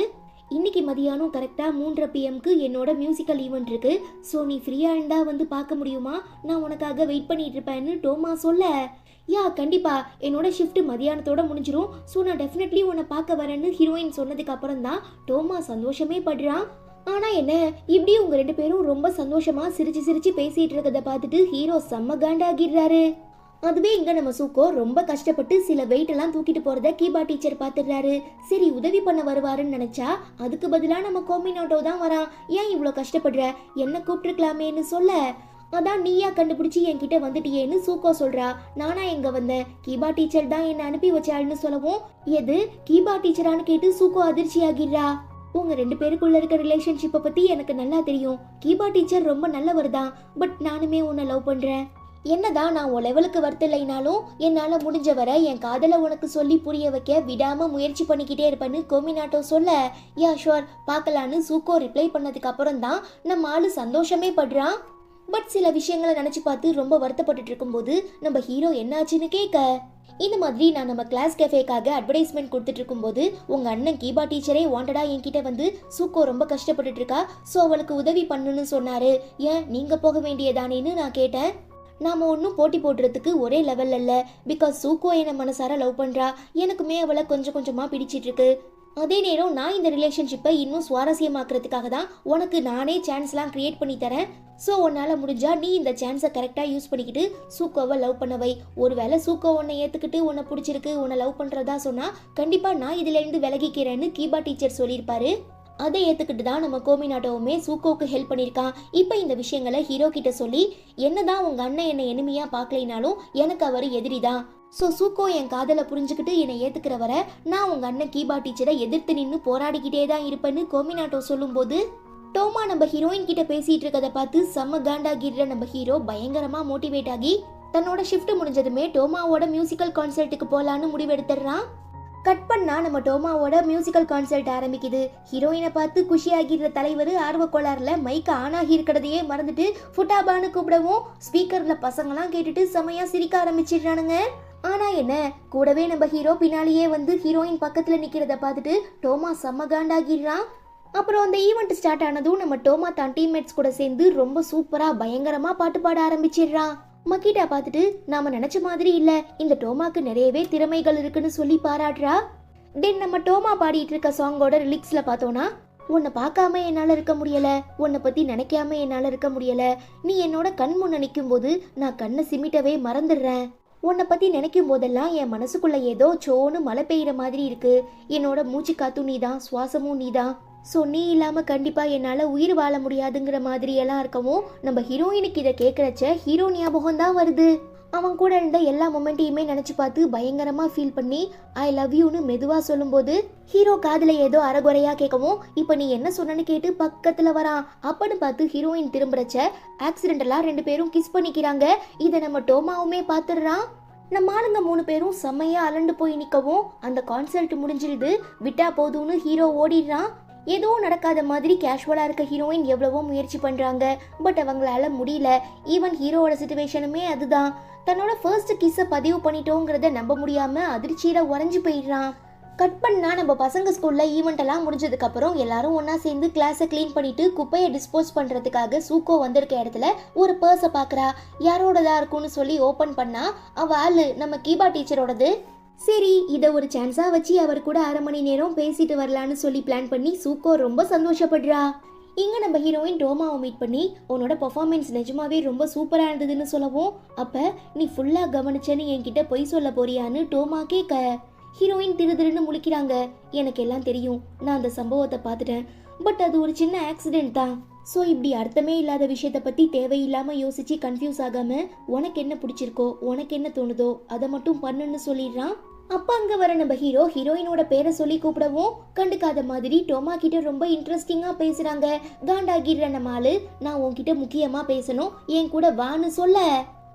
இன்னைக்கு மதியானம் கரெக்டாக 3:30 PM என்னோட மியூசிக்கல் ஈவெண்ட் இருக்கு, ஸோ நீ ஃப்ரீயாக இருந்தால் வந்து பார்க்க முடியுமா, நான் உனக்காக வெயிட் பண்ணிட்டு இருப்பேன்னு டோமா சொல்ல, யா கண்டிப்பா என்னோட ஷிஃப்ட் மதியானத்தோட முடிஞ்சிரும், ஸோ நான் டெஃபினெட்லி உன்னை பார்க்க வரேன்னு ஹீரோயின் சொன்னதுக்கு அப்புறம் தான் டோமா சந்தோஷமே படுறான். ஆனா என்ன இப்படி உங்க 2 பேரும் ரொம்ப சந்தோஷமா சிரிச்சு பேசிட்டு இருக்கதை பார்த்துட்டு ஹீரோ செம்ம காண்டாகிடுறாரு. அதுவே இங்க நம்ம சூக்கோ ரொம்ப கஷ்டப்பட்டு சில வெயிட் எல்லாம் தூக்கிட்டு போறத கீபா டீச்சர் பாத்துடுறாரு. சரி உதவி பண்ண வருவாருன்னு நினைச்சா அதுக்கு பதிலா நம்ம கோமினாட்டோ தான் வரான். ஏன் இவ்வளவு கஷ்டப்படுற, என்ன கூப்பிட்டுருக்கலாமேன்னு சொல்ல, அதான் நீயா கண்டுபிடிச்சி என்கிட்ட வந்துட்டியேன்னு சூக்கோ சொல்றா. நானா எங்க வந்தேன், கீபா டீச்சர் தான் என்ன அனுப்பி வச்சாள்னு சொல்லவும், எது கீபா டீச்சரான்னு கேட்டு சூக்கோ அதிர்ச்சி ஆகிடுறா. உங்க 2 பேருக்குள்ள இருக்க ரிலேஷன்ஷிப்பை பத்தி எனக்கு நல்லா தெரியும், கீபா டீச்சர் ரொம்ப நல்லவர் தான், பட் நானுமே உன்னை லவ் பண்றேன். என்னதான் நான் உன் லெவலுக்கு வரத்தில்லைனாலும் என்னால முடிஞ்ச வரை என் காதலை உனக்கு சொல்லி புரிய வைக்க விடாம முயற்சி பண்ணிக்கிட்டே இருப்பேன்னு கோமினாட்டோ சொல்ல, யா ஷோர் பார்க்கலான்னு சூக்கோ ரிப்ளை பண்ணதுக்கு அப்புறம் தான் நம்ம ஆளு சந்தோஷமே படுறான். பட் சில விஷயங்களை நினைச்சு பார்த்து ரொம்ப வருத்தப்பட்டு இருக்கும்போது நம்ம ஹீரோ என்னாச்சுன்னு கேட்க, இந்த மாதிரி நான் நம்ம கிளாஸ் கேஃபேக்காக அட்வர்டைஸ்மெண்ட் கொடுத்துட்டு இருக்கும்போது உங்க அண்ணன் கீபா டீச்சரே வாண்டடா என்கிட்ட வந்து சூக்கோ ரொம்ப கஷ்டப்பட்டுட்டு இருக்கா, ஸோ அவளுக்கு உதவி பண்ணுன்னு சொன்னாரு, ஏன் நீங்க போக வேண்டியதானேன்னு நான் கேட்டேன். நாம ஒன்றும் போட்டி போடுறதுக்கு ஒரே லெவல் அல்ல, பிகாஸ் சூக்கோ என்னை மனசார லவ் பண்றா, எனக்குமே அவளை கொஞ்சம் கொஞ்சமா பிடிச்சிட்டு இருக்கு. அதே நேரம் நான் இந்த ரிலேஷன்ஷிப்பை இன்னும் சுவாரஸ்யமாக்குறதுக்காக தான் உனக்கு நானே சான்ஸ்லாம் கிரியேட் பண்ணி தரேன். ஸோ உன்னால் முடிஞ்சா நீ இந்த சான்ஸை கரெக்டாக யூஸ் பண்ணிக்கிட்டு சூக்கோவை லவ் பண்ணவை. ஒருவேளை சூக்கோ உன்னை ஏற்றுக்கிட்டு உன்னை பிடிச்சிருக்கு உன்னை லவ் பண்ணுறதா சொன்னால் கண்டிப்பாக நான் இதுலேருந்து விலகிக்கிறேன்னு கீபா டீச்சர் சொல்லியிருப்பாரு. அதை ஏற்றுக்கிட்டு தான் நம்ம கோமினாட்டோவுமே சூக்கோவுக்கு ஹெல்ப் பண்ணியிருக்கான். இப்போ இந்த விஷயங்களை ஹீரோ கிட்ட சொல்லி, என்னதான் உங்கள் அண்ணன் என்னை எனிமையாக பார்க்கலைனாலும் எனக்கு அவர் எதிரி தான். ஸோ சூக்கோ என் காதலை புரிஞ்சுக்கிட்டு என்னை ஏற்றுக்கிற வர நான் உங்கள் அண்ணன் கீபா டீச்சரை எதிர்த்து நின்று போராடிக்கிட்டே தான் இருப்பேன்னு கோமினாட்டோ சொல்லும்போது, டோமா நம்ம ஹீரோயின் கிட்ட பேசிட்டு இருக்கதை பார்த்து செம்ம காண்டாகிற நம்ம ஹீரோ பயங்கரமாக மோட்டிவேட் ஆகி தன்னோட ஷிஃப்ட் முடிஞ்சதுமே டோமாவோட மியூசிக்கல் கான்சர்ட்டுக்கு போகலான்னு முடிவெடுத்துடுறான். கட் பண்ணா நம்ம டோமாவோட மியூசிக்கல் கான்சர்ட் ஆரம்பிக்குது. ஹீரோயினை பார்த்து குஷியாகிற தலைவர் ஆர்வ கோளாறுல மைக்க ஆன் ஆகி இருக்கிறதையே மறந்துட்டு ஃபுட்டாபான்னு கூப்பிடவும் ஸ்பீக்கர்ல பசங்களாம் கேட்டுட்டு செமையா சிரிக்க ஆரம்பிச்சிடுறானுங்க. ஆனா என்ன, கூடவே நம்ம ஹீரோ பின்னாலேயே வந்து ஹீரோயின் பக்கத்துல நிக்கிறத பார்த்துட்டு டோமா செம்ம காண்டாகிடுறான். அப்புறம் அந்த ஈவெண்ட் ஸ்டார்ட் ஆனதும் நம்ம டோமா தான் டீம்மேட்ஸ் கூட சேர்ந்து ரொம்ப சூப்பரா பயங்கரமா பாட்டு பாட ஆரம்பிச்சிடுறான். மக்கிட்டா பார்த்துட்டு நாம நினைச்ச மாதிரி இல்ல, இந்த டோமாக்கு நிறையவே திறமைகள் இருக்குன்னு சொல்லி பாராட்டுறா. தென் நம்ம டோமா பாடிட்டு இருக்க சாங்கோட லிரிக்ஸ்ல பார்த்தோம்னா, உன்னை பார்க்காம என்னால இருக்க முடியல, உன்னை பத்தி நினைக்காம என்னால இருக்க முடியல, நீ என்னோட கண் முன்ன நிற்கும் போது நான் கண்ணை சிமிட்டவே மறந்துடுறேன், உன்னை பத்தி நினைக்கும் போதெல்லாம் என் மனசுக்குள்ள ஏதோ சோன்னு மழை பெய்யுற மாதிரி இருக்கு, என்னோட மூச்சு காத்தும் நீதான், சுவாசமும் நீதான், ஸோ நீ இல்லாமல் கண்டிப்பாக என்னால் உயிர் வாழ முடியாதுங்கிற மாதிரி எல்லாம் இருக்கவும் நம்ம ஹீரோயினுக்கு இதை கேட்குறச்ச ஹீரோ ஞாபகம் தான் வருது. அவன் கூட இருந்த எல்லா மொமெண்ட்டையுமே நினச்சி பார்த்து பயங்கரமாக ஃபீல் பண்ணி ஐ லவ் யூன்னு மெதுவாக சொல்லும்போது ஹீரோ காதில் ஏதோ அரைகுறையாக கேட்கவும் இப்போ நீ என்ன சொன்னன்னு கேட்டு பக்கத்தில் வரான். அப்பன்னு பார்த்து ஹீரோயின் திரும்புறச்ச ஆக்சிடென்டலாக 2 பேரும் கிஸ் பண்ணிக்கிறாங்க. இதை நம்ம டோமாவுமே பார்த்துடுறான். நம்ம ஆளுங்க 3 பேரும் செம்மையா அலண்டு போய் நிற்கவும் அந்த கான்சர்ட் முடிஞ்சிருது. விட்டா போதும்னு ஹீரோ ஓடிடுறான். ஏதோ நடக்காத மாதிரி கேஷுவலா இருக்க ஹீரோயின் எவ்வளவோ முயற்சி பண்றாங்க, பட் அவங்களால முடியல. ஈவன் ஹீரோவோட சிச்சுவேஷனுமே அதுதான். தன்னோட ஃபர்ஸ்ட் கிஸ்ஸை பதிவு பண்ணிட்டோங்கிறத நம்ப முடியாம அதிர்ச்சியில உறைஞ்சு போயிடுறான். கட் பண்ணா நம்ம பசங்க ஸ்கூல்ல ஈவெண்ட் எல்லாம் முடிஞ்சதுக்கு அப்புறம் எல்லாரும் ஒன்னா சேர்ந்து கிளாஸை கிளீன் பண்ணிட்டு குப்பையை டிஸ்போஸ் பண்றதுக்காக சூக்கோ வந்திருக்க இடத்துல ஒரு பர்ஸை பாக்குறா. யாரோடதா இருக்கும்னு சொல்லி ஓபன் பண்ணா அவ ஆளு நம்ம கீபா டீச்சரோடது. சரி, இதை ஒரு சான்ஸா வச்சு அவர் கூட 1/2 மணி நேரம் பேசிட்டு வரலான்னு சொல்லி பிளான் பண்ணி சூக்கோ ரொம்ப சந்தோஷப்படுறா. இங்க நம்ம ஹீரோயின் டோமாவை மீட் பண்ணி உன்னோட பெர்ஃபார்மன்ஸ் நிஜமாவே ரொம்ப சூப்பரா இருந்ததுன்னு சொல்லவும், அப்ப நீ ஃபுல்லா கவனிச்சேன்னு என்கிட்ட பொய் சொல்ல போறியான்னு டோமா கேட்க ஹீரோயின் திருன்னு முழிக்கிறாங்க. எனக்கு எல்லாம் தெரியும், நான் அந்த சம்பவத்தை பார்த்துட்டேன், பட் அது ஒரு சின்ன ஆக்சிடென்ட் தான். ஸோ இப்படி அர்த்தமே இல்லாத விஷயத்தை பற்றி தேவையில்லாமல் யோசிச்சு கன்ஃபியூஸ் ஆகாமல் உனக்கு என்ன பிடிச்சிருக்கோ உனக்கு என்ன தோணுதோ அதை மட்டும் பண்ணுன்னு சொல்லிடுறான். அப்போ அங்கே வர நம்ம ஹீரோ ஹீரோயினோட பேரை சொல்லி கூப்பிடவும் கண்டுக்காத மாதிரி டோமா கிட்ட ரொம்ப இன்ட்ரெஸ்டிங்காக பேசுகிறாங்க. காண்டாகிடுற நம்ம ஆளு, நான் உன்கிட்ட முக்கியமாக பேசணும், என் கூட வான்னு சொல்ல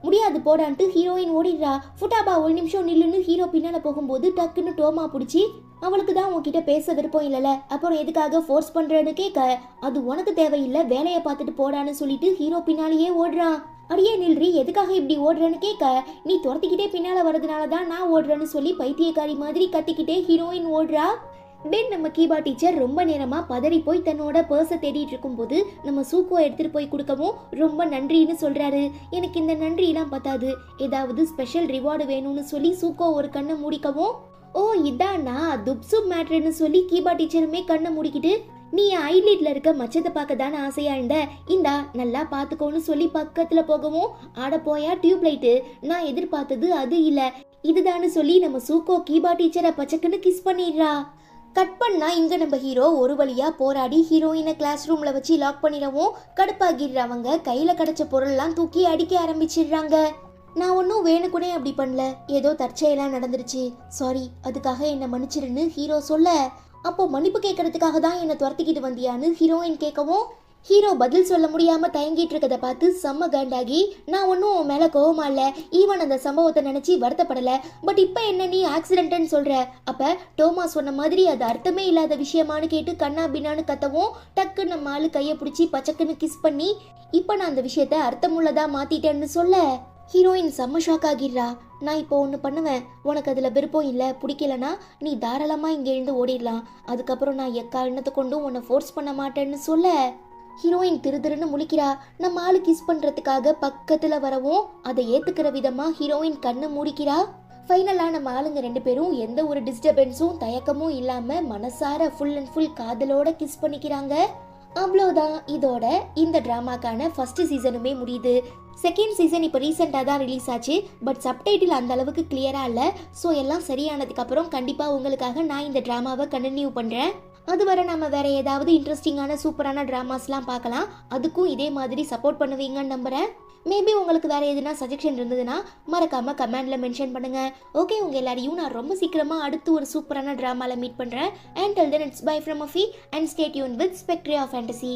முடியாது போடான்ட்டு ஹீரோயின் ஓடிடுறா. ஃபுட்டாபா ஒரு நிமிஷம் நில்லுன்னு ஹீரோ பின்னால போகும்போது டக்குன்னு டோமா பிடிச்சி அவளுக்கு தான் உன்கிட்ட பேச விருப்பம் இல்லைல்ல, அப்புறம் எதுக்காக ஃபோர்ஸ் பண்றேன்னு கேட்க, அது உனக்கு தேவையில்லை, வேலையை பார்த்துட்டு போடான்னு சொல்லிட்டு ஹீரோ பின்னாலேயே ஓடுறான். அடியே நில்றி, எதுக்காக இப்படி ஓடுறேன்னு கேட்க, நீ துரத்திக்கிட்டே பின்னால வரதுனால தான் நான் ஓடுறேன்னு சொல்லி பைத்தியக்காரி மாதிரி கத்திக்கிட்டே ஹீரோயின் ஓடுறா. தென் நம்ம கீபா டீச்சர் ரொம்ப நேரமா பதறி போய் தன்னோட பர்ஸை தேடிட்டு இருக்கும் போது நம்ம சூக்கோ எடுத்துட்டு போய் கொடுக்கவும் ரொம்ப நன்றின்னு சொல்றாரு. எனக்கு இந்த நன்றியெல்லாம் பத்தாது, ஏதாவது ஸ்பெஷல் ரிவார்டு வேணும்னு சொல்லி சூக்கோ ஒரு கண்ணை மூடிக்கவும், ஓ இதானா துப்சுப் மேட்ருன்னு சொல்லி கீபா டீச்சருமே கண்ணை மூடிக்கிட்டு, நீ என் ஐலிட்ல இருக்க மச்சத்தை பார்க்க தானே ஆசையா இருந்த, இந்தா நல்லா பாத்துக்கோன்னு சொல்லி பக்கத்துல போகவும், ஆட போயா டியூப் லைட்டு, நான் எதிர்பார்த்தது அது இல்ல இதுதான்னு சொல்லி நம்ம சூக்கோ கீபா டீச்சரை பச்சக்குன்னு கிஸ் பண்ணிடுறா. கட் பண்ணா இங்க நம்ம ஹீரோ ஒரு வழியா போராடி ஹீரோயினை கிளாஸ் ரூம்ல வச்சு லாக் பண்ணிடவும் கடுப்பாகிடுறவங்க கையில கிடைச்ச பொருள்லாம் தூக்கி அடிக்க ஆரம்பிச்சிடுறாங்க. நான் ஒன்றும் வேணுக்குனே அப்படி பண்ணல, ஏதோ தற்செயலாம் நடந்துருச்சு, சாரி, அதுக்காக என்னை மன்னிச்சிருன்னு ஹீரோ சொல்ல, அப்போ மன்னிப்பு கேட்கறதுக்காக தான் என்னை துரத்திக்கிட்டு வந்தியான்னு ஹீரோயின் கேட்கவும், ஹீரோ பதில் சொல்ல முடியாம தயங்கிட்டு இருக்கதை பார்த்து செம்ம காண்டாகி, நான் ஒன்றும் உன் மேல கோவமா இல்ல, ஈவன் அந்த சம்பவத்தை நினைச்சு வருத்தப்படல, பட் இப்ப என்ன நீ ஆக்சிடென்ட்னு சொல்ற? அப்ப டோமா சொன்ன மாதிரி அது அர்த்தமே இல்லாத விஷயமானு கேட்டு கண்ணா பின்னான்னு கத்தவும் டக்கு நம்ம ஆளு கையை பிடிச்சி பச்சக்குன்னு கிஸ் பண்ணி, இப்ப நான் அந்த விஷயத்த அர்த்தமுள்ளதா மாத்திட்டேன்னு சொல்ல ஹீரோயின் செம்ம ஷாக் ஆகிடுறா. நான் இப்போ ஒன்று பண்ணுவேன், உனக்கு அதில் விருப்பம் இல்லை பிடிக்கலனா நீ தாராளமாக இங்கே இருந்து ஓடிடலாம், அதுக்கப்புறம் நான் எக்காரணத்தை கொண்டும் உன்னை ஃபோர்ஸ் பண்ண மாட்டேன்னு சொல்ல ஹீரோயின் திருன்னு முழிக்கிறா. நம்ம ஆளு கிஸ் பண்ணுறதுக்காக பக்கத்தில் வரவும் அதை ஏற்றுக்கிற விதமாக ஹீரோயின் கண்ணை மூடிக்கிறா. ஃபைனலாக நம்ம ஆளுங்க 2 பேரும் எந்த ஒரு டிஸ்டர்பன்ஸும் தயக்கமும் இல்லாமல் மனசார ஃபுல் அண்ட் ஃபுல் காதலோட கிஸ் பண்ணிக்கிறாங்க. அவ்வளோதான், இதோட இந்த ட்ராமாக்கான ஃபர்ஸ்ட் சீசனுமே முடியுது. செகண்ட் சீசன் இப்போ ரீசெண்டாக தான் ரிலீஸ் ஆச்சு, பட் சப்டைட்டில் அந்த அளவுக்கு கிளியராக இல்லை. ஸோ எல்லாம் சரியானதுக்கப்புறம் கண்டிப்பாக உங்களுக்காக நான் இந்த ட்ராமாவை கண்டினியூ பண்ணுறேன். அதுவரை நம்ம வேற ஏதாவது இன்ட்ரெஸ்டிங்கான சூப்பரான ட்ராமாஸ்லாம் பார்க்கலாம். அதுக்கும் இதே மாதிரி சப்போர்ட் பண்ணுவீங்கன்னு நம்புகிறேன். மேபி உங்களுக்கு வேற எதுனா சஜஷன் இருந்ததுன்னா மறக்காம கமெண்ட்ல மென்ஷன் பண்ணுங்க. ஓகே, உங்க எல்லாரையும் நான் ரொம்ப சீக்கிரமா அடுத்து ஒரு சூப்பரான டிராமால மீட் பண்றேன். And till then it's bye from Afi and stay tuned with Spectria Fantasy.